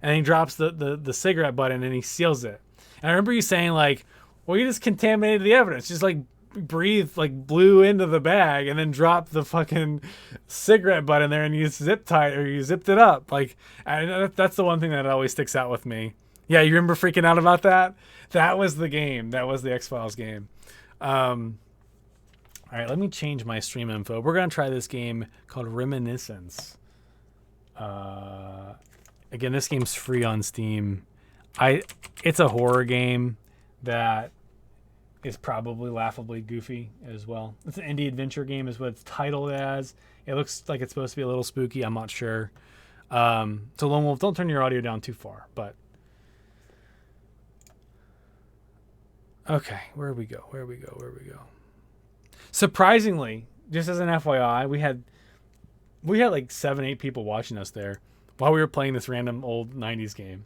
And he drops the cigarette butt in, and he seals it. And I remember you saying, like, well, you just contaminated the evidence. Just, like, blew into the bag and then dropped the fucking cigarette butt in there, and you zipped it up. Like, that's the one thing that always sticks out with me. Yeah, you remember freaking out about that? That was the game. That was the X-Files game. All right, let me change my stream info. We're going to try this game called Reminiscence. Again, this game's free on Steam. It's a horror game that is probably laughably goofy as well. It's an indie adventure game is what it's titled as. It looks like it's supposed to be a little spooky. I'm not sure. So Lone Wolf, don't turn your audio down too far. But okay, where we go? Surprisingly, just as an FYI, we had like 7-8 people watching us there while we were playing this random old 90s game.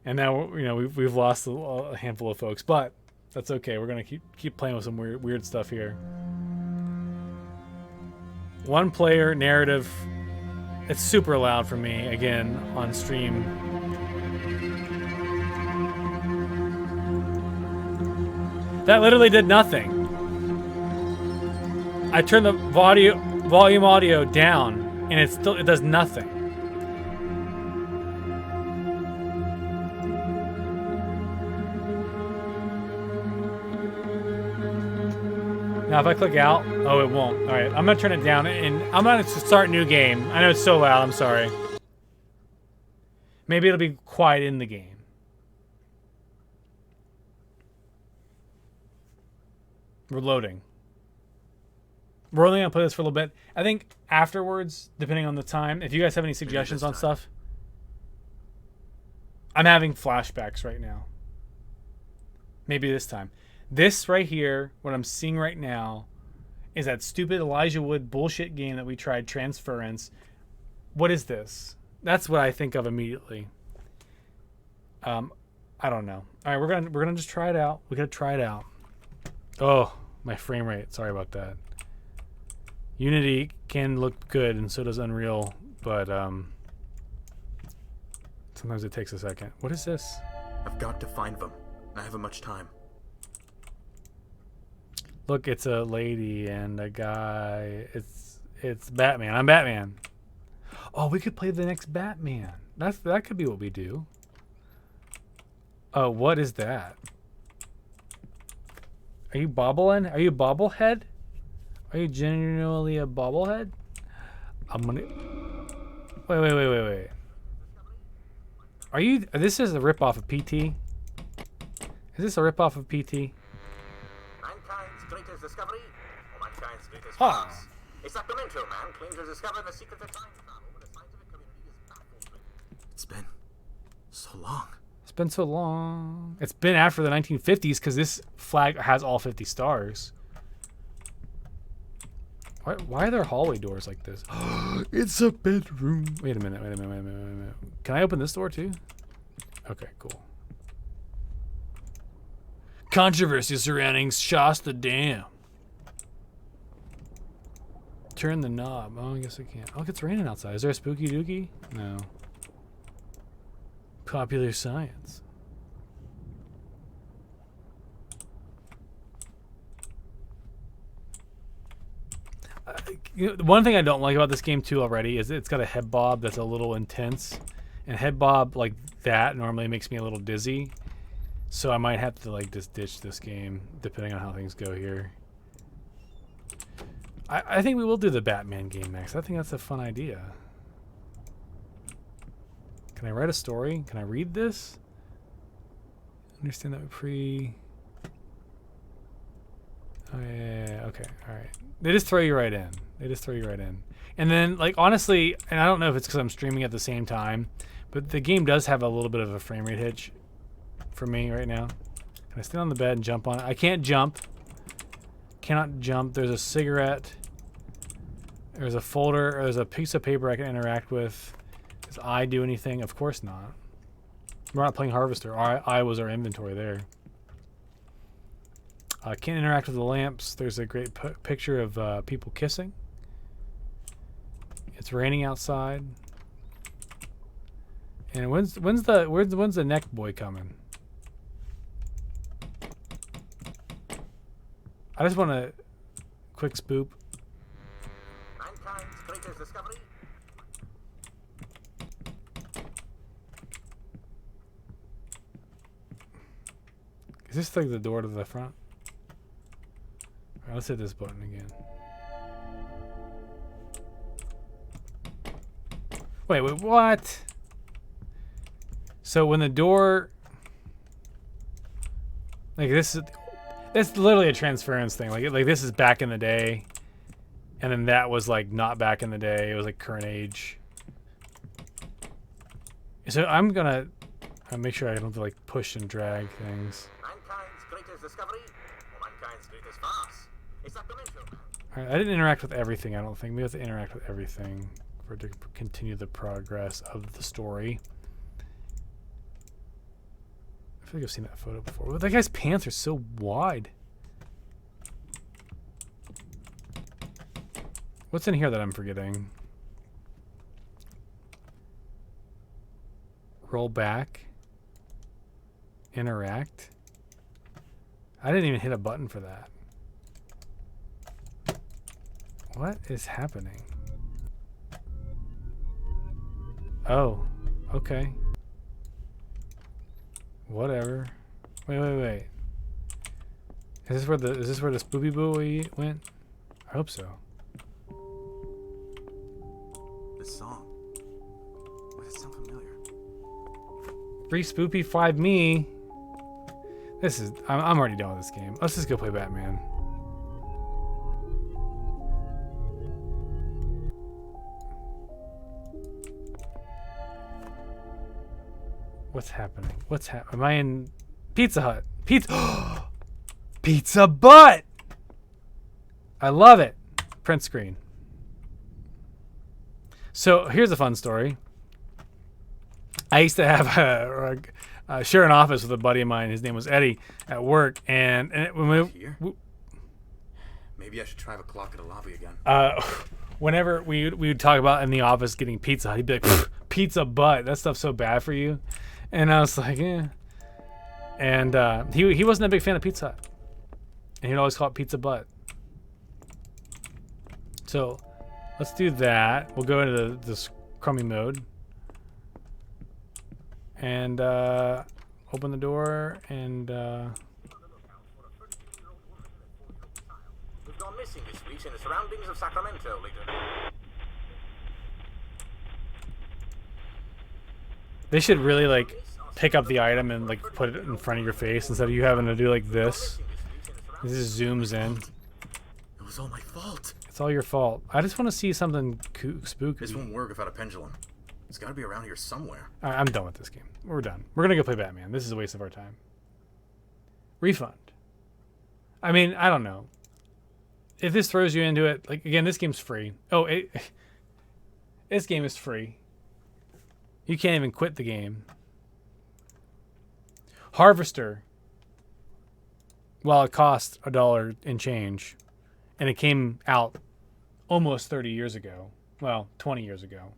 And now, we've lost a handful of folks, but that's okay. We're gonna keep playing with some weird stuff here. One player narrative. It's super loud for me again on stream. That literally did nothing. I turned the volume audio down, and it does nothing. Now, if I click out, oh, it won't. All right, I'm going to turn it down, and I'm going to start a new game. I know it's so loud. I'm sorry. Maybe it'll be quiet in the game. We're loading. We're only gonna play this for a little bit. I think afterwards, depending on the time, if you guys have any suggestions on stuff. I'm having flashbacks right now. Maybe this time. This right here, what I'm seeing right now, is that stupid Elijah Wood bullshit game that we tried, Transference. What is this? That's what I think of immediately. I don't know. All right, we're gonna just try it out. We gotta try it out. Oh, my frame rate. Sorry about that. Unity can look good, and so does Unreal, but sometimes it takes a second. What is this? I've got to find them. I haven't much time. Look, it's a lady and a guy. It's Batman. I'm Batman. Oh, we could play the next Batman. That could be what we do. Oh, what is that? Are you bobbling? Are you a bobblehead? Are you genuinely a bobblehead? I'm gonna. Wait. Are you? This is a ripoff of PT. Is this a ripoff of PT? Mankind's greatest discovery, or mankind's greatest Huh. farce. A Sacramento man claims to discover the secret of time travel, but the scientific community is baffled with it. It's been so long. It's been so long. It's been after the 1950s because this flag has all 50 stars. Why are there hallway doors like this? It's a bedroom. Wait a minute. Can I open this door too? Okay, cool. Controversy surrounding Shasta Dam. Turn the knob. Oh, I guess I can't. Oh, it's raining outside. Is there a spooky dookie? No. Popular science. You know, one thing I don't like about this game too already is it's got a head bob that's a little intense, and head bob like that normally makes me a little dizzy, so I might have to like just ditch this game depending on how things go here. I think we will do the Batman game next. I think that's a fun idea. Can I write a story? Can I read this? Understand that Oh yeah, okay, all right. They just throw you right in. And then, like, honestly, and I don't know if it's because I'm streaming at the same time, but the game does have a little bit of a frame rate hitch for me right now. Can I stand on the bed and jump on it? I can't jump. Cannot jump. There's a cigarette. There's a folder. Or there's a piece of paper I can interact with. Does I do anything? Of course not. We're not playing Harvester. I was our inventory there. Can't interact with the lamps. There's a great picture of people kissing. It's raining outside. And when's the neck boy coming? I just want to quick spoop. Mankind's greatest discovery. Is this like the door to the front? All right, let's hit this button again. Wait, what? So when the door, like this is, it's literally a transference thing. Like this is back in the day, and then that was like not back in the day. It was like current age. So I'm gonna make sure I don't have to like push and drag things. Mankind's greatest discovery, or mankind's greatest farce. A Sacramento man. All right, I didn't interact with everything. I don't think we have to interact with everything for it to continue the progress of the story. I feel like I've seen that photo before. But that guy's pants are so wide. What's in here that I'm forgetting? Roll back. Interact. I didn't even hit a button for that. What is happening? Oh, okay. Whatever. Wait. Is this where the spoopy boy went? I hope so. This song. Why does it sound familiar? Free spoopy 5 me. This is I'm already done with this game. Let's just go play Batman. What's happening? What's happening? Am I in Pizza Hut? Pizza. Pizza butt. I love it. Print screen. So here's a fun story. I used to have share an office with a buddy of mine. His name was Eddie at work, and when Maybe I should try the clock at the lobby again. Whenever we would talk about in the office getting pizza, he'd be like, "Pizza butt. That stuff's so bad for you." And I was like, "Yeah." And he wasn't a big fan of Pizza Hut, and he'd always call it pizza butt. So let's do that. We'll go into this crummy mode. And open the door and We've gone missing this week in the surroundings of Sacramento, leader. they should really like pick up the item and like put it in front of your face instead of you having to do like this. This just zooms in. It was all my fault. It's all your fault. I just want to see something spooky. This won't work without a pendulum. It's got to be around here somewhere. I'm done with this game. We're done. We're gonna go play Batman. This is a waste of our time. Refund. I mean, I don't know. If this throws you into it, like again, this game's free. Oh, this game is free. You can't even quit the game. Harvester. Well, it cost $1 and change, and it came out almost 30 years ago. Well, 20 years ago.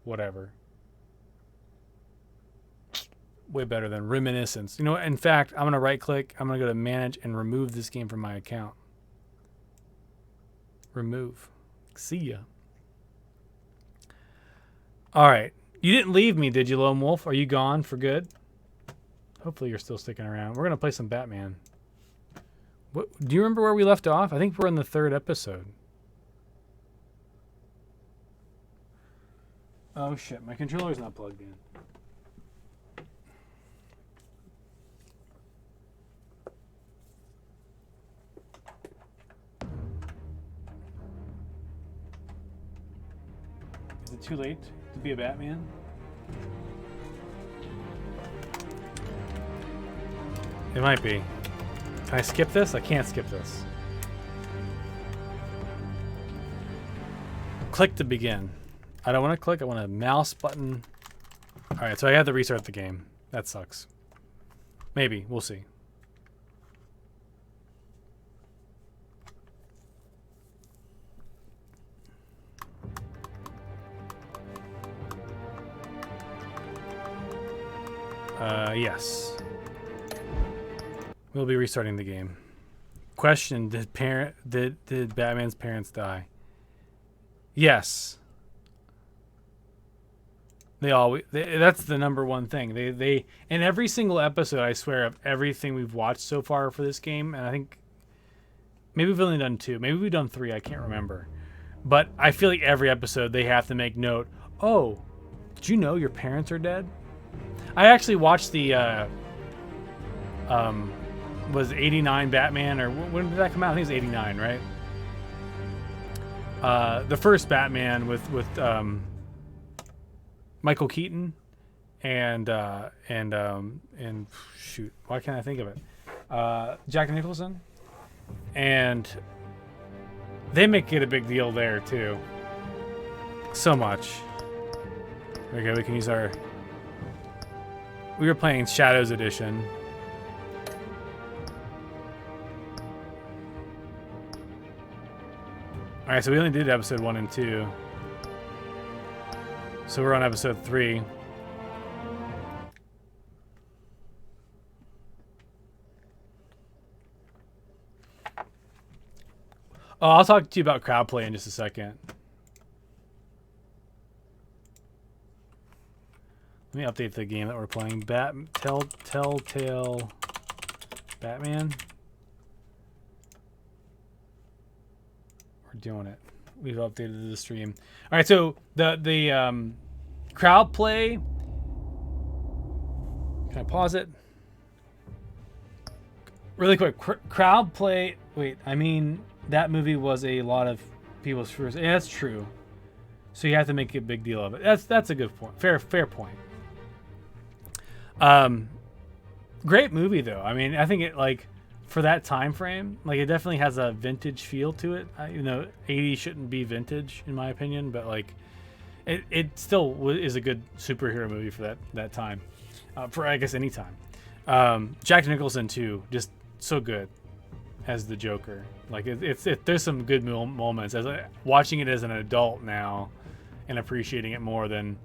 Whatever. Way better than Reminiscence. You know what? In fact, I'm going to right click. I'm going to go to manage and remove this game from my account. Remove. See ya. All right. You didn't leave me, did you, Lone Wolf? Are you gone for good? Hopefully you're still sticking around. We're going to play some Batman. What, do you remember where we left off? I think we're in the 3rd episode. Oh shit, my controller's not plugged in. Is it too late to be a Batman? It might be. Can I skip this? I can't skip this. Click to begin. I don't want to click. I want a mouse button. All right, so I have to restart the game. That sucks. Maybe. We'll see. Yes. We'll be restarting the game. Question: Did Batman's parents die? Yes. That's the number one thing. They in every single episode, I swear, of everything we've watched so far for this game, and I think maybe we've only done 2, maybe we've done 3, I can't remember. But I feel like every episode they have to make note, oh, did you know your parents are dead? I actually watched the was 89 Batman, or when did that come out? I think it was 89, right? The first Batman with Michael Keaton and shoot, why can't I think of it? Jack Nicholson, and they make it a big deal there too. So much. There we go. We can use our. We were playing Shadows Edition. All right, so we only did episode 1 and 2. So we're on episode 3. Oh, I'll talk to you about crowd play in just a second. Let me update the game that we're playing. Telltale Batman. We're doing it. We've updated the stream. All right, so the crowd play. Can I pause it? Really quick. Crowd play. Wait, I mean that movie was a lot of people's first. Yeah, that's true. So you have to make a big deal of it. That's a good point. Fair point. Great movie though. I mean, I think it like for that time frame, like it definitely has a vintage feel to it. You know, 80s shouldn't be vintage in my opinion, but like it still is a good superhero movie for that time. For I guess any time. Jack Nicholson too, just so good as the Joker. Like there's some good moments as watching it as an adult now and appreciating it more than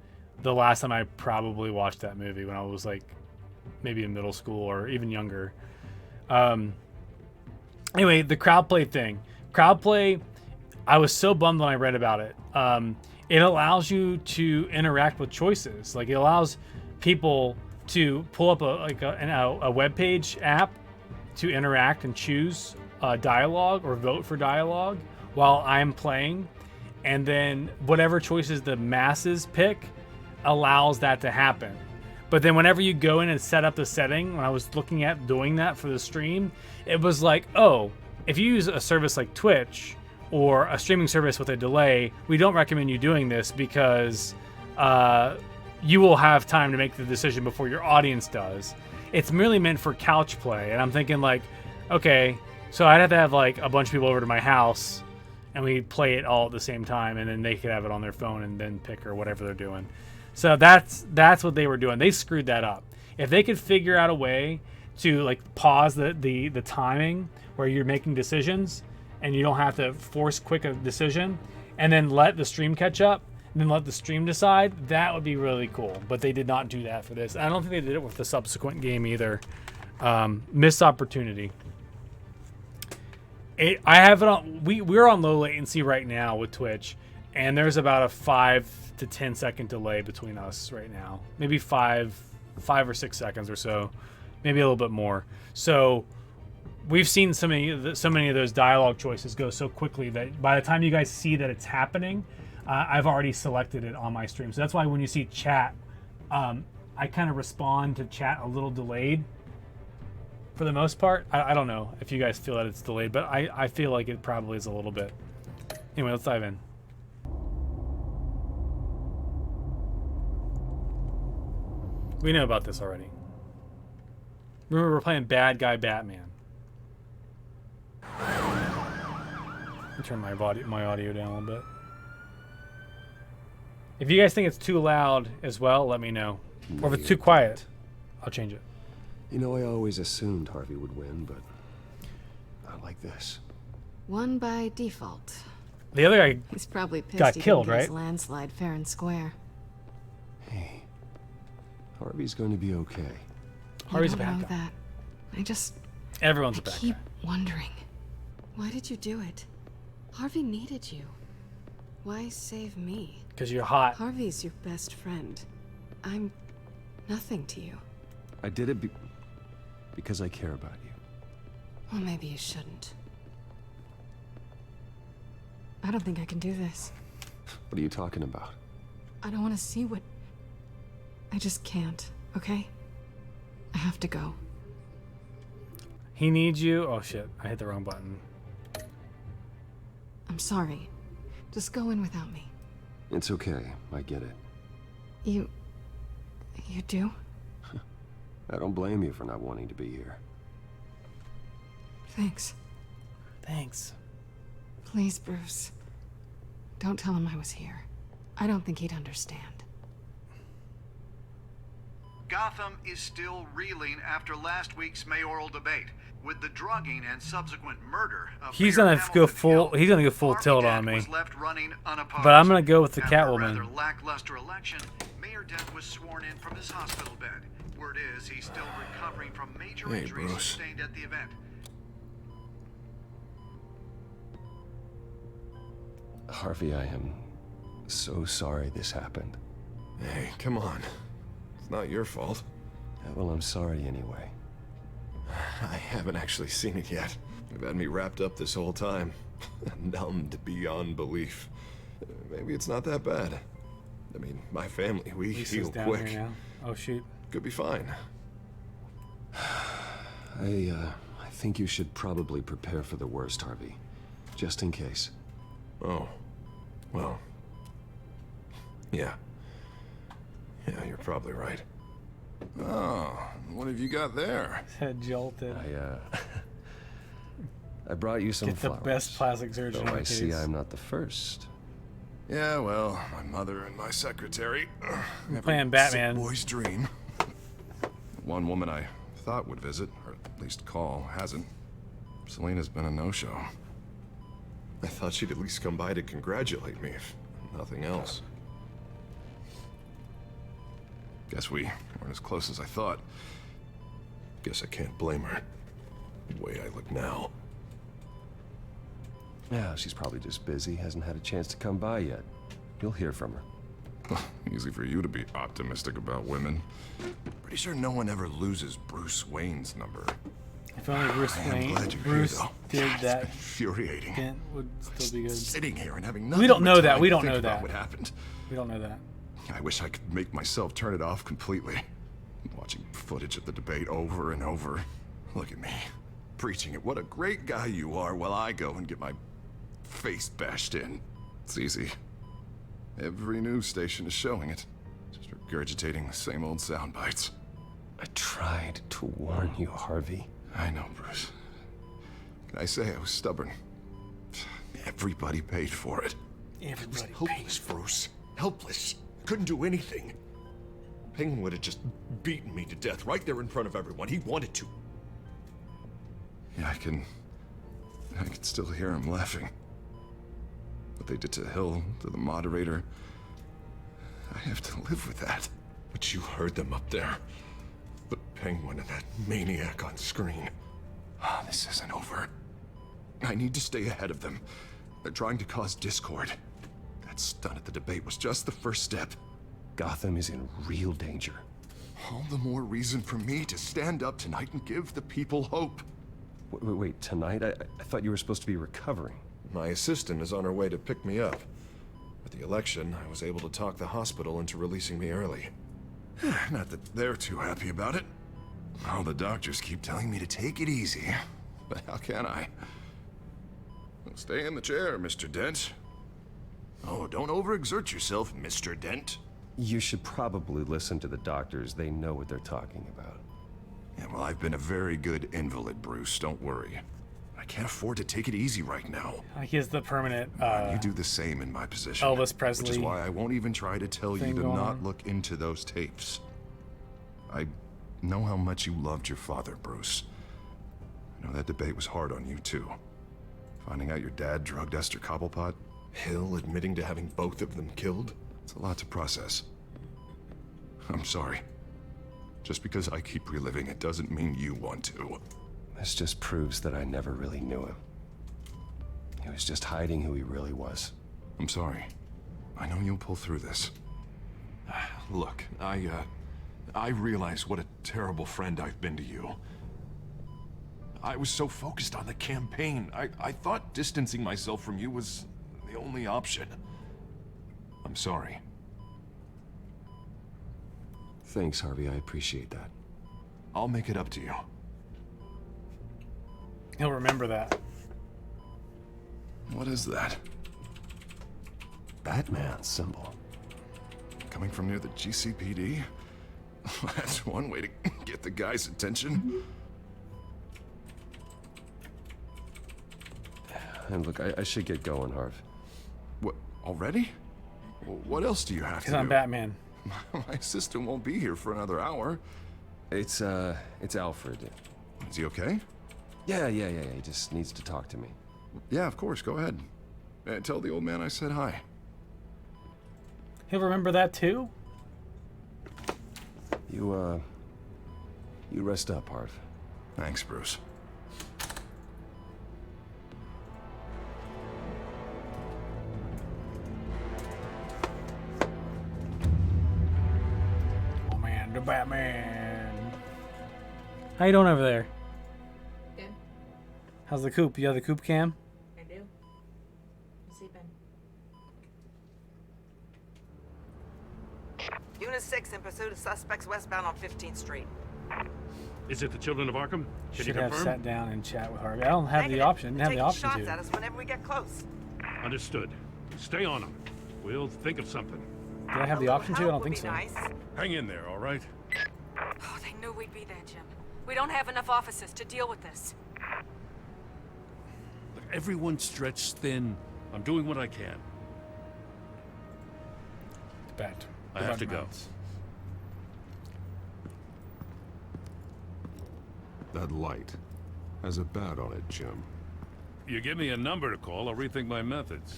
the last time I probably watched that movie when I was like maybe in middle school or even younger. Anyway, the crowd play thing. Crowd play, I was so bummed when I read about it. It allows you to interact with choices. Like it allows people to pull up a web page app to interact and choose dialogue or vote for dialogue while I'm playing. And then whatever choices the masses pick allows that to happen. But then whenever you go in and set up the setting, when I was looking at doing that for the stream, it was like, oh, if you use a service like Twitch or a streaming service with a delay, we don't recommend you doing this because you will have time to make the decision before your audience does. It's merely meant for couch play. And I'm thinking like, okay, so I'd have to have like a bunch of people over to my house and we play it all at the same time, and then they could have it on their phone and then pick or whatever they're doing. So that's what they were doing. They screwed that up. If they could figure out a way to like pause the timing where you're making decisions and you don't have to force quick a decision and then let the stream catch up and then let the stream decide, that would be really cool. But they did not do that for this. I don't think they did it with the subsequent game either. Missed opportunity. I have it on. We're on low latency right now with Twitch, and there's about a 5 to 10 second delay between us right now. Maybe 5 or 6 seconds or so, maybe a little bit more. So we've seen so many of those dialogue choices go so quickly that by the time you guys see that it's happening, I've already selected it on my stream. So that's why when you see chat, I kind of respond to chat a little delayed. For the most part, I don't know if you guys feel that it's delayed, but I feel like it probably is a little bit. Anyway, let's dive in. We know about this already. Remember, we're playing Bad Guy Batman. Let me turn my audio down a little bit. If you guys think it's too loud as well, let me know. Or if it's too quiet, I'll change it. You know, I always assumed Harvey would win, but not like this. Won by default. The other guy He's probably pissed got he killed, didn't get his right? landslide fair and square. Hey, Harvey's going to be okay. Harvey's a I don't bad know guy. that. I just Everyone's a bad keep guy. wondering. Why did you do it? Harvey needed you. Why save me? Because you're hot. Harvey's your best friend. I'm nothing to you. I did it because I care about you. Well, maybe you shouldn't. I don't think I can do this. What are you talking about? I don't want to see what... I just can't, okay? I have to go. He needs you. Oh shit, I hit the wrong button. I'm sorry. Just go in without me. It's okay. I get it. You do? I don't blame you for not wanting to be here. Thanks. Thanks. Please, Bruce. Don't tell him I was here. I don't think he'd understand. Gotham is still reeling after last week's mayoral debate, with the drugging and subsequent murder of He's Mayor gonna go Hamilton full. Hill. He's gonna go full Harvey tilt Dent on me. was left running unopposed. But I'm gonna go with the After a Catwoman. rather lackluster election, Mayor Dent was sworn in from his hospital bed. Word is he's still recovering from major Hey, injuries Bruce. sustained at the event. Harvey, I am so sorry this happened. Hey, come on. It's not your fault. Yeah, well, I'm sorry anyway. I haven't actually seen it yet. You've had me wrapped up this whole time. Numbed beyond belief. Maybe it's not that bad. I mean, my family, we Lisa's heal down quick. here now. Oh shoot. Could be fine. I think you should probably prepare for the worst, Harvey. Just in case. Oh. Well. Yeah. Yeah, you're probably right. Oh, what have you got there? His head jolted. I brought you some Get the flowers. best plastic surgeon Though in the I see case. I'm not the first. Yeah, well, my mother and my secretary. I'm playing Batman. Sick boy's dream. One woman I thought would visit, or at least call, hasn't. Selena's been a no-show. I thought she'd at least come by to congratulate me, if nothing else. Guess we weren't as close as I thought. Guess I can't blame her. The way I look now. Yeah, she's probably just busy, hasn't had a chance to come by yet. You'll hear from her. Easy for you to be optimistic about women. Pretty sure no one ever loses Bruce Wayne's number. If only Bruce I am Wayne, glad you're Bruce here, though. did It's that, infuriating. Dent would still be good. Sitting here and having nothing We don't but know that. time We to don't think know about that. what happened. We don't know that. I wish I could make myself turn it off completely. Watching footage of the debate over and over. Look at me, preaching at what a great guy you are while I go and get my face bashed in. It's easy. Every news station is showing it. Just regurgitating the same old sound bites. I tried to warn you, Harvey. I know, Bruce. Can I say I was stubborn? Everybody paid for it. Everybody helpless, Bruce. Helpless. Couldn't do anything. Penguin would have just beaten me to death right there in front of everyone. He wanted to. Yeah, I can still hear him laughing. What they did to Hill, to the moderator. I have to live with that. But you heard them up there. The Penguin and that maniac on screen. This isn't over. I need to stay ahead of them. They're trying to cause discord. That stunt at the debate was just the first step. Gotham is in real danger. All the more reason for me to stand up tonight and give the people hope. Wait, tonight? I thought you were supposed to be recovering. My assistant is on her way to pick me up. With the election, I was able to talk the hospital into releasing me early. Not that they're too happy about it. All the doctors keep telling me to take it easy. But how can I? Stay in the chair, Mr. Dent. Oh, don't overexert yourself, Mr. Dent. You should probably listen to the doctors. They know what they're talking about. Yeah, well, I've been a very good invalid, Bruce. Don't worry. I can't afford to take it easy right now. He has the permanent you do the same in my position. Elvis Presley. Which is why I won't even try to tell you to not look into those tapes. I know how much you loved your father, Bruce. I know that debate was hard on you, too. Finding out your dad drugged Esther Cobblepot, Hill admitting to having both of them killed. It's a lot to process. I'm sorry. Just because I keep reliving it doesn't mean you want to. This just proves that I never really knew him. He was just hiding who he really was. I'm sorry. I know you'll pull through this. Look, I realize what a terrible friend I've been to you. I was so focused on the campaign. I thought distancing myself from you was the only option. I'm sorry. Thanks, Harvey. I appreciate that. I'll make it up to you. He'll remember that. What is that? Batman symbol. Coming from near the GCPD? That's one way to get the guy's attention. And look, I should get going, Harv. What, already? What else do you have to do? Because I'm Batman. My assistant won't be here for another hour. It's Alfred. Is he okay? Yeah. He just needs to talk to me. Yeah, of course. Go ahead. Tell the old man I said hi. He'll remember that too? You rest up, Harv. Thanks, Bruce. Oh man, the Batman. How you doing over there? Good. How's the coop? You have the coop cam? I do. I'm sleeping. Unit 6 in pursuit of suspects westbound on 15th Street. Is it the Children of Arkham? Can Should you have confirm? sat down and chat with Harvey. I don't have the option. Didn't have the option shots to. at us whenever we get close. Understood. Stay on them. We'll think of something. Did I have the option to? I don't think so. Hang in there, all right? really be there, Jim. We don't have enough officers to deal with this. Look, everyone's stretched thin. I'm doing what I can. Bad. I have to go. That light has a bat on it, Jim. You give me a number to call, I'll rethink my methods.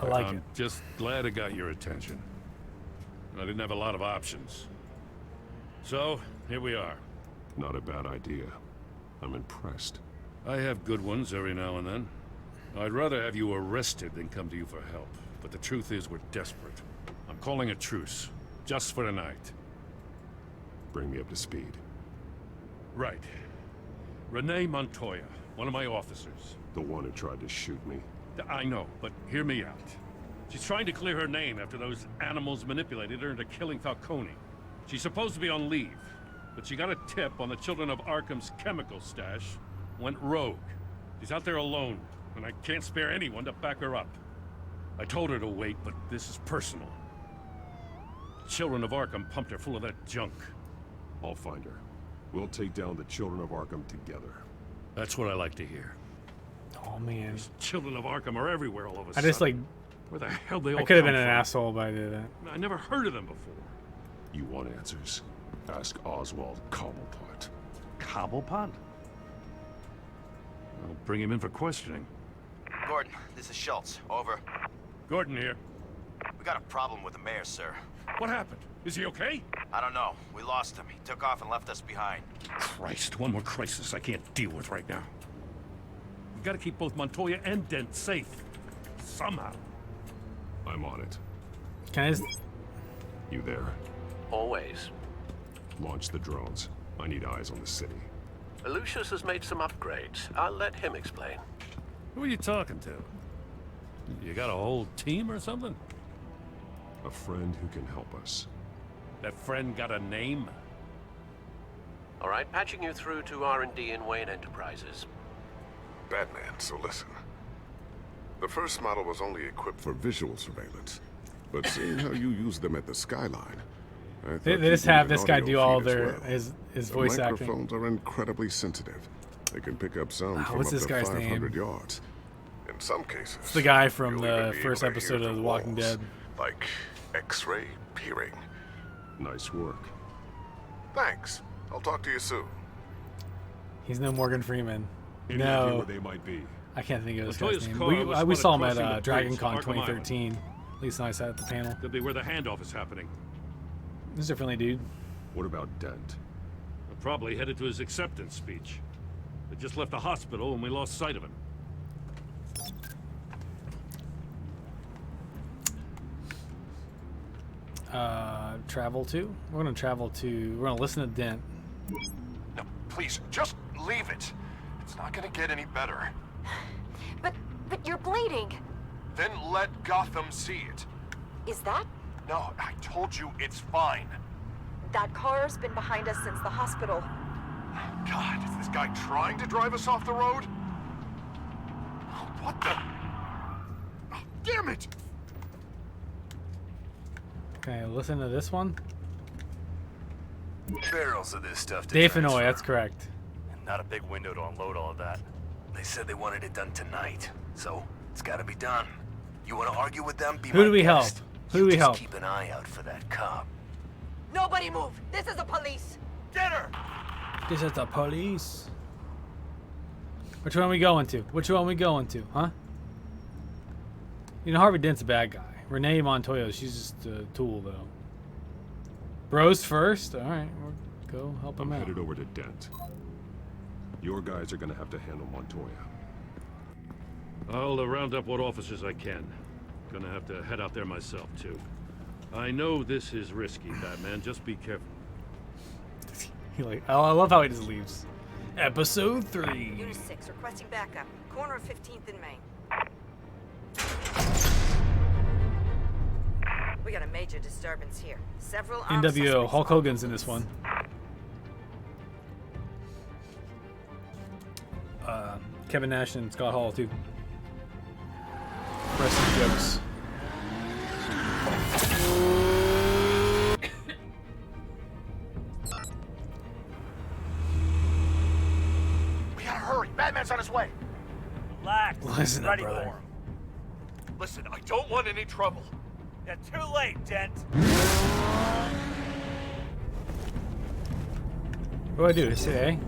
I like I'm it. just glad it got your attention. I didn't have a lot of options. So, here we are. Not a bad idea. I'm impressed. I have good ones every now and then. I'd rather have you arrested than come to you for help. But the truth is, we're desperate. I'm calling a truce. Just for tonight. Bring me up to speed. Right. Renee Montoya, one of my officers. The one who tried to shoot me. I know, but hear me out. She's trying to clear her name after those animals manipulated her into killing Falcone. She's supposed to be on leave, but she got a tip on the Children of Arkham's chemical stash, went rogue. She's out there alone, and I can't spare anyone to back her up. I told her to wait, but this is personal. The Children of Arkham pumped her full of that junk. I'll find her. We'll take down the Children of Arkham together. That's what I like to hear. Oh man. These Children of Arkham are everywhere all of a I sudden. just like. Where the hell they all I could have come been an from? asshole, but I did that. I never heard of them before. You want answers? Ask Oswald Cobblepot. Cobblepot? I'll bring him in for questioning. Gordon, this is Schultz. Over. Gordon here. We got a problem with the mayor, sir. What happened? Is he okay? I don't know. We lost him. He took off and left us behind. Christ, one more crisis I can't deal with right now. We gotta keep both Montoya and Dent safe. Somehow. I'm on it. Can I just... You there? Always. Launch the drones. I need eyes on the city. Lucius has made some upgrades. I'll let him explain. Who are you talking to? You got a whole team or something? A friend who can help us. That friend got a name? All right, patching you through to R&D in Wayne Enterprises. Batman, so listen. The first model was only equipped for visual surveillance, but seeing how you use them at the Skyline, I thought They you'd just need have an this guy audio do all feed as their well. his The voice acting. microphones are incredibly sensitive. They can pick up sound from what's up this to guy's 500 name? yards. In some cases, It's the guy from you'll the even be first able to episode hear of through The Walking walls, Dead. like X-ray peering. Nice work. Thanks. I'll talk to you soon. He's no Morgan Freeman. Any idea No. where they might be? I can't think of this Montoya's guy's car name. was We saw him spotted at crossing the Dragon bridge Con to Arkham Island. 2013. Lisa and I sat at the panel. Could be where the handoff is happening. This is a friendly dude. What about Dent? We're probably headed to his acceptance speech. They just left the hospital and we lost sight of him. Travel to? We're gonna travel to. We're gonna listen to Dent. No, please, just leave it. It's not gonna get any better. But you're bleeding. Then let Gotham see it. Is that? No, I told you it's fine. That car's been behind us since the hospital. God, is this guy trying to drive us off the road? What the? Oh, damn it! Okay, listen to this one. Barrels of this stuff to Dave transfer. Fenoy, that's correct. Not a big window to unload all of that. They said they wanted it done tonight, so it's gotta be done. You wanna argue with them? Be Who my do we help? guest. Who do we Just help? keep an eye out for that cop. Nobody move! This is the police! Get her! This is the police. Which one are we going to? Which one are we going to, huh? You know, Harvey Dent's a bad guy. Renee Montoya, she's just a tool, though. Bros first? Alright, we'll go help him I'm out. headed over to Dent. Your guys are gonna have to handle Montoya. I'll round up what officers I can. Gonna have to head out there myself, too. I know this is risky, Batman. Just be careful. I love how he just leaves. Episode 3. Unit 6, requesting backup. Corner of 15th and Main. We got a major disturbance here. Several armed NWO, suspects Hulk Hogan's in this one. Kevin Nash and Scott Hall, too. Wrestling jokes. on his way. Relax. Listen up, Ready brother. for him. Listen, I don't want any trouble. You're too late, Dent. What do I do? Just hit A?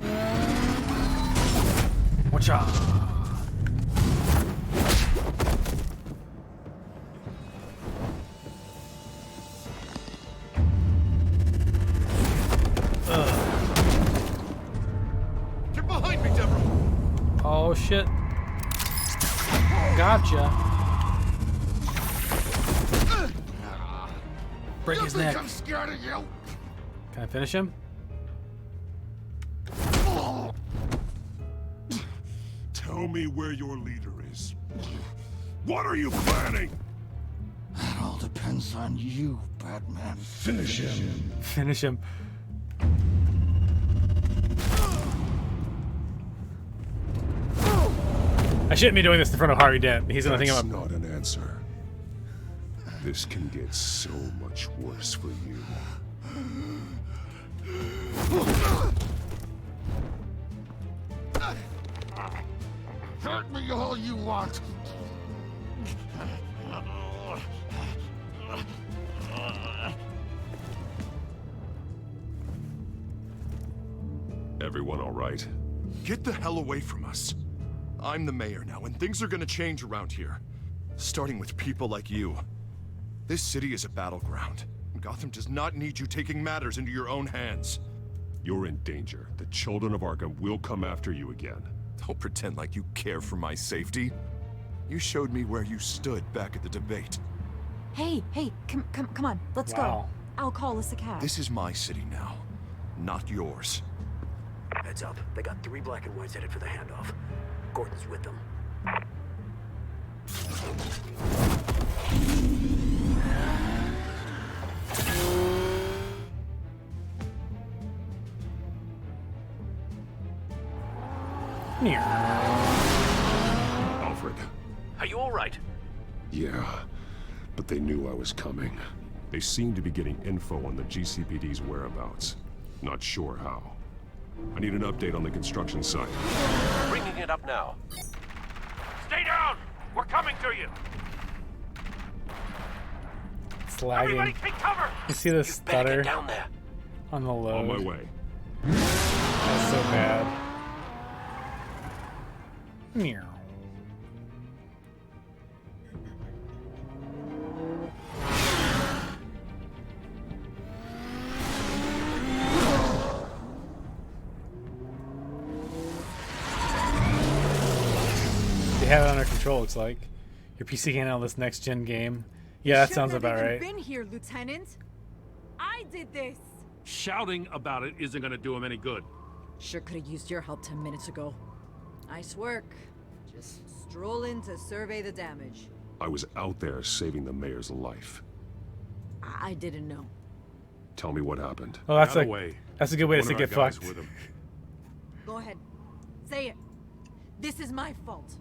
Watch out. Get behind me, Deborah. Oh shit. Gotcha. Break his neck. I'm scared of you. Can I finish him? Tell me where your leader is. What are you planning? That all depends on you, Batman. Finish him. Finish him. I shouldn't be doing this in front of Harvey Dent. He's gonna think That's I'm not an answer. This can get so much worse for you. Hurt me all you want. Everyone all right? Get the hell away from us. I'm the mayor now, and things are gonna change around here. Starting with people like you. This city is a battleground. Gotham does not need you taking matters into your own hands. You're in danger. The children of Arkham will come after you again. Don't pretend like you care for my safety. You showed me where you stood back at the debate. Hey, come on, let's Wow. go. I'll call us a cab. This is my city now, not yours. Heads up. They got 3 black and whites headed for the handoff. Gordon's with them. Alfred. Are you all right? Yeah, but they knew I was coming. They seem to be getting info on the GCPD's whereabouts. Not sure how. I need an update on the construction site. Bringing it up now. Stay down. We're coming to you. It's lagging. Everybody take cover. You see the stutter down there. on the load. On my way. That's so bad. Meow. They have it under control, looks like. Your PC can handle this next-gen game. Yeah, that sounds about right. Been here, Lieutenant. I did this. Shouting about it isn't gonna do him any good. Sure could have used your help 10 minutes ago. Nice work. Just stroll in to survey the damage. I was out there saving the mayor's life. I didn't know. Tell me what happened. Oh, that's Out of a the way. that's a good way to One say of our get guys fucked. with him. Go ahead. Say it. This is my fault.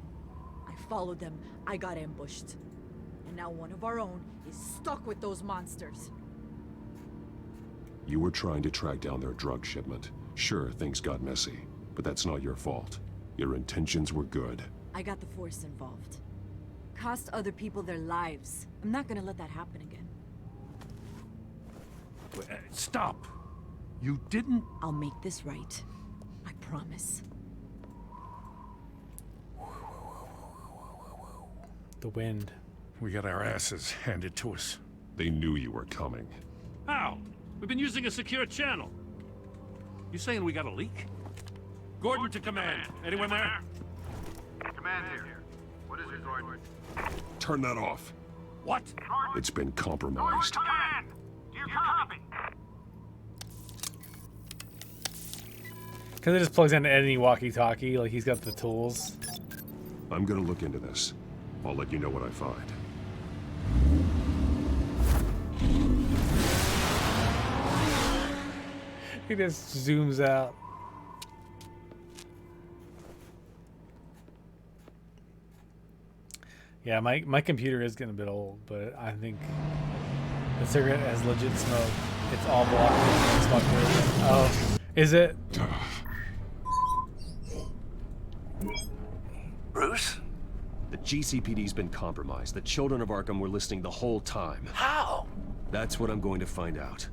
I followed them. I got ambushed. And now one of our own is stuck with those monsters. You were trying to track down their drug shipment. Sure, things got messy, but that's not your fault. Your intentions were good. I got the Force involved. Cost other people their lives. I'm not gonna let that happen again. Stop! You didn't... I'll make this right. I promise. The wind. We got our asses handed to us. They knew you were coming. How? We've been using a secure channel. You saying we got a leak? Gordon to command. Anyone there? Command here. What is it, Gordon? Turn that off. What? It's been compromised. Command! Do you copy? Because it just plugs into any walkie-talkie, like he's got the tools. I'm gonna look into this. I'll let you know what I find. He just zooms out. Yeah, my computer is getting a bit old, but I think the cigarette has legit smoke. It's all blocked in smoke version. Oh, is it? Bruce? The GCPD's been compromised. The children of Arkham were listening the whole time. How? That's what I'm going to find out.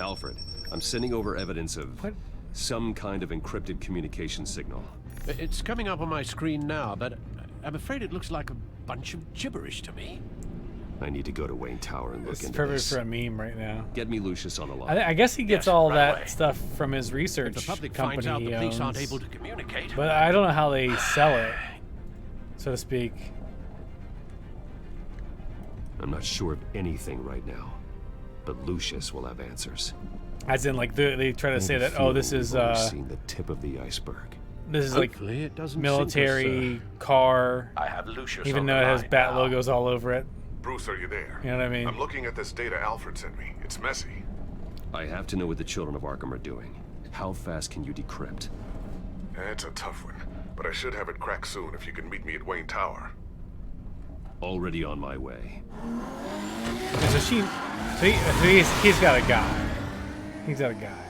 Alfred, I'm sending over evidence of some kind of encrypted communication signal. It's coming up on my screen now, but I'm afraid it looks like a bunch of gibberish to me. I need to go to Wayne Tower and look It's into perfect this. for a meme right now. Get me Lucius on the line. I guess he gets Yes, all right that away. stuff from his research If the public company finds out he the police aren't owns. able to communicate. But I don't know how they sell it, so to speak. I'm not sure of anything right now, but Lucius will have answers. As in, like they try to say that, oh, this is We've only seen the tip of the iceberg. this is Hopefully like it doesn't military car, I have Lucius even on though the it has line bat now. logos all over it. Bruce, are you there? You know what I mean? I'm looking at this data Alfred sent me. It's messy. I have to know what the children of Arkham are doing. How fast can you decrypt? It's a tough one, but I should have it cracked soon if you can meet me at Wayne Tower. Already on my way. Okay, so he's got a guy. He's got a guy.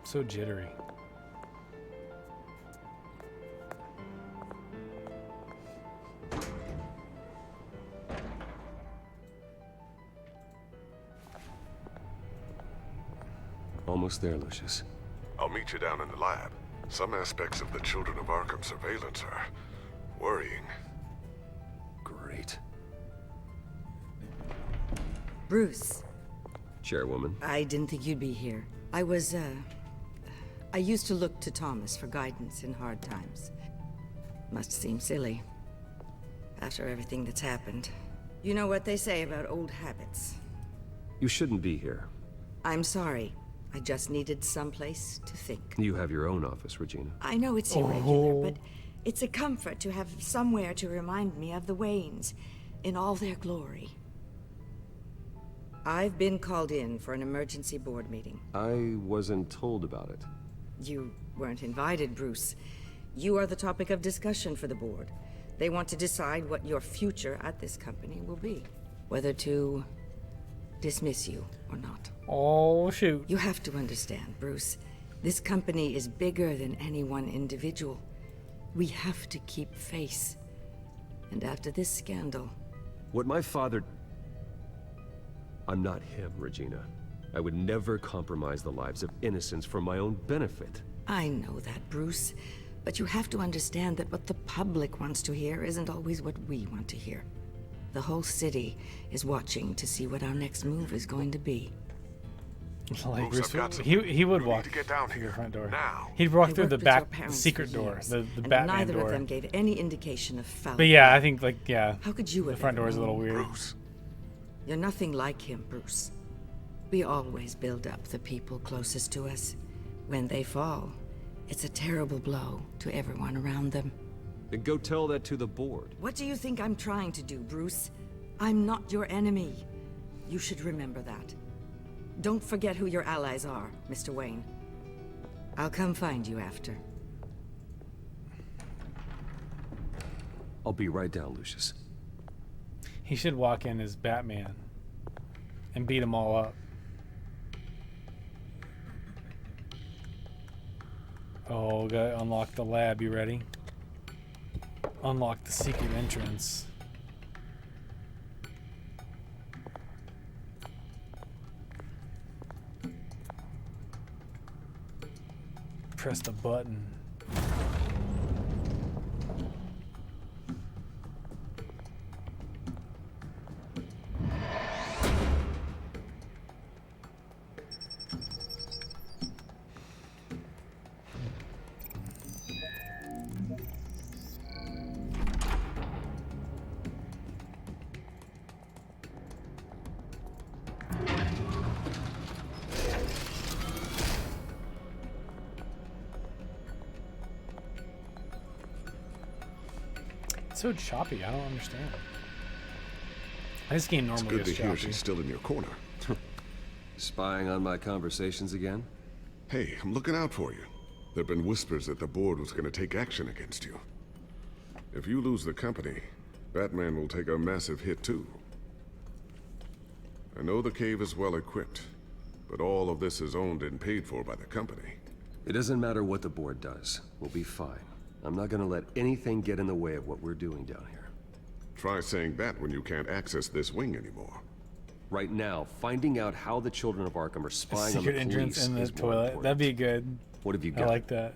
So jittery. Almost there, Lucius. I'll meet you down in the lab. Some aspects of the Children of Arkham surveillance are worrying. Great. Bruce, Chairwoman. I didn't think you'd be here. I used to look to Thomas for guidance in hard times. Must seem silly. After everything that's happened. You know what they say about old habits. You shouldn't be here. I'm sorry. I just needed someplace to think. You have your own office, Regina. I know it's irregular, but it's a comfort to have somewhere to remind me of the Waynes in all their glory. I've been called in for an emergency board meeting. I wasn't told about it. You weren't invited, Bruce. You are the topic of discussion for the board. They want to decide what your future at this company will be. Whether to dismiss you or not. Oh, shoot. You have to understand, Bruce. This company is bigger than any one individual. We have to keep face. And after this scandal... What my father... I'm not him, Regina. I would never compromise the lives of innocents for my own benefit. I know that, Bruce. But you have to understand that what the public wants to hear isn't always what we want to hear. The whole city is watching to see what our next move is going to be. Like Bruce, Bruce, he would walk to get down through here the front door. now. He'd walk I through worked the with back your parents secret for door, years, the and Batman neither door. of them gave any indication of foul. But yeah, I think How could you the have front ever door is a little known? weird. Bruce. You're nothing like him, Bruce. We always build up the people closest to us. When they fall, it's a terrible blow to everyone around them. Then go tell that to the board. What do you think I'm trying to do, Bruce? I'm not your enemy. You should remember that. Don't forget who your allies are, Mr. Wayne. I'll come find you after. I'll be right down, Lucius. He should walk in as Batman and beat them all up. Oh, gotta unlock the lab. You ready? Unlock the secret entrance. Press the button. It's so choppy. I don't understand. This game It's normally good to is hear choppy. she's still in your corner. Spying on my conversations again? Hey, I'm looking out for you. There've been whispers that the board was going to take action against you. If you lose the company, Batman will take a massive hit too. I know the cave is well equipped, but all of this is owned and paid for by the company. It doesn't matter what the board does. We'll be fine. I'm not gonna let anything get in the way of what we're doing down here. Try saying that when you can't access this wing anymore. Right now, finding out how the children of Arkham are spying on the Secret entrance police in the is more toilet. important. That'd be good. What have you I got? like that.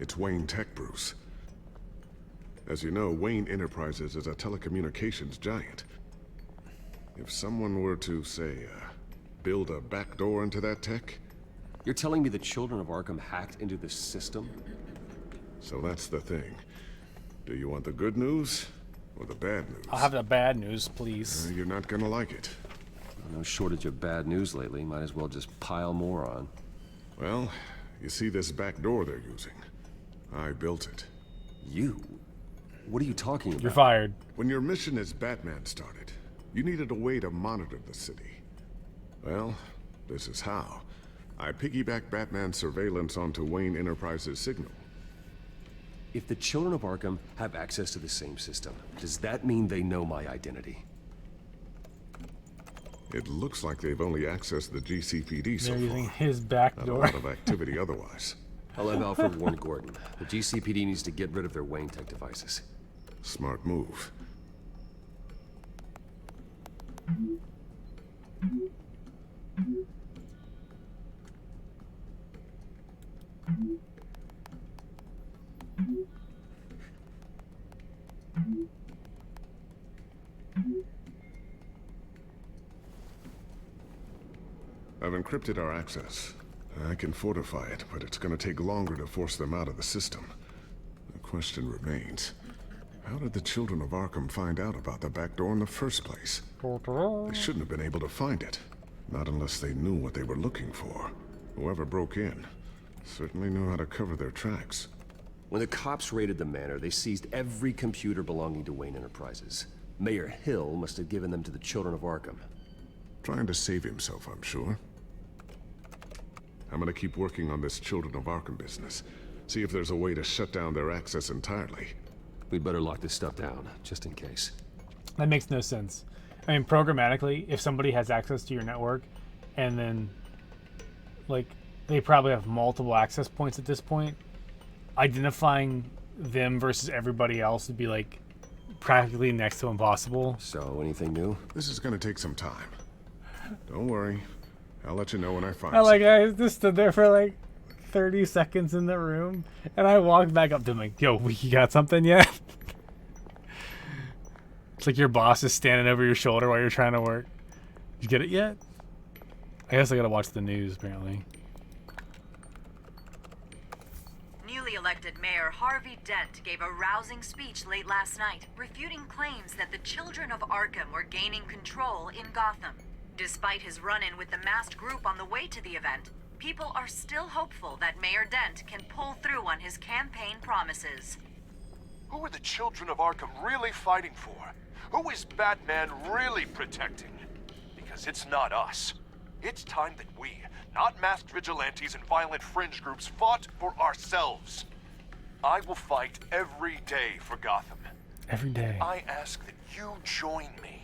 It's Wayne Tech, Bruce. As you know, Wayne Enterprises is a telecommunications giant. If someone were to, say, build a backdoor into that tech... You're telling me the children of Arkham hacked into the system? So that's the thing. Do you want the good news or the bad news? I'll have the bad news, please. You're not gonna like it. No shortage of bad news lately. Might as well just pile more on. Well, you see this back door they're using? I built it. You? What are you talking about? You're fired. When your mission as Batman started, you needed a way to monitor the city. Well, this is how. I piggybacked Batman's surveillance onto Wayne Enterprises' signal. If the children of Arkham have access to the same system, does that mean they know my identity? It looks like they've only accessed the GCPD so They're using far. his back Not door. a lot of activity otherwise. I'll have Alfred warn Gordon. The GCPD needs to get rid of their Wayne Tech devices. Smart move. I've encrypted our access. I can fortify it, but it's gonna take longer to force them out of the system. The question remains, how did the children of Arkham find out about the back door in the first place? They shouldn't have been able to find it. Not unless they knew what they were looking for. Whoever broke in certainly knew how to cover their tracks. When the cops raided the manor, they seized every computer belonging to Wayne Enterprises. Mayor Hill must have given them to the children of Arkham. Trying to save himself, I'm sure. I'm gonna keep working on this Children of Arkham business. See if there's a way to shut down their access entirely. We'd better lock this stuff down, just in case. That makes no sense. I mean, programmatically, if somebody has access to your network, and then, like, they probably have multiple access points at this point, identifying them versus everybody else would be, like, practically next to impossible. So, anything new? This is gonna take some time. Don't worry. I'll let you know when I find I just stood there for, like, 30 seconds in the room, and I walked back up to him like, yo, you got something yet? It's like your boss is standing over your shoulder while you're trying to work. Did you get it yet? I guess I gotta watch the news, apparently. Newly elected Mayor Harvey Dent gave a rousing speech late last night, refuting claims that the children of Arkham were gaining control in Gotham. Despite his run-in with the masked group on the way to the event, people are still hopeful that Mayor Dent can pull through on his campaign promises. Who are the children of Arkham really fighting for? Who is Batman really protecting? Because it's not us. It's time that we, not masked vigilantes and violent fringe groups, fought for ourselves. I will fight every day for Gotham. Every day. I ask that you join me.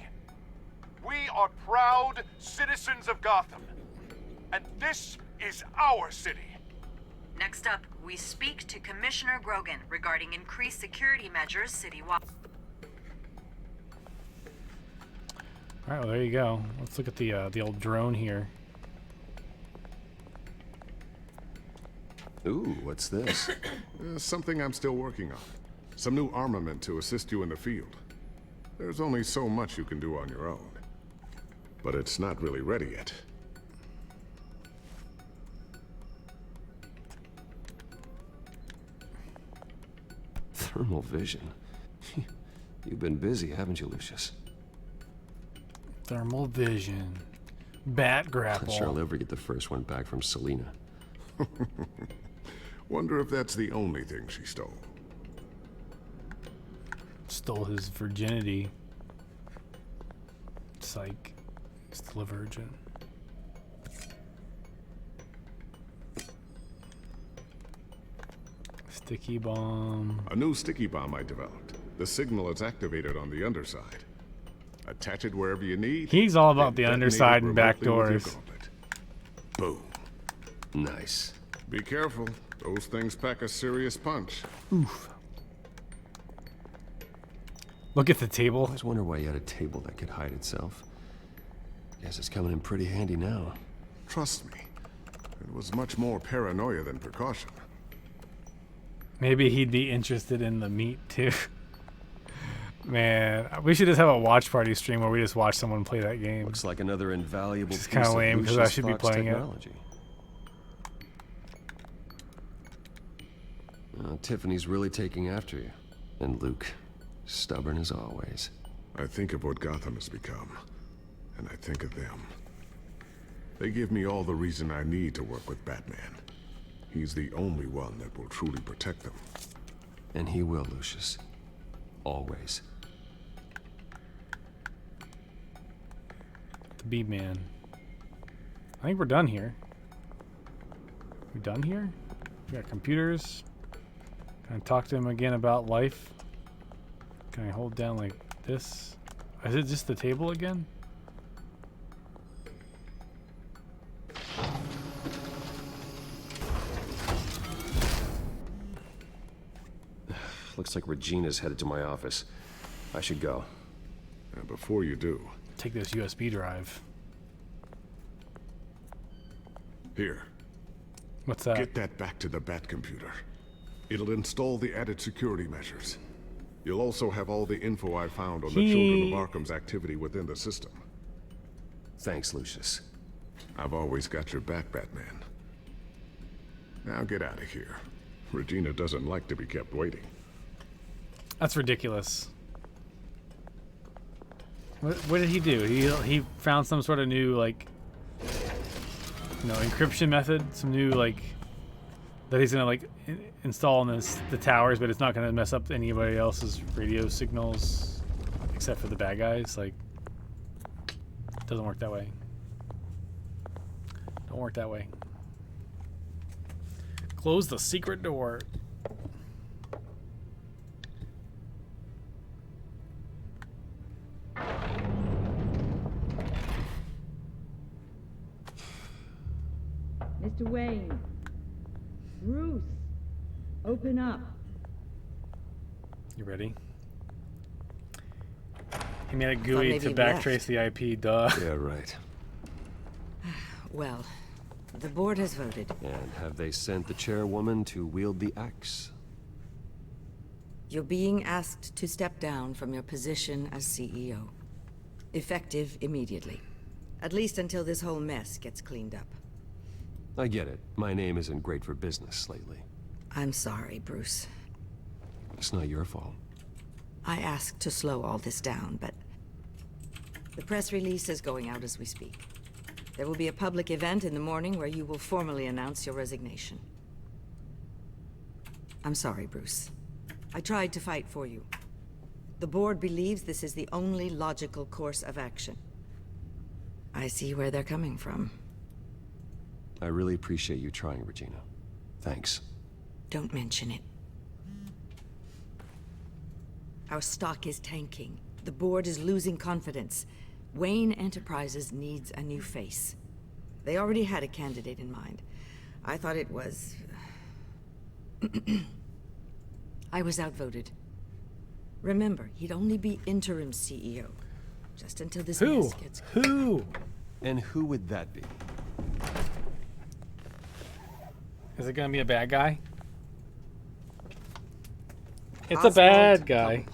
We are proud citizens of Gotham. And this is our city. Next up, we speak to Commissioner Grogan regarding increased security measures citywide. All right, well, there you go. Let's look at the old drone here. Ooh, what's this? Something I'm still working on. Some new armament to assist you in the field. There's only so much you can do on your own. But it's not really ready yet. Thermal vision. You've been busy, haven't you, Lucius? Thermal vision. Bat grapple. Not sure I'll ever get the first one back from Selina. Wonder if that's the only thing she stole. Stole his virginity. Psych. Still a virgin. Sticky bomb. A new sticky bomb I developed. The signal is activated on the underside. Attach it wherever you need. He's all about and the detonate underside it and back remotely with doors. your gauntlet. Boom. Nice. Be careful. Those things pack a serious punch. Oof. Look at the table. I always wonder why you had a table that could hide itself. Guess it's coming in pretty handy now. Trust me, it was much more paranoia than precaution. Maybe he'd be interested in the meat too. Man, we should just have a watch party stream where we just watch someone play that game. Looks like another invaluable It's piece kind of of lame because I Lucius should be Fox playing technology. Tiffany's really taking after you. And Luke, stubborn as always. I think of what Gotham has become, and I think of them. They give me all the reason I need to work with Batman. He's the only one that will truly protect them. And he will, Lucius. Always. The B-Man. I think we're done here. We done here? We got computers. Can I talk to him again about life? Can I hold down like this? Is it just the table again? Looks like Regina's headed to my office. I should go. And before you do... Take this USB drive. Here. What's that? Get that back to the Bat computer. It'll install the added security measures. You'll also have all the info I found on the Children of Arkham's activity within the system. Thanks, Lucius. I've always got your back, Batman. Now get out of here. Regina doesn't like to be kept waiting. That's ridiculous. What did he do? He found some sort of new, like, you know, encryption method, some new, like, that he's gonna, like, install in the towers, but it's not gonna mess up anybody else's radio signals except for the bad guys. Like, it doesn't work that way. Don't work that way. Close the secret door. Mr. Wayne. Bruce. Open up. You ready? He made a GUI to backtrace the IP, duh. Yeah, right. Well, the board has voted. And have they sent the chairwoman to wield the axe? You're being asked to step down from your position as CEO. Effective immediately. At least until this whole mess gets cleaned up. I get it. My name isn't great for business lately. I'm sorry, Bruce. It's not your fault. I asked to slow all this down, but the press release is going out as we speak. There will be a public event in the morning where you will formally announce your resignation. I'm sorry, Bruce. I tried to fight for you. The board believes this is the only logical course of action. I see where they're coming from. I really appreciate you trying, Regina. Thanks. Don't mention it. Our stock is tanking. The board is losing confidence. Wayne Enterprises needs a new face. They already had a candidate in mind. I thought it was... I was outvoted. Remember, he'd only be interim CEO. Just until this mess gets... Who? And who would that be? Is it gonna be a bad guy? It's a bad guy.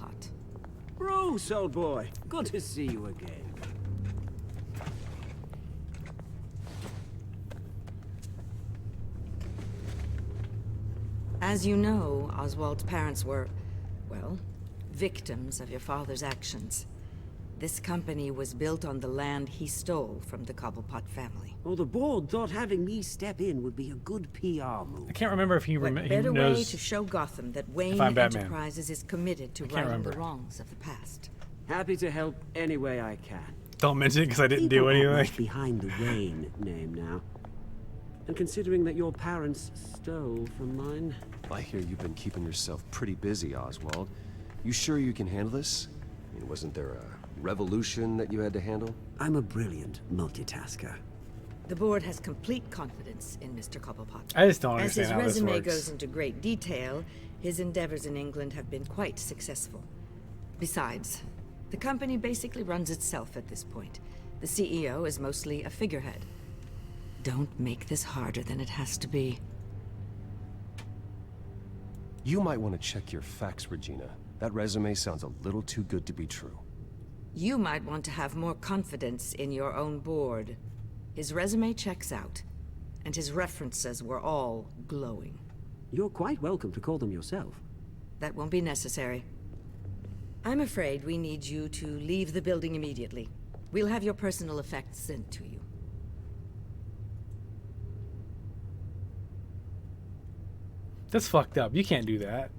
Bruce, old boy. Good to see you again. As you know, Oswald's parents were, well, victims of your father's actions. This company was built on the land he stole from the Cobblepot family. Well, the board thought having me step in would be a good PR move. I can't remember if he What he better way knows. to show Gotham that Wayne I'm Batman. Enterprises is committed to I can't righting remember. the wrongs of the past. Happy to help any way I can. Don't mention it because I didn't do People aren't anything. much behind the Wayne name now. And considering that your parents stole from mine... I hear you've been keeping yourself pretty busy, Oswald. You sure you can handle this? I mean, wasn't there a revolution that you had to handle? I'm a brilliant multitasker. The board has complete confidence in Mr. Cobblepot. I just don't understand how As his this resume works. goes into great detail, his endeavors in England have been quite successful. Besides, the company basically runs itself at this point. The CEO is mostly a figurehead. Don't make this harder than it has to be. You might want to check your facts, Regina. That resume sounds a little too good to be true. You might want to have more confidence in your own board. His resume checks out, and his references were all glowing. You're quite welcome to call them yourself. That won't be necessary. I'm afraid we need you to leave the building immediately. We'll have your personal effects sent to you. That's fucked up. You can't do that.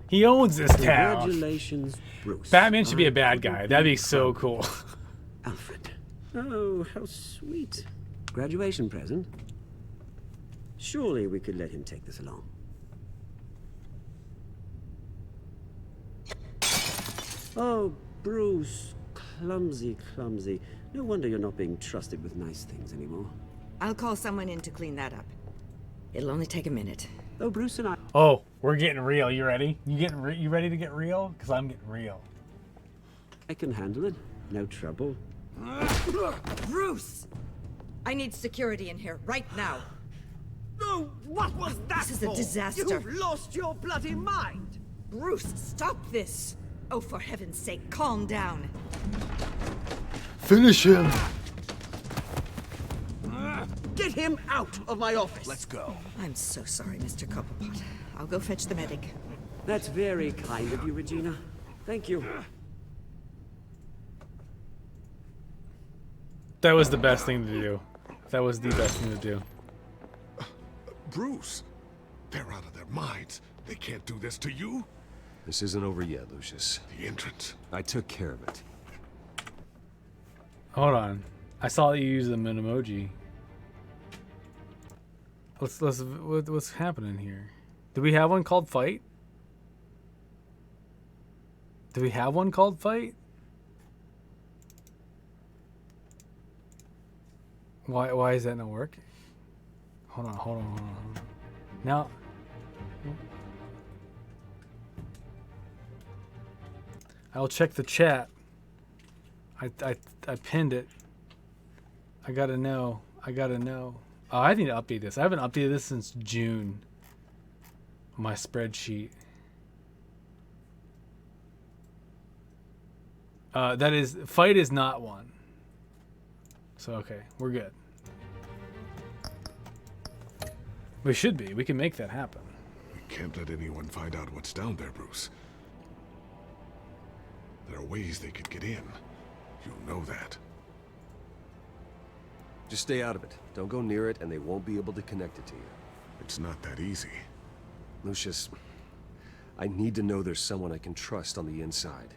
He owns this town. Congratulations, Bruce. Batman should be a bad guy. That'd be so cool. Alfred. Oh, how sweet. Graduation present. Surely we could let him take this along. Oh, Bruce. Clumsy, clumsy. No wonder you're not being trusted with nice things anymore. I'll call someone in to clean that up. It'll only take a minute. Oh, Bruce and I... Oh, we're getting real. You ready? You ready to get real? Because I'm getting real. I can handle it. No trouble. Bruce! I need security in here right now. No, what was that This is a disaster. You've lost your bloody mind! Bruce, stop this! Oh, for heaven's sake, calm down. Finish him! Get him out of my office! Let's go. I'm so sorry, Mr. Cobblepot. I'll go fetch the medic. That's very kind of you, Regina. Thank you. That was the best thing to do. That was the best thing to do. Bruce, they're out of their minds. They can't do this to you. This isn't over yet, Lucius. The entrance. I took care of it. Hold on. I saw you use them in emoji. What's happening here? Do we have one called Fight? Do we have one called Fight? Why is that not working? Hold on. Now. I'll check the chat. I pinned it. I gotta know. Oh, I need to update this. I haven't updated this since June. On my spreadsheet. That is, Fight is not one. So, okay, we're good. We should be. We can make that happen. We can't let anyone find out what's down there, Bruce. There are ways they could get in. You'll know that. Just stay out of it. Don't go near it, and they won't be able to connect it to you. It's not that easy. Lucius, I need to know there's someone I can trust on the inside.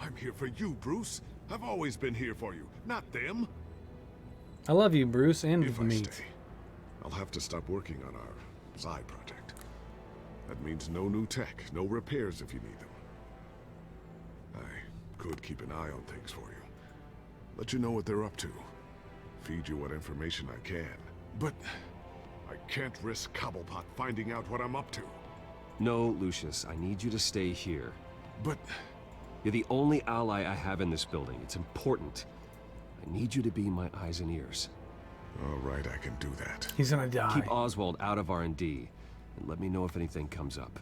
I'm here for you, Bruce. I've always been here for you, not them. I love you, Bruce, and If the I meat. stay, I'll have to stop working on our side project. That means no new tech, no repairs if you need them. I could keep an eye on things for you. Let you know what they're up to. Feed you what information I can. But I can't risk Cobblepot finding out what I'm up to. No, Lucius, I need you to stay here. But you're the only ally I have in this building. It's important. I need you to be my eyes and ears. All right, I can do that. He's gonna die. Keep Oswald out of R&D, and let me know if anything comes up.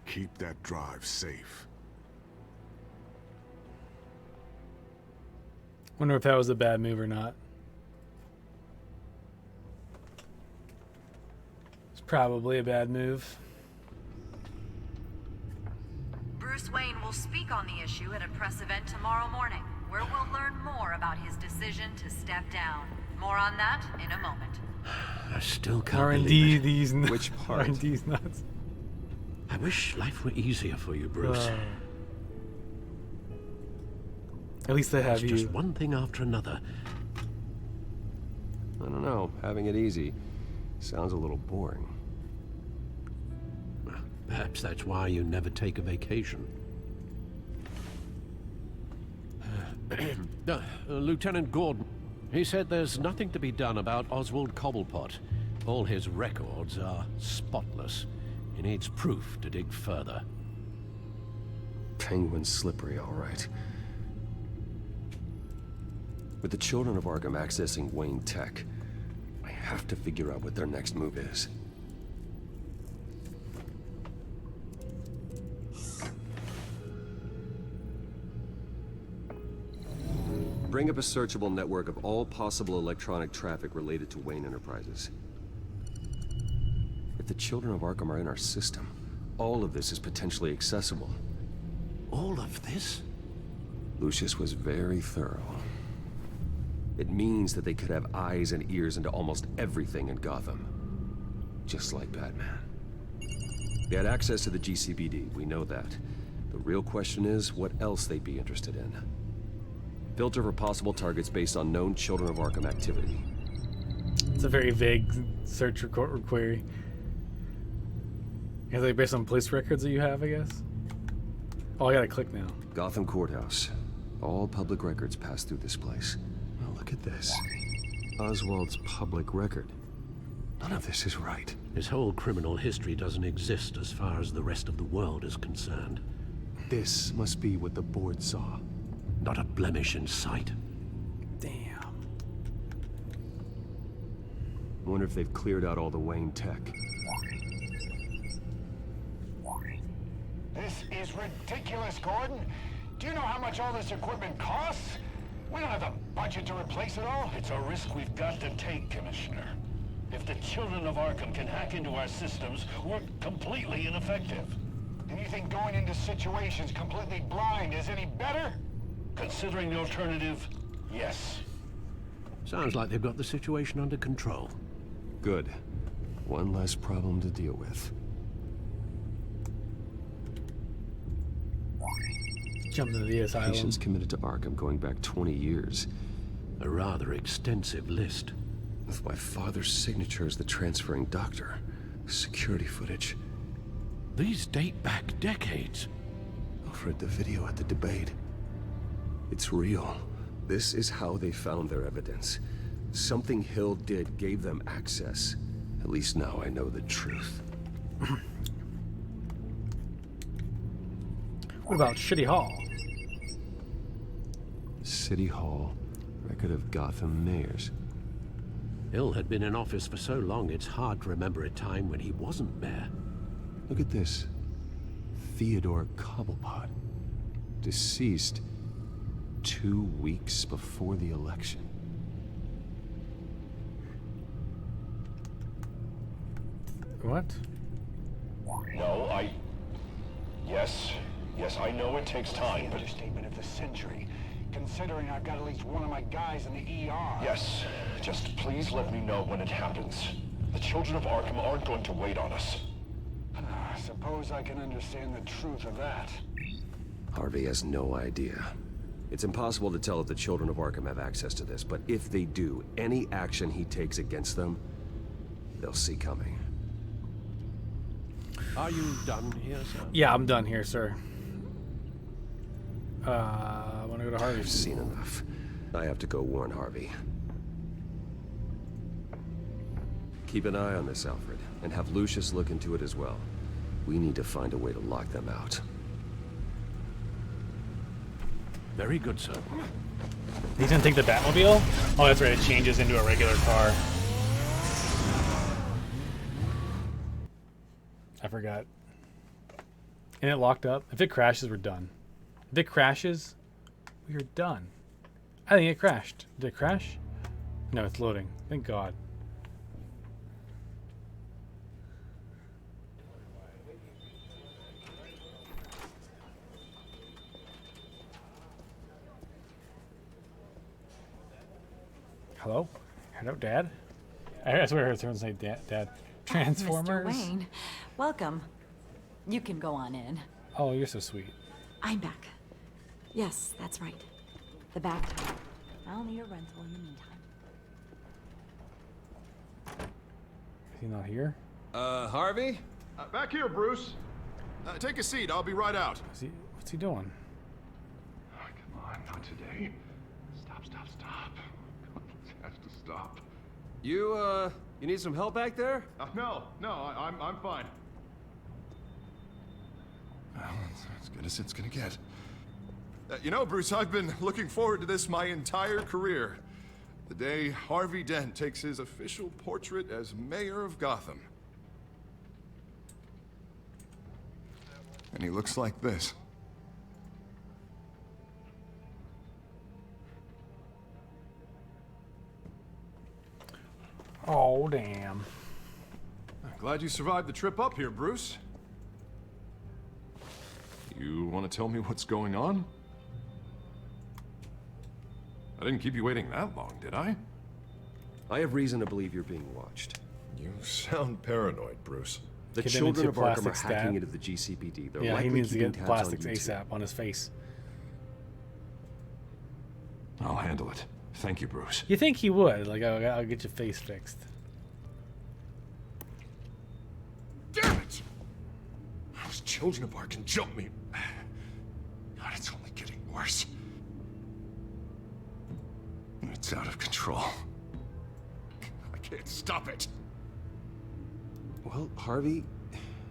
Keep that drive safe. Wonder if that was a bad move or not. It's probably a bad move. Bruce Wayne will speak on the issue at a press event tomorrow morning, where we'll learn more about his decision to step down. More on that in a moment. I still can't R&D, believe it. these nuts. Which part? R&D's nuts. I wish life were easier for you, Bruce. At least they have It's you. just one thing after another. I don't know. Having it easy sounds a little boring. Perhaps that's why you never take a vacation. Lieutenant Gordon, he said there's nothing to be done about Oswald Cobblepot. All his records are spotless. He needs proof to dig further. Penguin's slippery, all right. With the children of Arkham accessing Wayne Tech, I have to figure out what their next move is. Bring up a searchable network of all possible electronic traffic related to Wayne Enterprises. If the children of Arkham are in our system, all of this is potentially accessible. All of this? Lucius was very thorough. It means that they could have eyes and ears into almost everything in Gotham. Just like Batman. They had access to the GCPD, we know that. The real question is, what else they'd be interested in. Filter for possible targets based on known Children of Arkham activity. It's a very vague search query. Is it based on police records that you have, I guess? Oh, I gotta click now. Gotham Courthouse. All public records pass through this place. Oh, look at this. Oswald's public record. None of this is right. His whole criminal history doesn't exist as far as the rest of the world is concerned. This must be what the board saw. Not a blemish in sight. Damn. I wonder if they've cleared out all the Wayne tech. This is ridiculous, Gordon. Do you know how much all this equipment costs? We don't have the budget to replace it all. It's a risk we've got to take, Commissioner. If the children of Arkham can hack into our systems, we're completely ineffective. Do you think going into situations completely blind is any better? Considering the alternative, yes. Sounds like they've got the situation under control. Good. One less problem to deal with. Jumped into the asylum. Patients committed to Arkham going back 20 years. A rather extensive list. With my father's signature as the transferring doctor. Security footage. These date back decades. I've read the video at the debate. It's real. This is how they found their evidence. Something Hill did gave them access. At least now I know the truth. What about City Hall? City Hall. Record of Gotham mayors. Hill had been in office for so long, it's hard to remember a time when he wasn't mayor. Look at this. Theodore Cobblepot. Deceased 2 weeks before the election. What? No, Yes, I know it takes time, but... Understatement of the century. Considering I've got at least one of my guys in the ER. Yes, just please let me know when it happens. The children of Arkham aren't going to wait on us. I suppose I can understand the truth of that. Harvey has no idea. It's impossible to tell if the children of Arkham have access to this, but if they do, any action he takes against them, they'll see coming. Are you done here, sir? Yeah, I'm done here, sir. I want to go to Harvey. I've seen enough. I have to go warn Harvey. Keep an eye on this, Alfred, and have Lucius look into it as well. We need to find a way to lock them out. Very good, sir. He's gonna take the Batmobile? Oh, that's right, it changes into a regular car. I forgot. And it locked up. If it crashes, we're done. If it crashes, we are done. I think it crashed. Did it crash? No, it's loading. Thank God. Hello? Hello, Dad? I swear I heard someone say Dad. Transformers? Mr. Wayne, welcome. You can go on in. Oh, you're so sweet. I'm back. Yes, that's right. The back time. I'll need a rental in the meantime. Is he not here? Harvey? Back here, Bruce. Take a seat. I'll be right out. What's he doing? Oh, come on, not today. Stop. This has to stop. You need some help back there? No, I'm fine. Well, it's as good as it's gonna get. You know, Bruce, I've been looking forward to this my entire career. The day Harvey Dent takes his official portrait as mayor of Gotham. And he looks like this. Oh, damn. Glad you survived the trip up here, Bruce. You want to tell me what's going on? I didn't keep you waiting that long, did I? I have reason to believe you're being watched. You sound paranoid, Bruce. The Kid children into of Arkham are plastics hacking stat. into the GCPD. They're Yeah, he likely needs to keeping get tabs plastics on YouTube. ASAP on his face. I'll handle it. Thank you, Bruce. You think he would? Like, I'll get your face fixed. Damn it! Those children of Arkham jumped me. God, it's only getting worse. It's out of control. I can't stop it. Well, Harvey,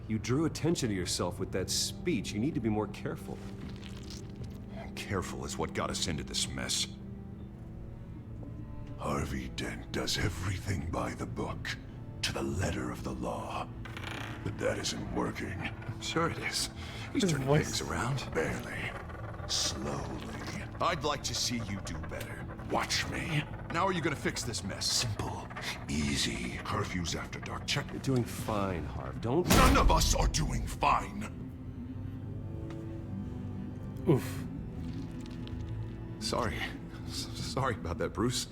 you drew attention to yourself with that speech. You need to be more careful. Careful is what got us into this mess. Harvey Dent does everything by the book, to the letter of the law. But that isn't working. Sure it is. He's His turning voice. things around. Barely. Slowly. I'd like to see you do better. Watch me. Now are you gonna fix this mess? Simple. Easy. Curfews after dark. Check. You're doing fine, Harv. Don't... None of us are doing fine. Oof. Sorry. Sorry about that, Bruce.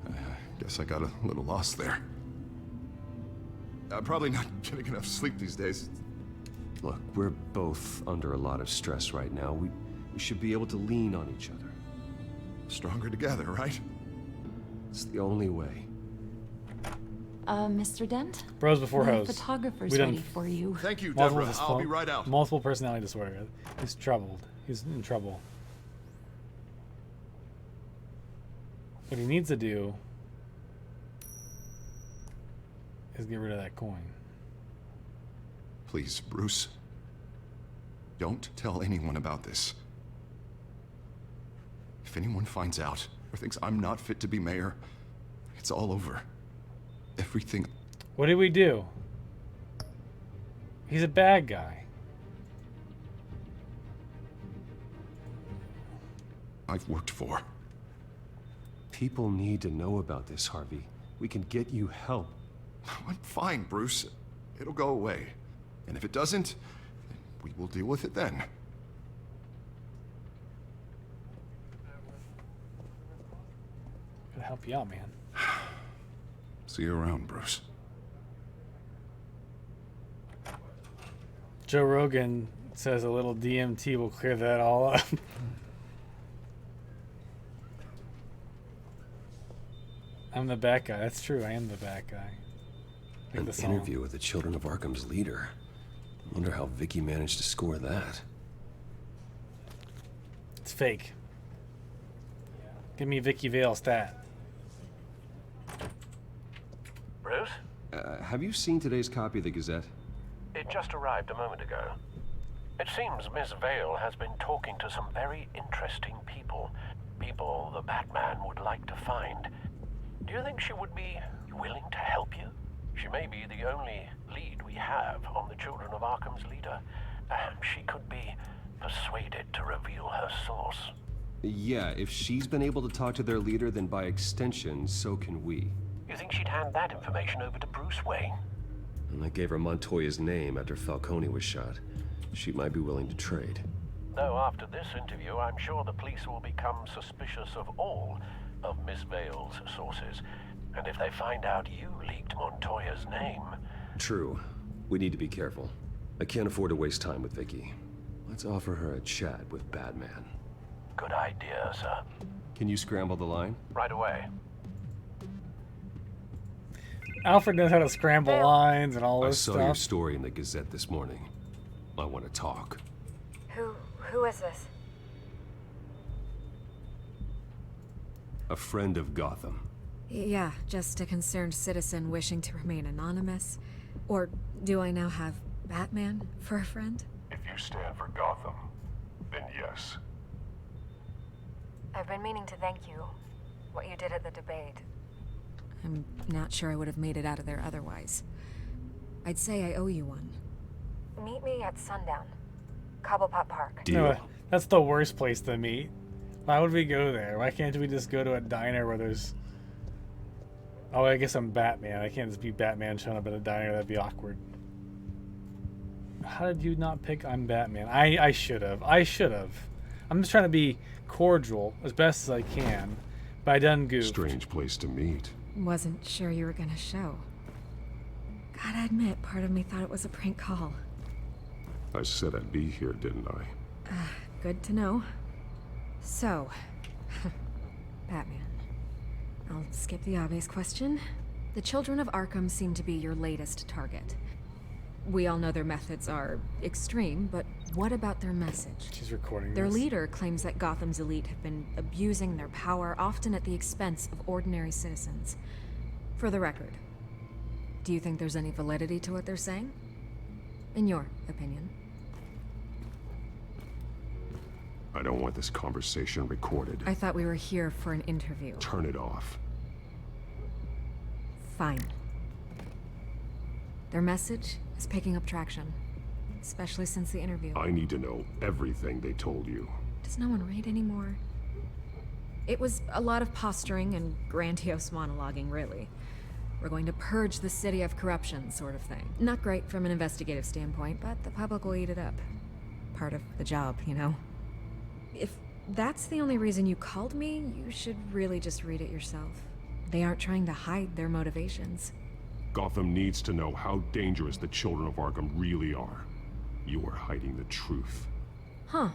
I guess I got a little lost there. I'm probably not getting enough sleep these days. Look, we're both under a lot of stress right now. We should be able to lean on each other. Stronger together, right? It's the only way. Mr. Dent? Bros before My hoes. photographer's We done- ready for you. Thank you, Multiple Deborah. I'll be right out. Multiple personality disorder. He's troubled. He's in trouble. What he needs to do is get rid of that coin. Please, Bruce. Don't tell anyone about this. If anyone finds out or thinks I'm not fit to be mayor, it's all over. Everything. What did we do? He's a bad guy. I've worked for. People need to know about this, Harvey. We can get you help. I'm fine, Bruce. It'll go away. And if it doesn't, we will deal with it then. Gotta help you out, man. See you around, Bruce. Joe Rogan says a little DMT will clear that all up. I'm the bad guy. That's true. I am the bad guy. Like An the song. interview with the Children of Arkham's leader. I wonder how Vicky managed to score that. It's fake. Give me Vicky Vale stat. Bruce? Have you seen today's copy of the Gazette? It just arrived a moment ago. It seems Miss Vale has been talking to some very interesting people. People the Batman would like to find. Do you think she would be willing to help you? She may be the only lead we have on the Children of Arkham's leader. Perhaps she could be persuaded to reveal her source. Yeah, if she's been able to talk to their leader, then by extension, so can we. You think she'd hand that information over to Bruce Wayne? And I gave her Montoya's name after Falcone was shot. She might be willing to trade. Though after this interview, I'm sure the police will become suspicious of all of Miss Vale's sources. And if they find out you leaked Montoya's name... True. We need to be careful. I can't afford to waste time with Vicky. Let's offer her a chat with Batman. Good idea, sir. Can you scramble the line? Right away. Alfred knows how to scramble lines and all I this saw stuff. your story in the Gazette this morning. I want to talk. Who is this? A friend of Gotham. Yeah, just a concerned citizen wishing to remain anonymous. Or do I now have Batman for a friend? If you stand for Gotham, then yes. I've been meaning to thank you. What you did at the debate. I'm not sure I would have made it out of there otherwise. I'd say I owe you one. Meet me at sundown. Cobblepot Park. No, that's the worst place to meet. Why would we go there? Why can't we just go to a diner where there's... Oh, I guess I'm Batman. I can't just be Batman showing up at a diner. That'd be awkward. How did you not pick I'm Batman? I should have. I should have. I'm just trying to be cordial as best as I can. But I done goofed. Strange place to meet. Wasn't sure you were gonna show. Gotta admit, part of me thought it was a prank call. I said I'd be here, didn't I? Good to know. So, Batman. I'll skip the obvious question. The children of Arkham seem to be your latest target. We all know their methods are extreme, but what about their message? She's recording Their this. leader claims that Gotham's elite have been abusing their power, often at the expense of ordinary citizens. For the record, do you think there's any validity to what they're saying? In your opinion? I don't want this conversation recorded. I thought we were here for an interview. Turn it off. Fine. Their message is picking up traction, especially since the interview. I need to know everything they told you. Does no one read anymore? It was a lot of posturing and grandiose monologuing, really. We're going to purge the city of corruption, sort of thing. Not great from an investigative standpoint, but the public will eat it up. Part of the job, you know? If that's the only reason you called me, you should really just read it yourself. They aren't trying to hide their motivations. Gotham needs to know how dangerous the children of Arkham really are. You are hiding the truth. Huh.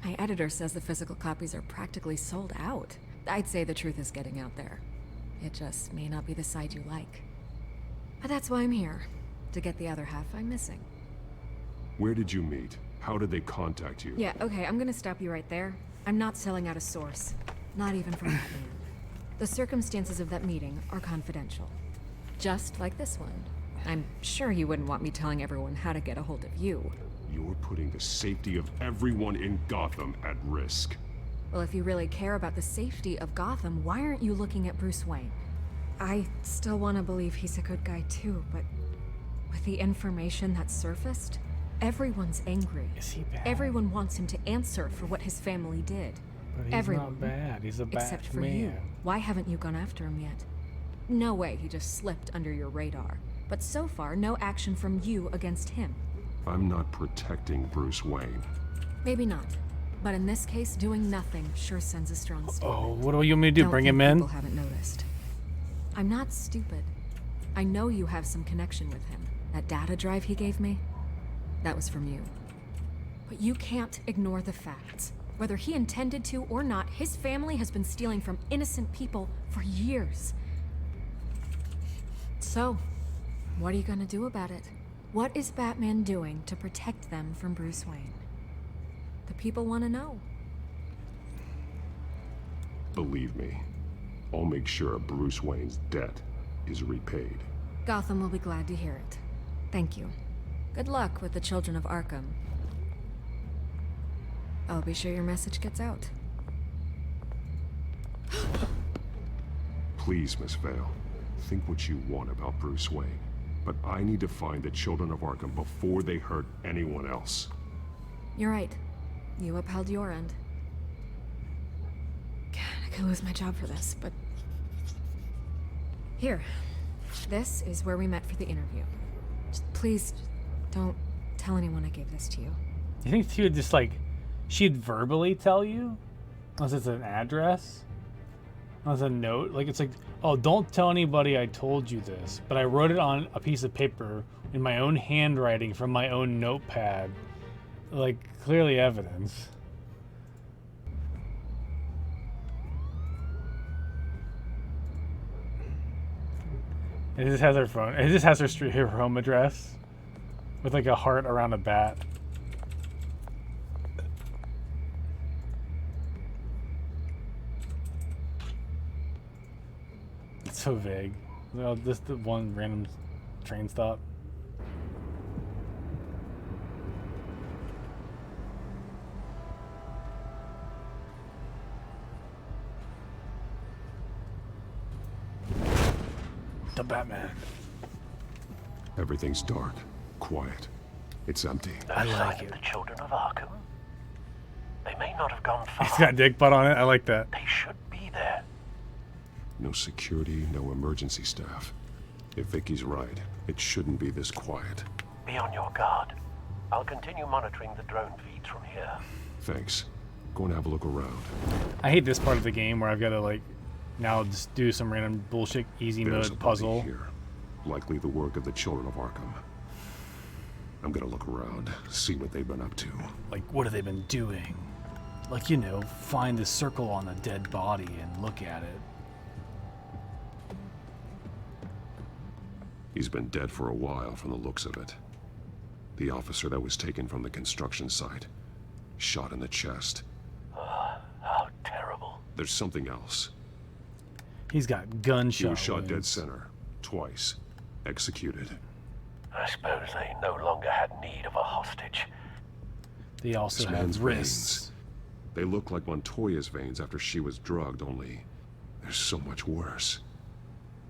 My editor says the physical copies are practically sold out. I'd say the truth is getting out there. It just may not be the side you like. But that's why I'm here. To get the other half I'm missing. Where did you meet? How did they contact you? Yeah, okay, I'm gonna stop you right there. I'm not selling out a source. Not even from Batman. The circumstances of that meeting are confidential. Just like this one. I'm sure you wouldn't want me telling everyone how to get a hold of you. You're putting the safety of everyone in Gotham at risk. Well, if you really care about the safety of Gotham, why aren't you looking at Bruce Wayne? I still want to believe he's a good guy too, but with the information that surfaced, everyone's angry. Is he bad? Everyone wants him to answer for what his family did. But he's Everyone. not bad. He's a bad Except for man. you. Why haven't you gone after him yet? No way he just slipped under your radar. But so far, no action from you against him. I'm not protecting Bruce Wayne. Maybe not. But in this case, doing nothing sure sends a strong statement. Oh, what do you want me to do? Don't Bring think him in? People haven't noticed. I'm not stupid. I know you have some connection with him. That data drive he gave me, that was from you. But you can't ignore the facts. Whether he intended to or not, his family has been stealing from innocent people for years. So, what are you gonna do about it? What is Batman doing to protect them from Bruce Wayne? The people want to know. Believe me, I'll make sure Bruce Wayne's debt is repaid. Gotham will be glad to hear it. Thank you. Good luck with the children of Arkham. I'll be sure your message gets out. Please, Miss Vale, think what you want about Bruce Wayne. But I need to find the children of Arkham before they hurt anyone else. You're right. You upheld your end. God, I could lose my job for this, but... Here. This is where we met for the interview. Just please, don't tell anyone I gave this to you. You think she would just like... She'd verbally tell you? Unless it's an address? Unless a note? Like, it's like, oh, don't tell anybody I told you this. But I wrote it on a piece of paper in my own handwriting from my own notepad. Like, clearly evidence. It just has her phone. It just has her home address with like a heart around a bat. It's so vague. Well, just the one random train stop. The Batman. Everything's dark, quiet. It's empty. I like it. The children of Arkham. They may not have gone far. It's got dick butt on it. I like that. They should be there. No security, no emergency staff. If Vicky's right, it shouldn't be this quiet. Be on your guard. I'll continue monitoring the drone feeds from here. Thanks. Go and have a look around. I hate this part of the game where I've got to like now just do some random bullshit easy There's a mode body puzzle. here. Likely the work of the children of Arkham. I'm gonna look around, see what they've been up to. Like, what have they been doing? Like, you know, find the circle on a dead body and look at it. He's been dead for a while from the looks of it. The officer that was taken from the construction site. Shot in the chest. How terrible. There's something else. He's got gunshot He was shot dead wounds. center. Twice. Executed. I suppose they no longer had need of a hostage. They also This man's have wrists. veins. They look like Montoya's veins after she was drugged, only they're so much worse.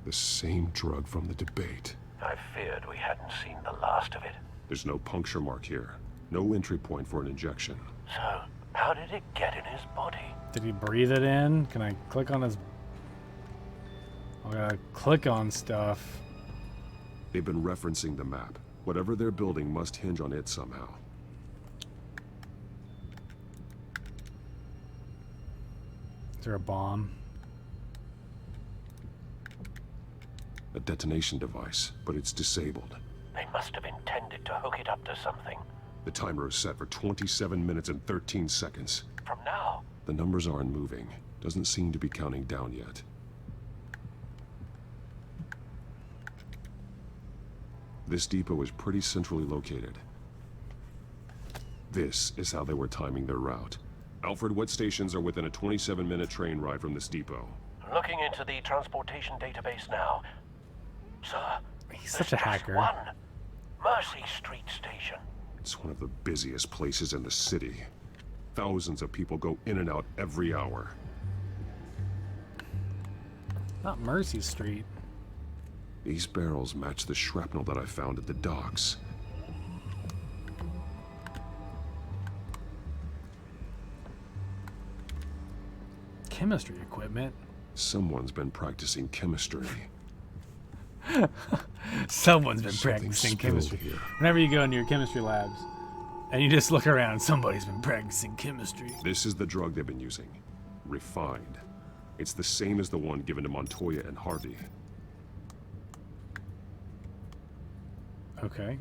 The same drug from the debate. I feared we hadn't seen the last of it. There's no puncture mark here. No entry point for an injection. So, how did it get in his body? Did he breathe it in? Can I click on his... I gotta click on stuff. They've been referencing the map. Whatever they're building must hinge on it somehow. Is there a bomb? A detonation device, but it's disabled. They must have intended to hook it up to something. The timer is set for 27 minutes and 13 seconds. From now? The numbers aren't moving. Doesn't seem to be counting down yet. This depot is pretty centrally located. This is how they were timing their route. Alfred, what stations are within a 27-minute train ride from this depot? Looking into the transportation database now. Sir, He's such a hacker. one. Mercy Street Station. It's one of the busiest places in the city. Thousands of people go in and out every hour. Not Mercy Street. These barrels match the shrapnel that I found at the docks. Chemistry equipment. Someone's been practicing chemistry. Someone's been Something practicing spilled chemistry. here. Whenever you go into your chemistry labs and you just look around, somebody's been practicing chemistry. This is the drug they've been using. Refined. It's the same as the one given to Montoya and Harvey. Okay.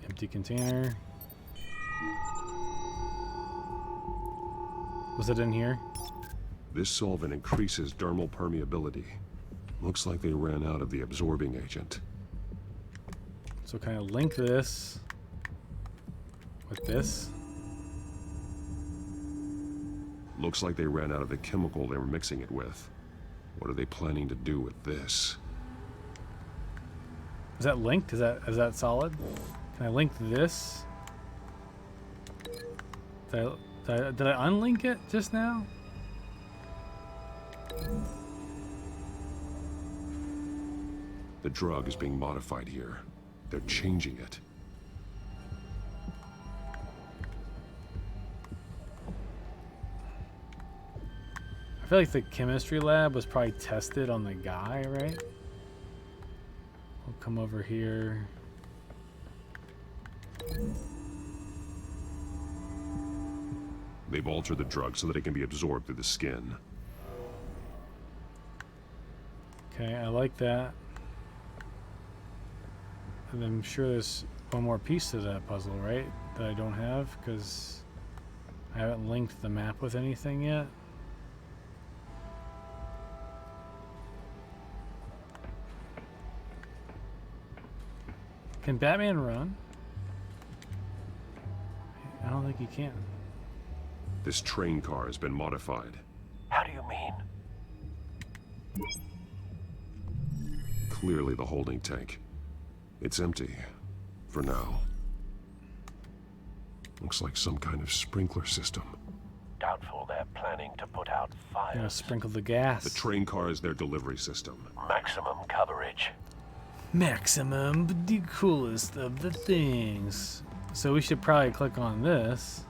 Empty container. Was it in here? This solvent increases dermal permeability. Looks like they ran out of the absorbing agent. So kind of link this with this. Looks like they ran out of the chemical they were mixing it with. What are they planning to do with this? Is that linked? Is that solid? Can I link this? Did I unlink it just now? The drug is being modified here. They're changing it. I feel like the chemistry lab was probably tested on the guy, right? We'll come over here. They've altered the drug so that it can be absorbed through the skin. Okay, I like that. And I'm sure there's one more piece to that puzzle, right? That I don't have, because I haven't linked the map with anything yet. Can Batman run? I don't think he can. This train car has been modified. How do you mean? Clearly the holding tank. It's empty. For now. Looks like some kind of sprinkler system. Doubtful they're planning to put out fires. Gonna sprinkle the gas. The train car is their delivery system. Maximum coverage. Maximum, the coolest of the things. So we should probably click on this.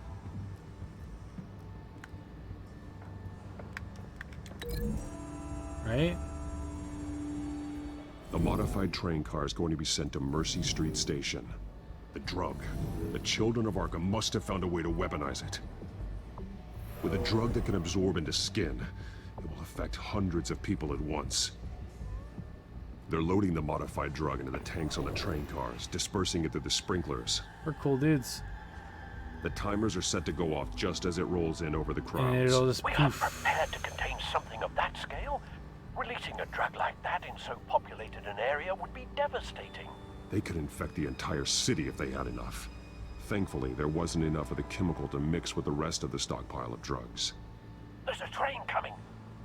Right? The modified train car is going to be sent to Mercy Street Station. The drug. The children of Arkham must have found a way to weaponize it. With a drug that can absorb into skin, it will affect hundreds of people at once. They're loading the modified drug into the tanks on the train cars, dispersing it through the sprinklers. We're cool dudes. The timers are set to go off just as it rolls in over the crowds. And it'll just We aren't prepared to contain something of that scale. Releasing a drug like that in so populated an area would be devastating. They could infect the entire city if they had enough. Thankfully, there wasn't enough of the chemical to mix with the rest of the stockpile of drugs. There's a train coming.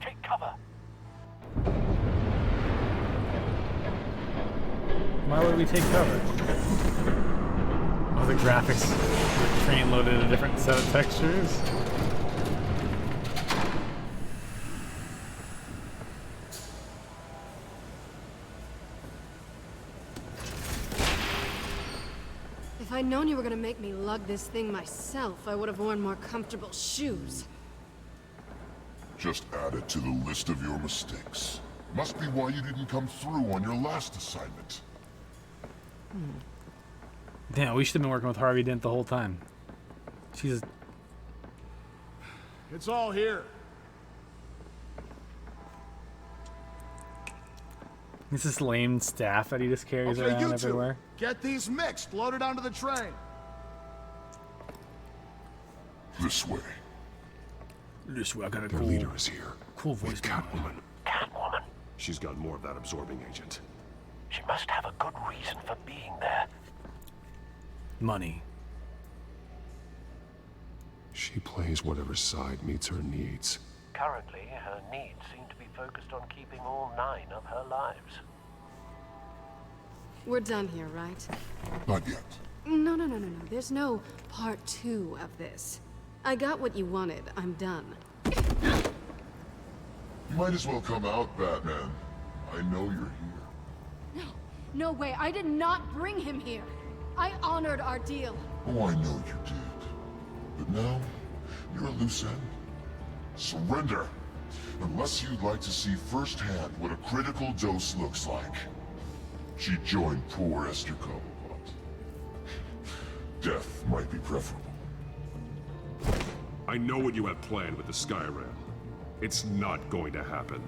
Take cover. Why would we take cover? Oh, the graphics. The train loaded a different set of textures. If I'd known you were gonna make me lug this thing myself, I would have worn more comfortable shoes. Just add it to the list of your mistakes. Must be why you didn't come through on your last assignment. Damn, we should have been working with Harvey Dent the whole time. She's... It's all here. It's this lame staff that he just carries around you everywhere. Two, get these mixed, loaded onto the train. This way. This way, I got a Their leader is here. Cool voice. With Catwoman. Catwoman? She's got more of that absorbing agent. She must have a good reason for being there. Money. She plays whatever side meets her needs. Currently, her needs seem to be focused on keeping all 9 of her lives. We're done here, right? Not yet. No. There's no part 2 of this. I got what you wanted. I'm done. You might as well come out, Batman. I know you're here. No way. I did not bring him here. I honored our deal. Oh, I know you did. But now, you're a loose end. Surrender. Unless you'd like to see firsthand what a critical dose looks like. She joined poor Esther Cobblepot. Death might be preferable. I know what you have planned with the Skyrim. It's not going to happen.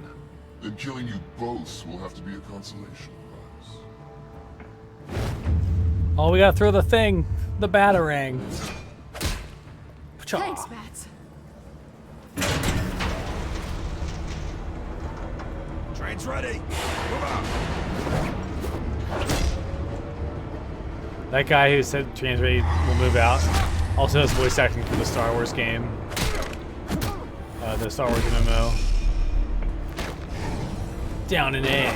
Then killing you both will have to be a consolation prize. Oh, we gotta throw the thing. The Batarang. Thanks, Bats. Train's ready. Move out. That guy who said train's ready will move out. Also has voice acting for the Star Wars game. The Star Wars MMO. Down an A.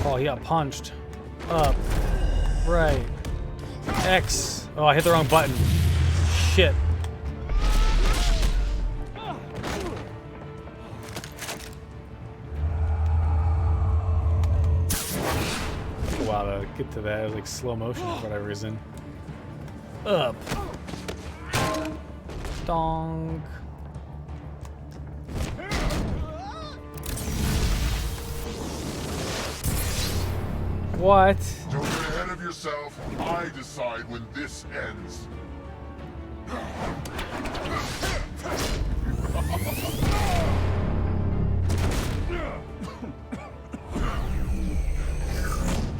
Oh, he got punched. Up. Right. X. Oh, I hit the wrong button. Shit. Took a while to get to that. It was like slow motion for whatever reason. Up. Donk. What? Don't get ahead of yourself. I decide when this ends.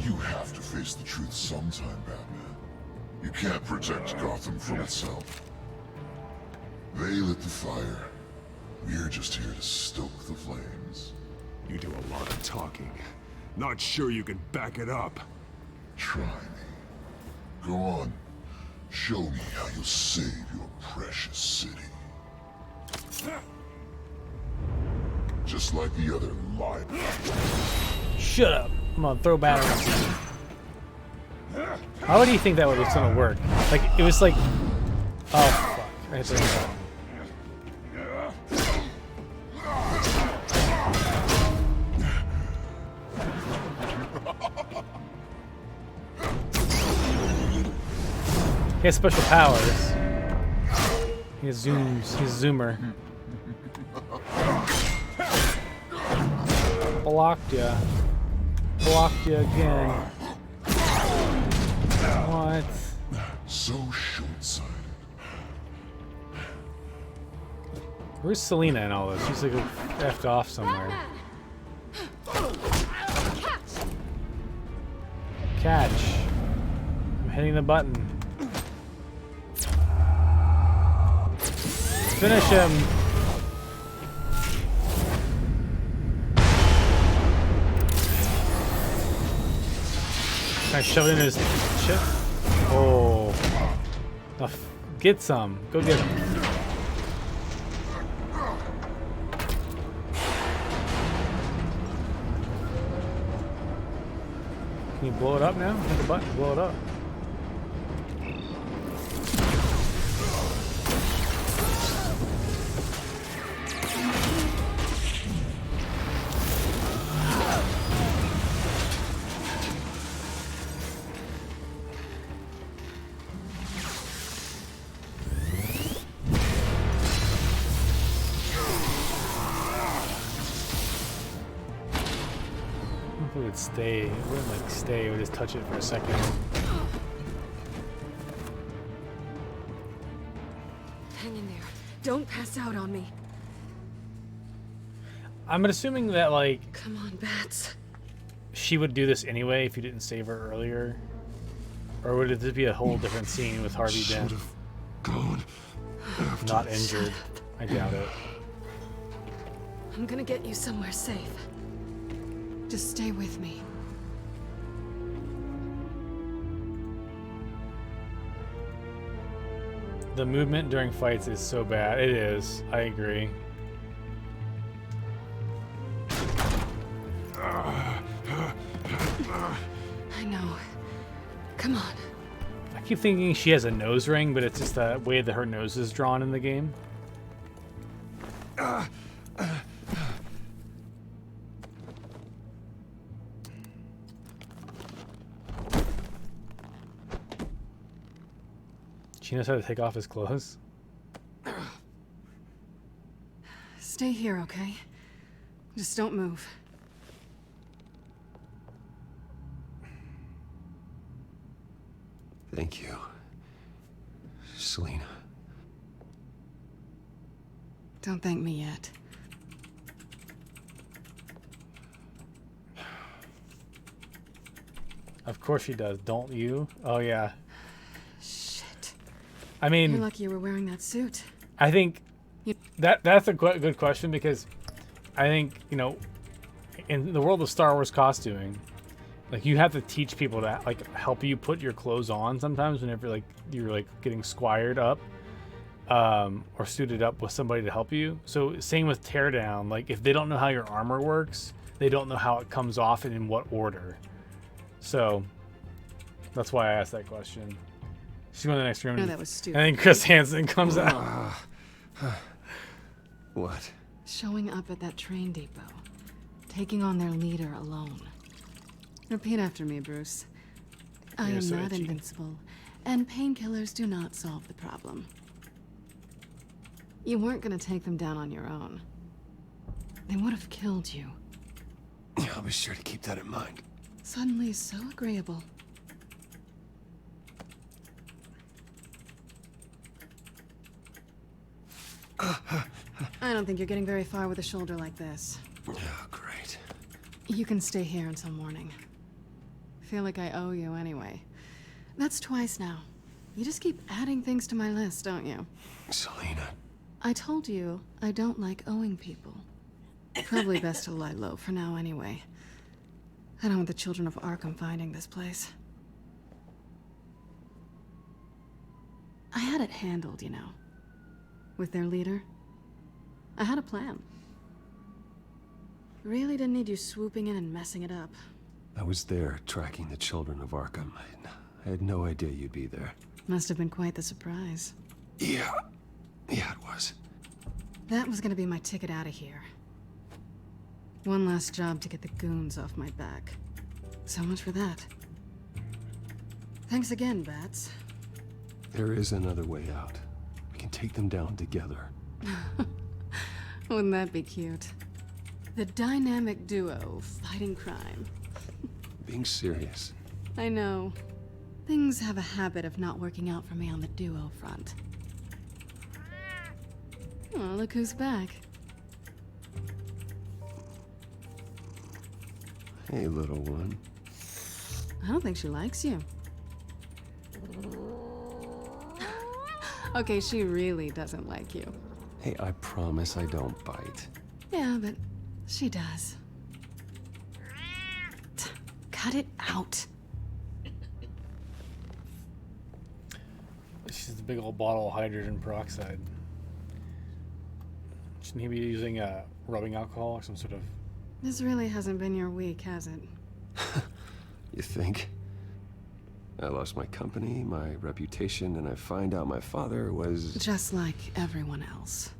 You have to face the truth sometime, Batman. You can't protect Gotham from itself. They lit the fire. We're just here to stoke the flames. You do a lot of talking. Not sure you can back it up. Try me. Go on. Show me how you'll save your precious city. Just like the other liars. Shut up. I'm gonna throw batteries. How do you think that was gonna work? Like, it was like... Oh, fuck. I hit the wrong button. He has special powers. He has zooms. He's a zoomer. Blocked ya. Blocked you again. What? So short-sighted. Where's Selena in all this? She's like effed off somewhere. Catch. I'm hitting the button. Finish him. Can I shove it in his chip? Oh. Get some. Go get him. Can you blow it up now? Hit the button. Blow it up. It would stay. It wouldn't like stay. It would just touch it for a second. Hang in there. Don't pass out on me. I'm assuming that like. Come on, bats. She would do this anyway if you didn't save her earlier, or would it just be a whole different scene with Harvey Dent? Not injured. I doubt it. I'm gonna get you somewhere safe. Just stay with me. The movement during fights is so bad. It is. I agree. I know. Come on. I keep thinking she has a nose ring, but it's just the way that her nose is drawn in the game. She knows how to take off his clothes. Stay here, okay? Just don't move. Thank you, Selena. Don't thank me yet. Of course she does. Don't you? Oh, yeah. Shit. I mean... You're lucky you were wearing that suit. I think that's a good question, because I think, you know, in the world of Star Wars costuming, like, you have to teach people to, like, help you put your clothes on sometimes whenever, like, you're, like, getting squired up or suited up with somebody to help you. So, same with Teardown. Like, if they don't know how your armor works, they don't know how it comes off and in what order. So, that's why I asked that question. She's going to the next room. No, that was stupid. And then Chris Hansen comes out. What? Showing up at that train depot. Taking on their leader alone. Repeat after me, Bruce. I am not invincible, and painkillers do not solve the problem. You weren't going to take them down on your own. They would have killed you. I'll be sure to keep that in mind. Suddenly so agreeable. I don't think you're getting very far with a shoulder like this. Oh, great. You can stay here until morning. Feel like I owe you anyway. That's twice now. You just keep adding things to my list, don't you? Selena. I told you I don't like owing people. Probably best to lie low for now anyway. I don't want the children of Arkham finding this place. I had it handled, you know. With their leader. I had a plan. Really didn't need you swooping in and messing it up. I was there, tracking the children of Arkham. I had no idea you'd be there. Must have been quite the surprise. Yeah. Yeah, it was. That was gonna be my ticket out of here. One last job to get the goons off my back. So much for that. Thanks again, Bats. There is another way out. We can take them down together. Wouldn't that be cute? The dynamic duo fighting crime. Being serious. I know. Things have a habit of not working out for me on the duo front. Oh, look who's back. Hey, little one. I don't think she likes you. Okay, she really doesn't like you. Hey, I promise I don't bite. Yeah, but she does. Cut it out. She's a big old bottle of hydrogen peroxide. Shouldn't he be using rubbing alcohol or some sort of... This really hasn't been your week, has it? You think? I lost my company, my reputation, and I find out my father was... Just like everyone else.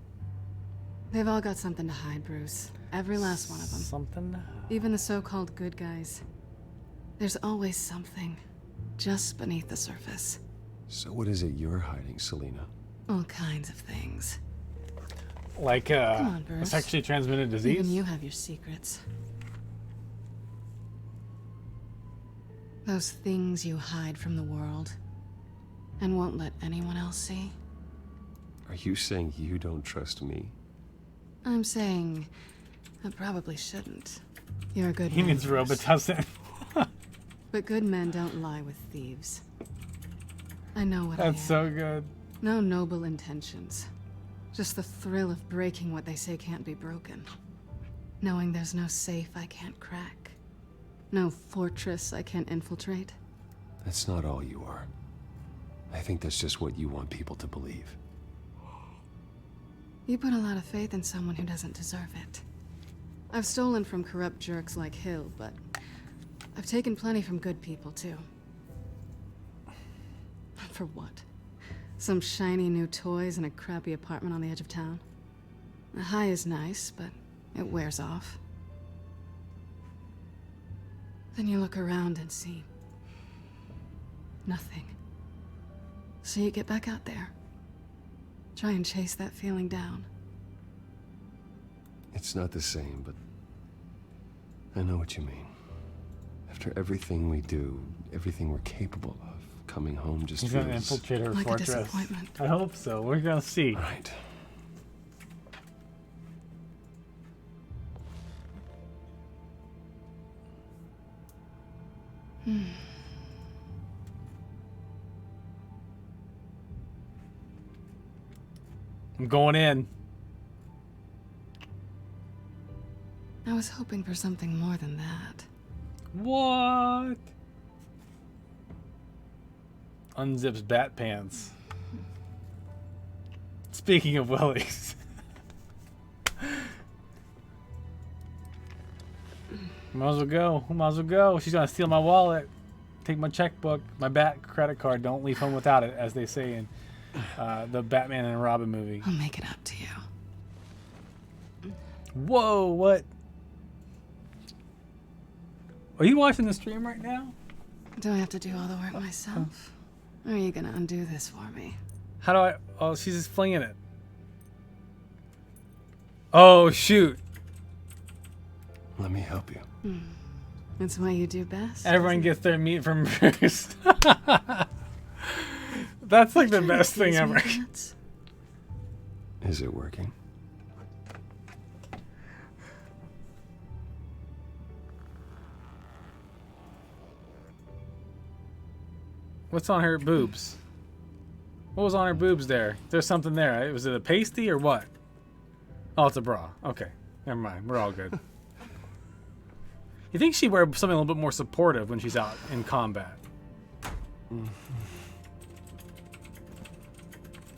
They've all got something to hide, Bruce. Every last one of them. Something? Even the so-called good guys. There's always something just beneath the surface. So what is it you're hiding, Selina? All kinds of things. Like Come on, a Bruce. sexually transmitted disease? Even you have your secrets. Those things you hide from the world and won't let anyone else see. Are you saying you don't trust me? I'm saying I probably shouldn't. You're a good He man, means Bruce. Robitussin. But good men don't lie with thieves. I know what I am. That's so good. No noble intentions. Just the thrill of breaking what they say can't be broken. Knowing there's no safe I can't crack. No fortress I can't infiltrate. That's not all you are. I think that's just what you want people to believe. You put a lot of faith in someone who doesn't deserve it. I've stolen from corrupt jerks like Hill, but I've taken plenty from good people, too. For what? Some shiny new toys and a crappy apartment on the edge of town? The high is nice, but it wears off. Then you look around and see nothing. So you get back out there. Try and chase that feeling down. It's not the same, but I know what you mean. After everything we do, everything we're capable of, coming home just He's feels... gonna infiltrate her Like a fortress. disappointment. I hope so. We're gonna see. Right. I'm going in. I was hoping for something more than that. What? Unzips bat pants. Speaking of willies. Might as well go. Might as well go. She's gonna steal my wallet, take my checkbook, my bat credit card. Don't leave home without it, as they say in the Batman and Robin movie. I'll make it up to you. Whoa! What? Are you watching the stream right now? Do I have to do all the work myself? Or are you gonna undo this for me? How do I? Oh, she's just flinging it. Oh shoot! Let me help you. That's what you do best. Everyone gets their meat from Bruce. That's like the best thing ever. Is it working? What's on her boobs? What was on her boobs there? There's something there. Right? Was it a pasty or what? Oh, it's a bra. Okay. Never mind. We're all good. You think she'd wear something a little bit more supportive when she's out in combat.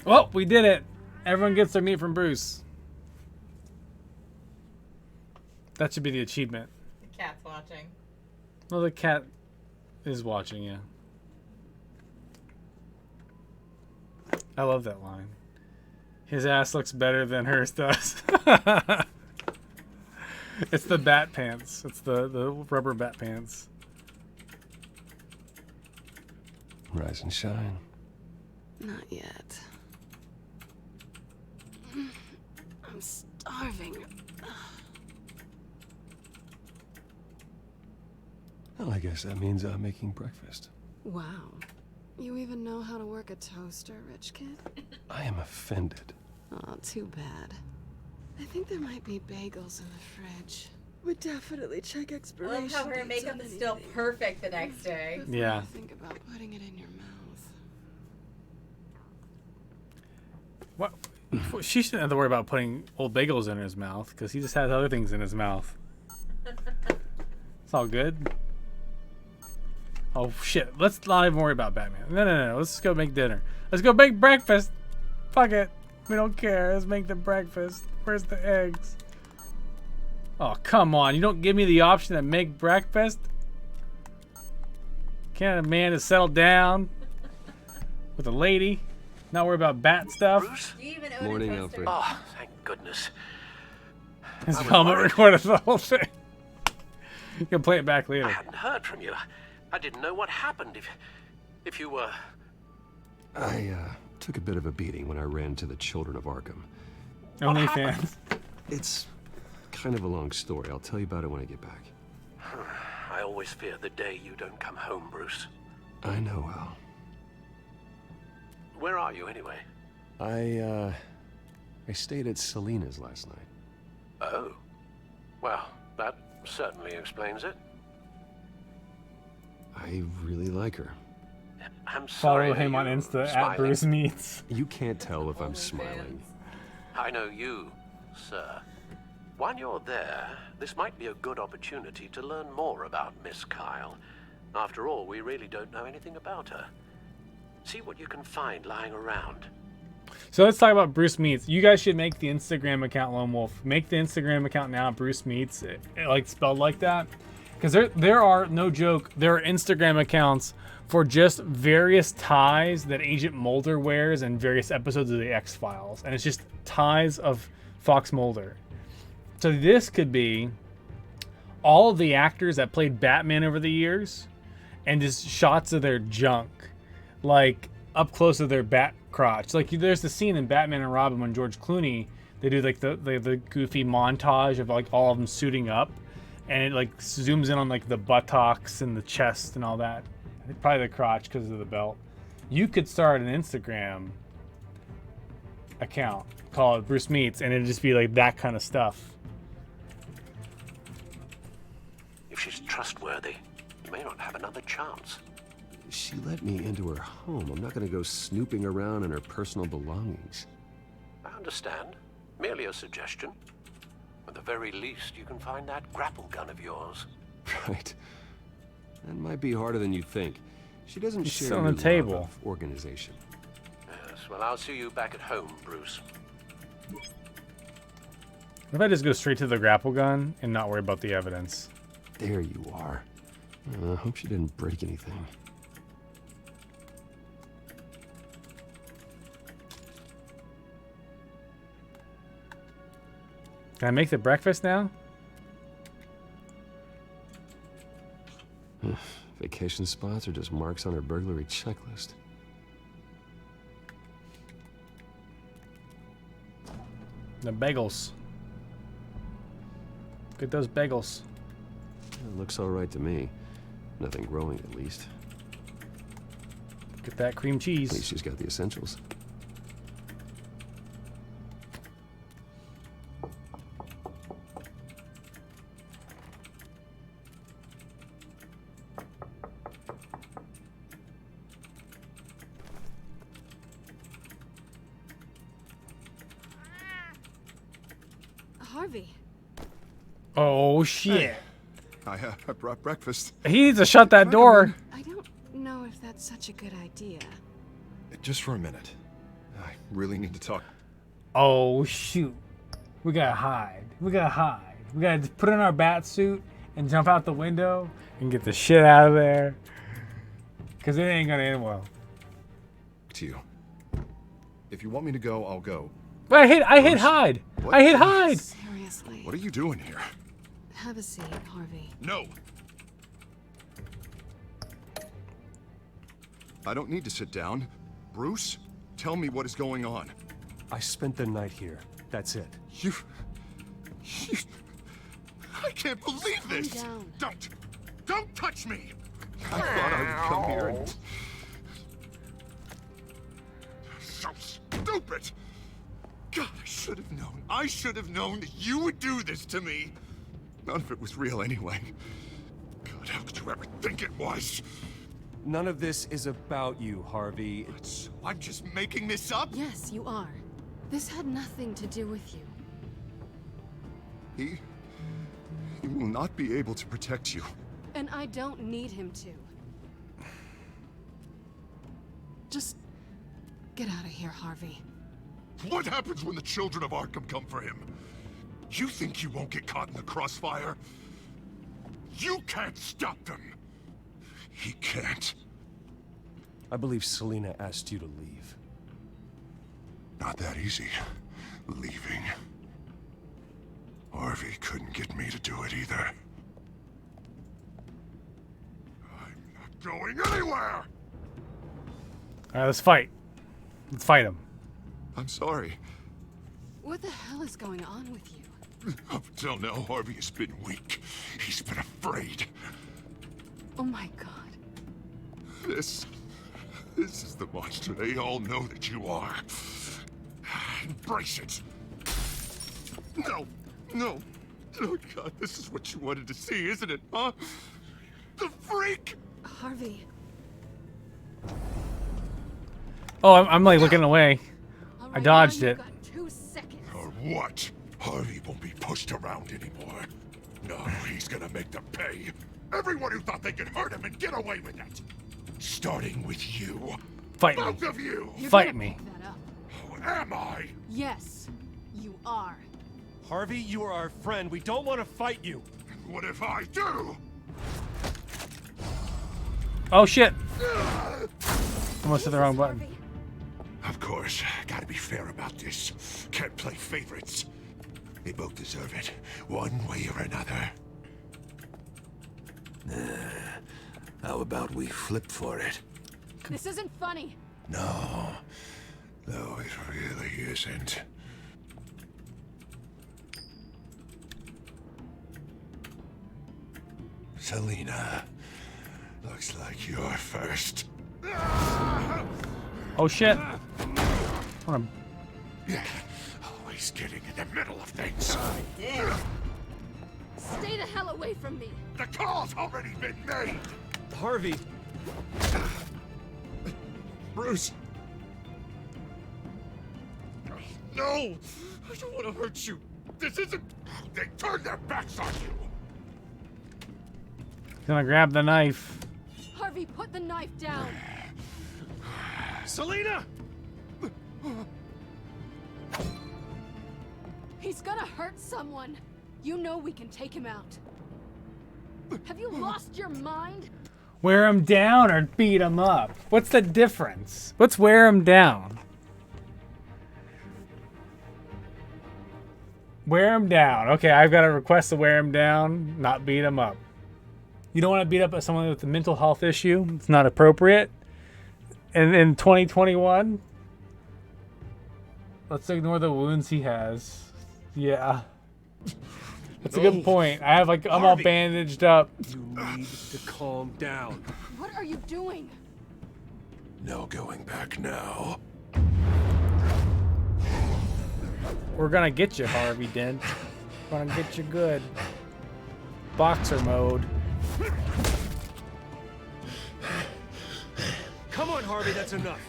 Well, we did it. Everyone gets their meat from Bruce. That should be the achievement. The cat's watching. Well, the cat is watching, yeah. I love that line. His ass looks better than hers does. It's the bat pants. It's the rubber bat pants. Rise and shine. Not yet. I'm starving. Well, I guess that means I'm making breakfast. Wow. You even know how to work a toaster, rich kid? I am offended. Oh, too bad. I think there might be bagels in the fridge. Would definitely check I expiration love how her dates makeup on is still anything. perfect the next day. Before Yeah. you think about putting it in your mouth. What? She shouldn't have to worry about putting old bagels in his mouth because he just has other things in his mouth. It's all good. Oh shit! Let's not even worry about Batman. No. Let's just go make dinner. Let's go make breakfast. Fuck it. We don't care. Let's make the breakfast. Where's the eggs? Oh come on! You don't give me the option to make breakfast. Can't a man just settle down with a lady? Not worry about bat stuff. Bruce? Morning, Alfred. Oh, thank goodness. His I was helmet worried. recorded the whole thing. You can play it back later. I hadn't heard from you. I didn't know what happened if you were... I took a bit of a beating when I ran to the Children of Arkham. OnlyFans. It's kind of a long story. I'll tell you about it when I get back. I always fear the day you don't come home, Bruce. I know, Al. Where are you, anyway? I stayed at Selena's last night. Oh. Well, that certainly explains it. I really like her. I'm sorry. Follow him on you're Insta smiling. at Bruce Meets. You can't tell if I'm smiling. I know you, sir. While you're there, this might be a good opportunity to learn more about Miss Kyle. After all, we really don't know anything about her. See what you can find lying around. So let's talk about Bruce Meets. You guys should make the Instagram account Lone Wolf. Make the Instagram account now, Bruce Meets, like spelled like that. Because there are, no joke, there are Instagram accounts for just various ties that Agent Mulder wears in various episodes of the X-Files. And it's just ties of Fox Mulder. So this could be all of the actors that played Batman over the years and just shots of their junk. Like up close to their bat crotch. Like there's the scene in Batman and Robin when George Clooney, they do like the goofy montage of like all of them suiting up, and it like zooms in on like the buttocks and the chest and all that. Probably the crotch because of the belt. You could start an Instagram account called Bruce Meets, and it'd just be like that kind of stuff. If she's trustworthy, you may not have another chance. She let me into her home. I'm not going to go snooping around in her personal belongings. I understand. Merely a suggestion. At the very least, you can find that grapple gun of yours. Right. That might be harder than you think. She doesn't It's share on your the table. love of organization. Yes, well, I'll see you back at home, Bruce. What if I just go straight to the grapple gun and not worry about the evidence? There you are. I hope she didn't break anything. Can I make the breakfast now? Vacation spots are just marks on her burglary checklist. The bagels. Get those bagels. It looks all right to me. Nothing growing, at least. Get that cream cheese. At least she's got the essentials. Harvey. Oh shit. I brought breakfast. He needs to shut that door. I don't know if that's such a good idea. Just for a minute. I really need to talk. Oh, shoot. We gotta hide. We gotta just put on our bat suit and jump out the window and get the shit out of there. Because it ain't gonna end well. To you. If you want me to go, I'll go. But I hit hide. What? I hit hide. Seriously. What are you doing here? Have a seat, Harvey. No. I don't need to sit down. Bruce, tell me what is going on. I spent the night here. That's it. You I can't believe this! Calm down. Don't touch me! I thought I would come here and... So stupid! God, I should have known that you would do this to me! None of it was real anyway. God, how could you ever think it was? None of this is about you, Harvey. So I'm just making this up? Yes, you are. This had nothing to do with you. He will not be able to protect you. And I don't need him to. Just get out of here, Harvey. What happens when the children of Arkham come for him? You think you won't get caught in the crossfire? You can't stop them. He can't. I believe Selina asked you to leave. Not that easy. Leaving. Harvey couldn't get me to do it either. I'm not going anywhere! Alright, let's fight. Let's fight him. I'm sorry. What the hell is going on with you? Up until now, Harvey has been weak. He's been afraid. Oh my god. This is the monster they all know that you are. Embrace it. No. Oh God, this is what you wanted to see, isn't it, huh? The freak! Harvey. Oh, I'm like looking away. I dodged it. 2 seconds. Or what? Harvey won't be pushed around anymore. No, he's gonna make them pay. Everyone who thought they could hurt him and get away with it. Starting with you. Fight me. Both of you! Fight me. Who am I? Yes, you are. Harvey, you are our friend. We don't want to fight you. What if I do? Oh shit. Almost hit the wrong button. Of course, gotta be fair about this. Can't play favorites. They both deserve it, one way or another. How about we flip for it? This isn't funny. No, it really isn't. Selina, looks like you're first. Oh shit. Always getting in the middle of things. Stay the hell away from me. The call's already been made. Harvey. Bruce. No! I don't want to hurt you. This isn't... They turned their backs on you. Gonna grab the knife. Harvey, put the knife down. Selina! He's gonna hurt someone. You know we can take him out. Have you lost your mind? Wear him down or beat him up? What's the difference? Let's wear him down. Wear him down. Okay, I've got a request to wear him down, not beat him up. You don't want to beat up someone with a mental health issue. It's not appropriate. And in 2021, let's ignore the wounds he has. Yeah. That's a good point. I have I'm all bandaged up. You need to calm down. What are you doing? No going back now. We're gonna get you, Harvey Dent. We're gonna get you good. Boxer mode. Come on, Harvey, that's enough.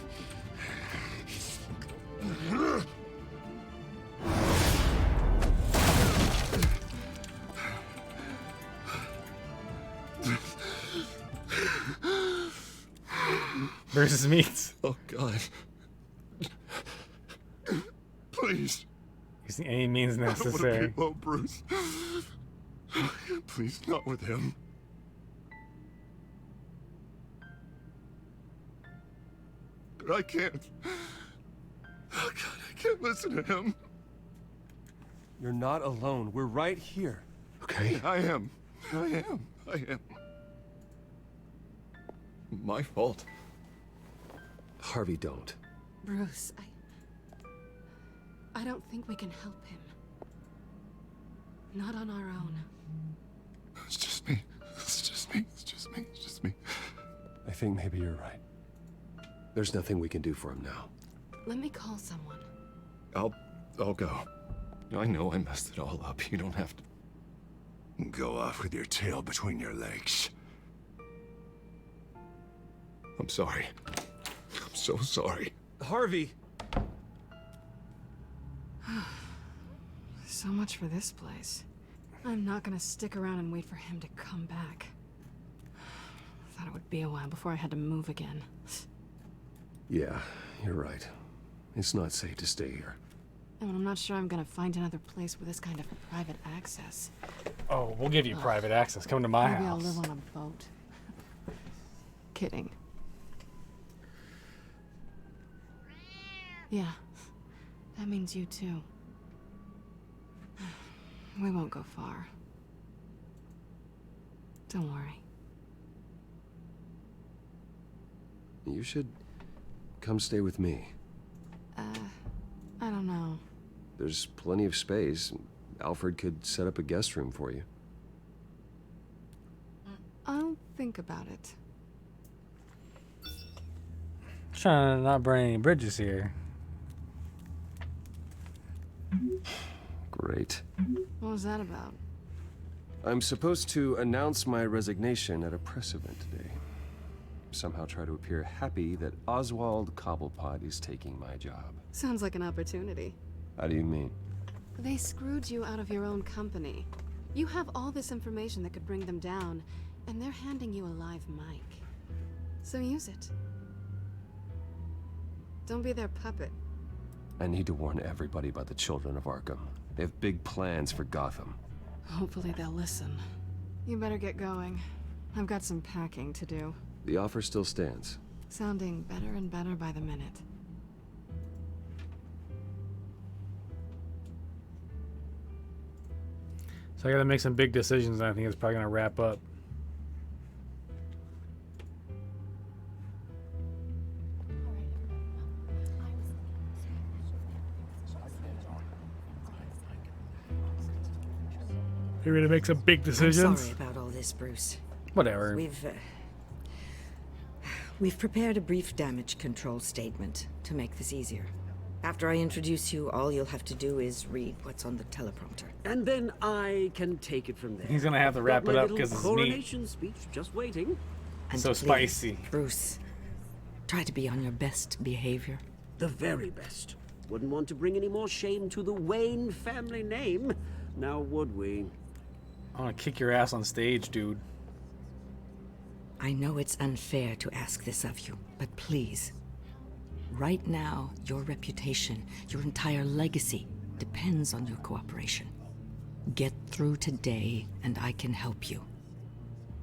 Bruce's meats. Oh, God. Please. Using any means I don't want to necessary. be alone, Bruce. Please, not with him. But I can't. Oh, God, I can't listen to him. You're not alone. We're right here. Okay? I am. My fault. Harvey, don't. Bruce, I don't think we can help him. Not on our own. It's just me. I think maybe you're right. There's nothing we can do for him now. Let me call someone. I'll go. I know I messed it all up. You don't have to go off with your tail between your legs. I'm sorry. I'm so sorry. Harvey! So much for this place. I'm not gonna stick around and wait for him to come back. Thought it would be a while before I had to move again. Yeah, you're right. It's not safe to stay here. And I'm not sure I'm gonna find another place with this kind of private access. Oh, we'll give you private access. Come to my Maybe house. I'll live on a boat. Kidding. Yeah, that means you too. We won't go far. Don't worry. You should come stay with me. I don't know. There's plenty of space. Alfred could set up a guest room for you. I'll think about it. Trying to not burn any bridges here. Great. What was that about? I'm supposed to announce my resignation at a press event today. Somehow try to appear happy that Oswald Cobblepot is taking my job. Sounds like an opportunity. How do you mean? They screwed you out of your own company. You have all this information that could bring them down, and they're handing you a live mic. So use it. Don't be their puppet. I need to warn everybody about the children of Arkham. They have big plans for Gotham. Hopefully they'll listen. You better get going. I've got some packing to do. The offer still stands. Sounding better and better by the minute. So I gotta make some big decisions, and I think it's probably gonna wrap up. You're gonna make some big decisions? I'm sorry about all this, Bruce. Whatever. We've prepared a brief damage control statement to make this easier. After I introduce you, all you'll have to do is read what's on the teleprompter. And then I can take it from there. He's gonna have to wrap it up because it's meat. Coronation speech just waiting. And so please, spicy. Bruce, try to be on your best behavior. The very best. Wouldn't want to bring any more shame to the Wayne family name, now would we? I wanna kick your ass on stage, dude. I know it's unfair to ask this of you, but please. Right now, your reputation, your entire legacy, depends on your cooperation. Get through today, and I can help you.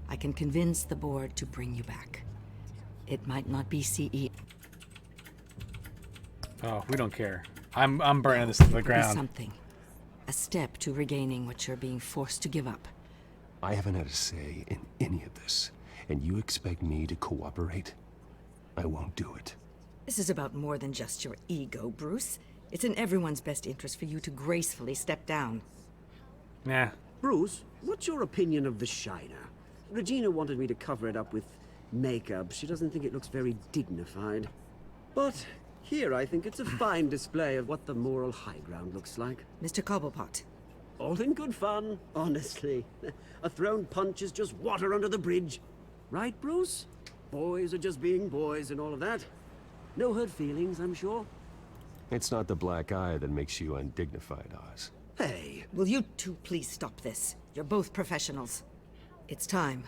I can convince the board to bring you back. It might not be CE. Oh, we don't care. I'm burning this to the It'll be ground. something. A step to regaining what you're being forced to give up. I haven't had a say in any of this, and you expect me to cooperate? I won't do it. This is about more than just your ego, Bruce. It's in everyone's best interest for you to gracefully step down. Nah. Bruce, what's your opinion of the Shiner? Regina wanted me to cover it up with makeup. She doesn't think it looks very dignified. But here I think it's a fine display of what the moral high ground looks like. Mr. Cobblepot. All in good fun, honestly. A thrown punch is just water under the bridge. Right, Bruce? Boys are just being boys and all of that. No hurt feelings, I'm sure. It's not the black eye that makes you undignified, Oz. Hey, will you two please stop this? You're both professionals. It's time.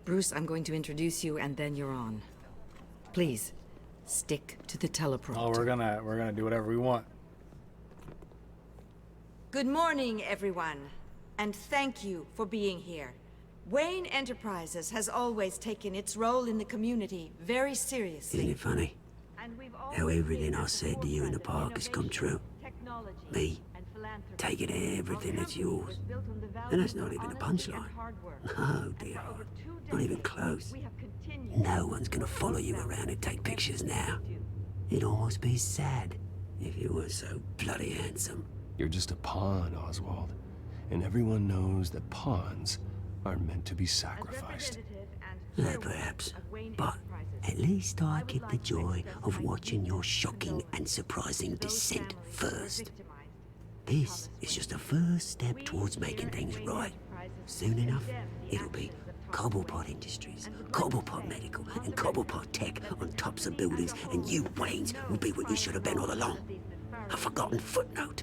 Bruce, I'm going to introduce you and then you're on. Please, Stick to the teleprompter. Oh, we're gonna do whatever we want. Good morning, everyone, and thank you for being here. Wayne Enterprises has always taken its role in the community very seriously. Isn't it funny? How everything I said to you in the park has come true. Me, taking everything that's yours. And that's not even a punchline. No, dear heart. Not even close. No one's gonna follow you around and take pictures now. It'd almost be sad if you were so bloody handsome. You're just a pawn, Oswald. And everyone knows that pawns are meant to be sacrificed. Perhaps. But at least I get the joy of watching your shocking and surprising descent first. This is just a first step towards making things right. Soon enough, it'll be Cobblepot Industries, Cobblepot Medical, and Cobblepot Tech on tops of buildings, and you, Waynes, will be what you should have been all along. A forgotten footnote.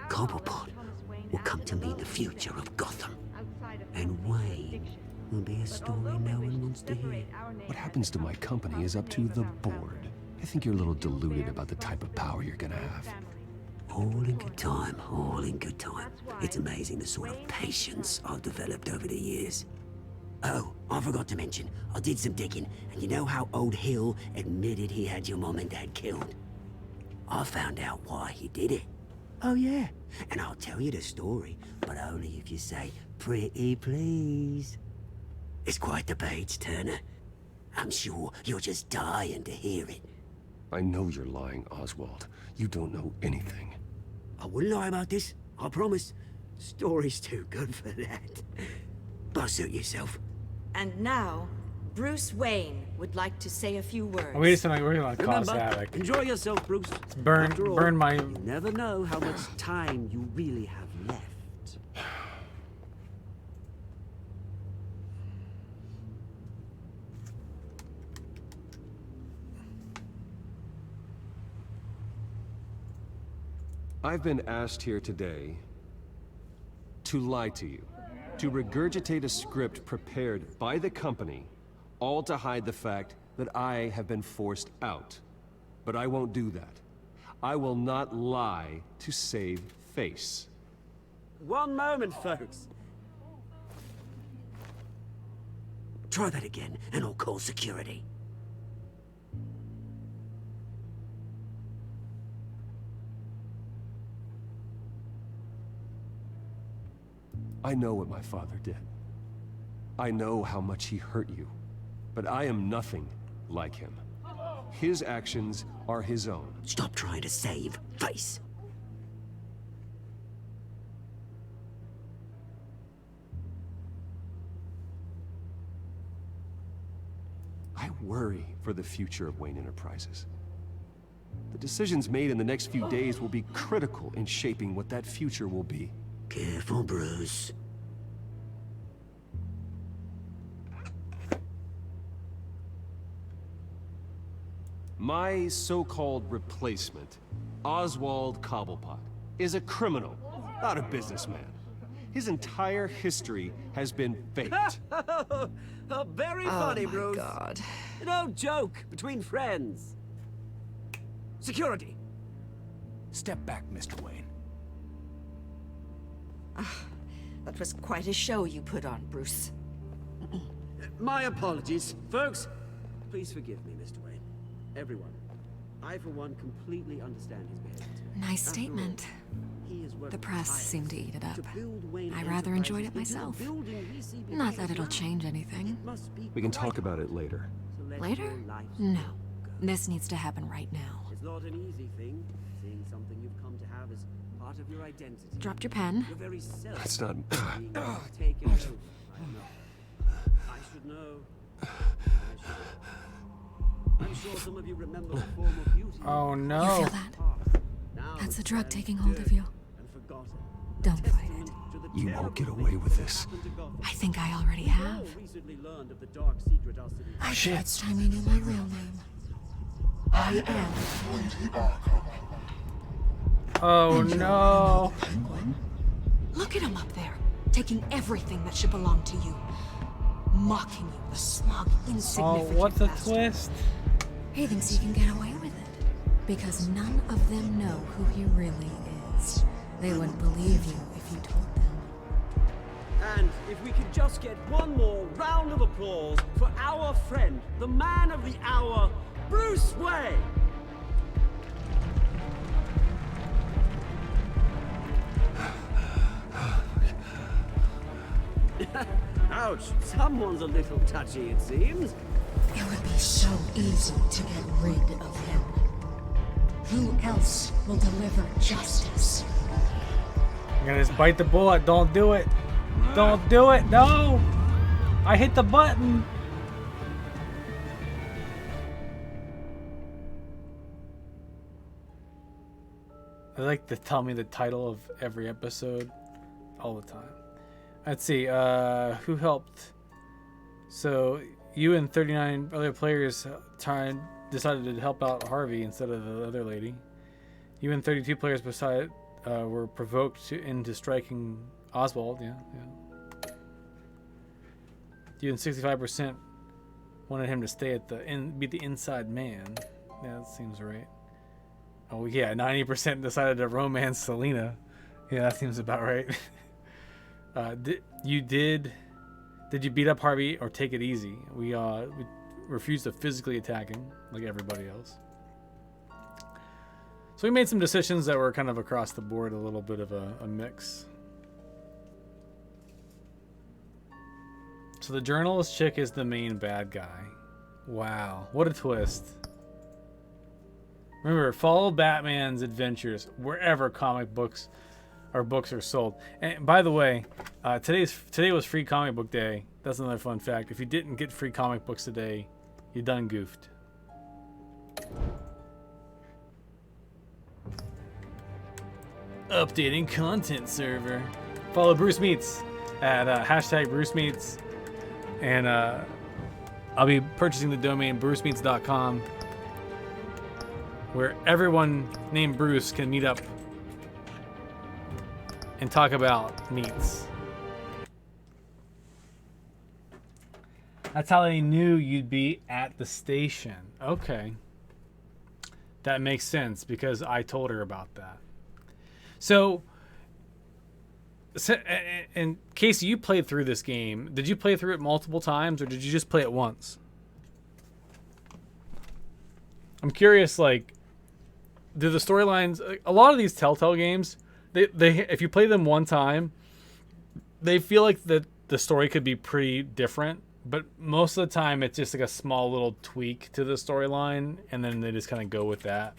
Cobblepot will come to mean the future of Gotham. And Wayne will be a story no one wants to hear. What happens to my company is up to the board. I think you're a little deluded about the type of power you're gonna have. All in good time, all in good time. It's amazing the sort of patience I've developed over the years. Oh, I forgot to mention, I did some digging, and you know how old Hill admitted he had your mom and dad killed? I found out why he did it. Oh yeah, and I'll tell you the story, but only if you say, pretty please. It's quite the page, Turner. I'm sure you're just dying to hear it. I know you're lying, Oswald. You don't know anything. I wouldn't lie about this, I promise. Story's too good for that. But suit yourself. And now, Bruce Wayne would like to say a few words. Oh, wait a second, we're gonna cause havoc. Enjoy yourself, Bruce. Burn my... You never know how much time you really have left. I've been asked here today to lie to you, to regurgitate a script prepared by the company, all to hide the fact that I have been forced out. But I won't do that. I will not lie to save face. One moment, folks. Try that again, and I'll call security. I know what my father did. I know how much he hurt you. But I am nothing like him. His actions are his own. Stop trying to save face. I worry for the future of Wayne Enterprises. The decisions made in the next few days will be critical in shaping what that future will be. Careful, Bruce. My so-called replacement, Oswald Cobblepot, is a criminal, not a businessman. His entire history has been faked. Very funny, Bruce. Oh my God. No joke between friends. Security. Step back, Mr. Wayne. That was quite a show you put on, Bruce. My apologies. Folks, please forgive me, Mr. Wayne. Everyone. I, for one, completely understand his behavior. Nice statement. The press seemed to eat it up. I rather enjoyed it myself. Not that it'll change anything. We can talk about it later. Later? No. This needs to happen right now. It's not an easy thing, seeing something you've come to have as part of your identity. Dropped your pen. Your very self That's not... being taken over. I should know. I'm sure some of you remember the form of beauty. Oh no. You feel that? That's the drug taking hold of you. Don't fight it. You won't get away with this. I think I already have. I think it's time you knew my real name. I am. Oh no. Look at him up there, taking everything that should belong to you. Mocking you, the smug, insignificant Oh, what's a bastard. twist? He thinks he can get away with it. Because none of them know who he really is. They wouldn't believe you if you told them. And if we could just get one more round of applause for our friend, the man of the hour, Bruce Wayne! Ouch, someone's a little touchy, it seems. It would be so easy to get rid of him. Who else will deliver justice? I'm gonna just bite the bullet. Don't do it. Don't do it. No! I hit the button. I like to tell me the title of every episode all the time. Let's see. Who helped? So you and 39 other players decided to help out Harvey instead of the other lady. You and 32 players were provoked into striking Oswald. Yeah. You and 65% wanted him to stay at be the inside man. Yeah, that seems right. Oh yeah, 90% decided to romance Selena. Yeah, that seems about right. Did you beat up Harvey or take it easy? We refused to physically attack him like everybody else. So we made some decisions that were kind of across the board, a little bit of a mix. So the journalist chick is the main bad guy. Wow, what a twist. Remember, follow Batman's adventures wherever comic books or books are sold. And by the way, today was Free Comic Book Day. That's another fun fact. If you didn't get free comic books today, you done goofed. Updating content server. Follow Bruce Meets at hashtag Bruce Meets. And I'll be purchasing the domain brucemeets.com, where everyone named Bruce can meet up and talk about meats. That's how they knew you'd be at the station. Okay. That makes sense because I told her about that. So and Casey, you played through this game. Did you play through it multiple times or did you just play it once? I'm curious, like, do the storylines, a lot of these Telltale games, they if you play them one time, they feel like the story could be pretty different, but most of the time it's just like a small little tweak to the storyline and then they just kind of go with that.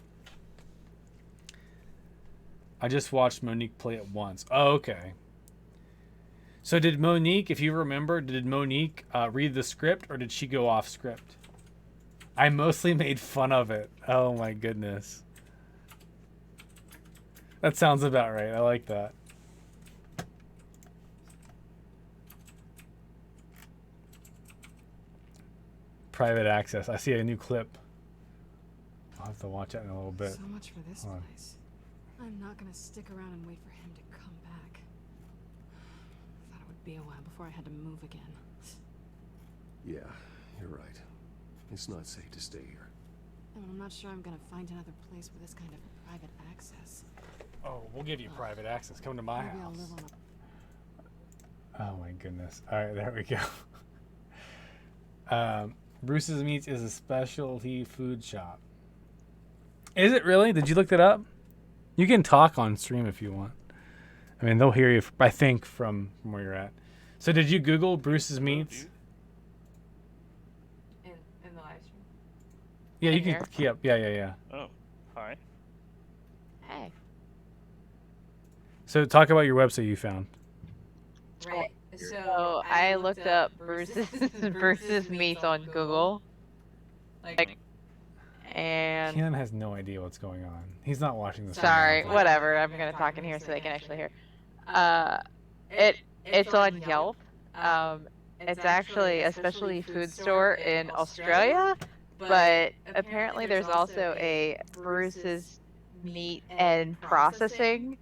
I just watched Monique play it once. Oh, okay. So did Monique, if you remember, did Monique read the script or did she go off script? I mostly made fun of it. Oh my goodness. That sounds about right. I like that. Private access. I see a new clip. I'll have to watch it in a little bit. So much for this place. I'm not gonna stick around and wait for him to come back. I thought it would be a while before I had to move again. Yeah, you're right. It's not safe to stay here. And I'm not sure I'm gonna find another place with this kind of private access. Oh, we'll give you private access. Come to my Maybe I'll house. live on Oh my goodness. All right, there we go. Bruce's Meats is a specialty food shop. Is it really? Did you look that up? You can talk on stream if you want. I mean, they'll hear you, I think, from where you're at. So did you Google Bruce's Meats? In the live stream? Yeah, you can. Yeah. Oh, hi. Hey. So talk about your website you found. Right. So I looked up Bruce's Meats on Google. And Kenan has no idea what's going on. He's not watching this. sorry, whatever. I'm gonna talk in here so they can actually hear. It's on Yelp. It's actually a specialty food store in Australia, but apparently there's also a Bruce's Meat and Processing,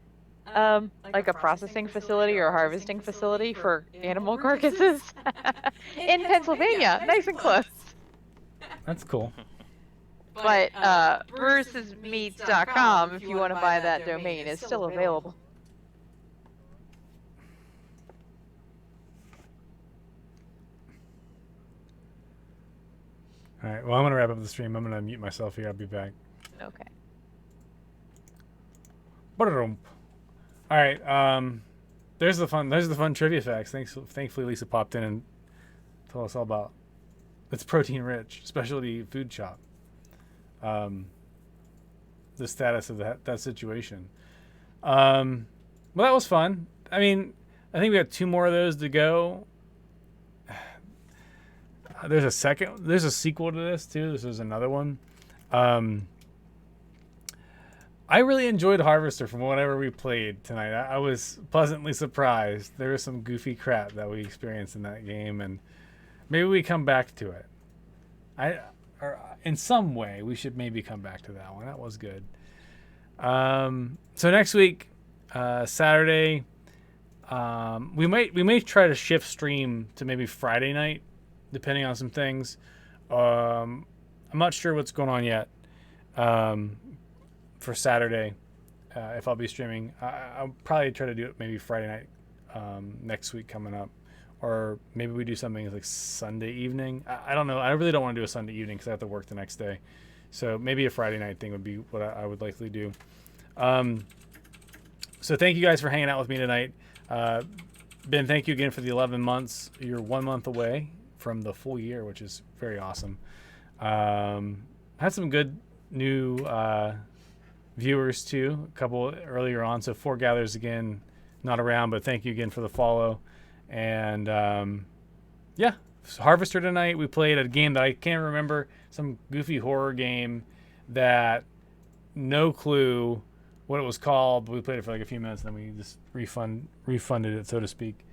like a processing facility or a harvesting facility for animal carcasses in Pennsylvania. Nice and close. That's cool. But brucesmeats.com, if you want to buy that domain, is still available. All right. Well, I'm gonna wrap up the stream. I'm gonna mute myself here. I'll be back. Okay. All right. There's the fun trivia facts. Thankfully, Lisa popped in and told us all about. It's protein-rich specialty food shop. The status of that situation. Well, that was fun. I mean, I think we got 2 more of those to go. There's a sequel to this too. This is another one. I really enjoyed Harvester from whatever we played tonight. I was pleasantly surprised. There was some goofy crap that we experienced in that game, and maybe we come back to it. Or in some way, we should maybe come back to that one. That was good. So next week, Saturday, we may try to shift stream to maybe Friday night, depending on some things. I'm not sure what's going on yet for Saturday, if I'll be streaming. I'll probably try to do it maybe Friday night next week coming up. Or maybe we do something like Sunday evening. I don't know. I really don't want to do a Sunday evening because I have to work the next day. So maybe a Friday night thing would be what I would likely do. So thank you guys for hanging out with me tonight. Ben, thank you again for the 11 months. You're 1 month away from the full year, which is very awesome. Had some good new viewers too, a couple earlier on. So Four Gathers again, not around, but thank you again for the follow. And yeah, Harvester tonight. We played a game that I can't remember, some goofy horror game that no clue what it was called, but we played it for like a few minutes and then we just refunded it, so to speak.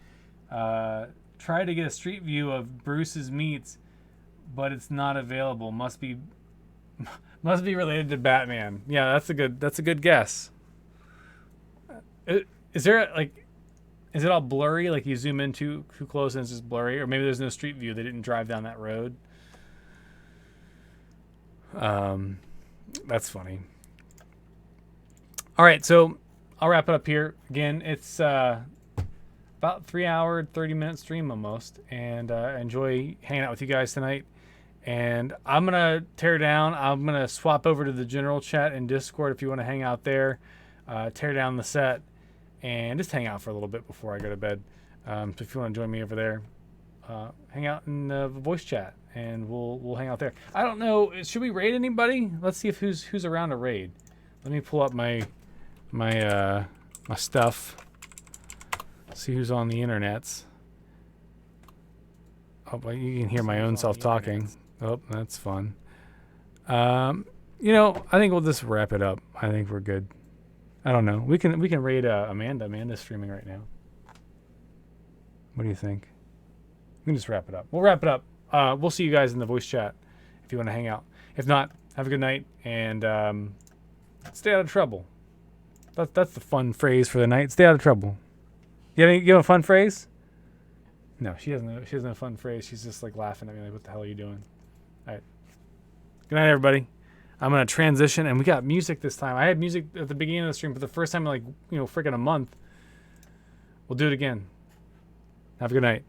Try to get a street view of Bruce's Meats, but it's not available. Must be related to Batman. Yeah, that's a good guess. Is there like, is it all blurry? Like you zoom in too close and it's just blurry, or maybe there's no street view. They didn't drive down that road. That's funny. All right, so I'll wrap it up here. Again, it's about 3 hour, 30-minute stream almost, and enjoy hanging out with you guys tonight. And I'm gonna tear down. I'm gonna swap over to the general chat in Discord if you want to hang out there. Tear down the set and just hang out for a little bit before I go to bed. So if you want to join me over there, hang out in the voice chat, and we'll hang out there. I don't know. Should we raid anybody? Let's see if who's around to raid. Let me pull up my stuff. See who's on the internets. Oh, but you can hear my own self talking. Oh, that's fun. You know, I think we'll just wrap it up. I think we're good. I don't know. We can raid Amanda. Amanda's streaming right now. What do you think? We can just wrap it up. We'll wrap it up. We'll see you guys in the voice chat if you want to hang out. If not, have a good night and stay out of trouble. That's the fun phrase for the night. Stay out of trouble. You have a fun phrase? No, she doesn't have a fun phrase. She's just like laughing at me like, what the hell are you doing? All right. Good night, everybody. I'm going to transition, and we got music this time. I had music at the beginning of the stream for the first time in like, freaking a month. We'll do it again. Have a good night.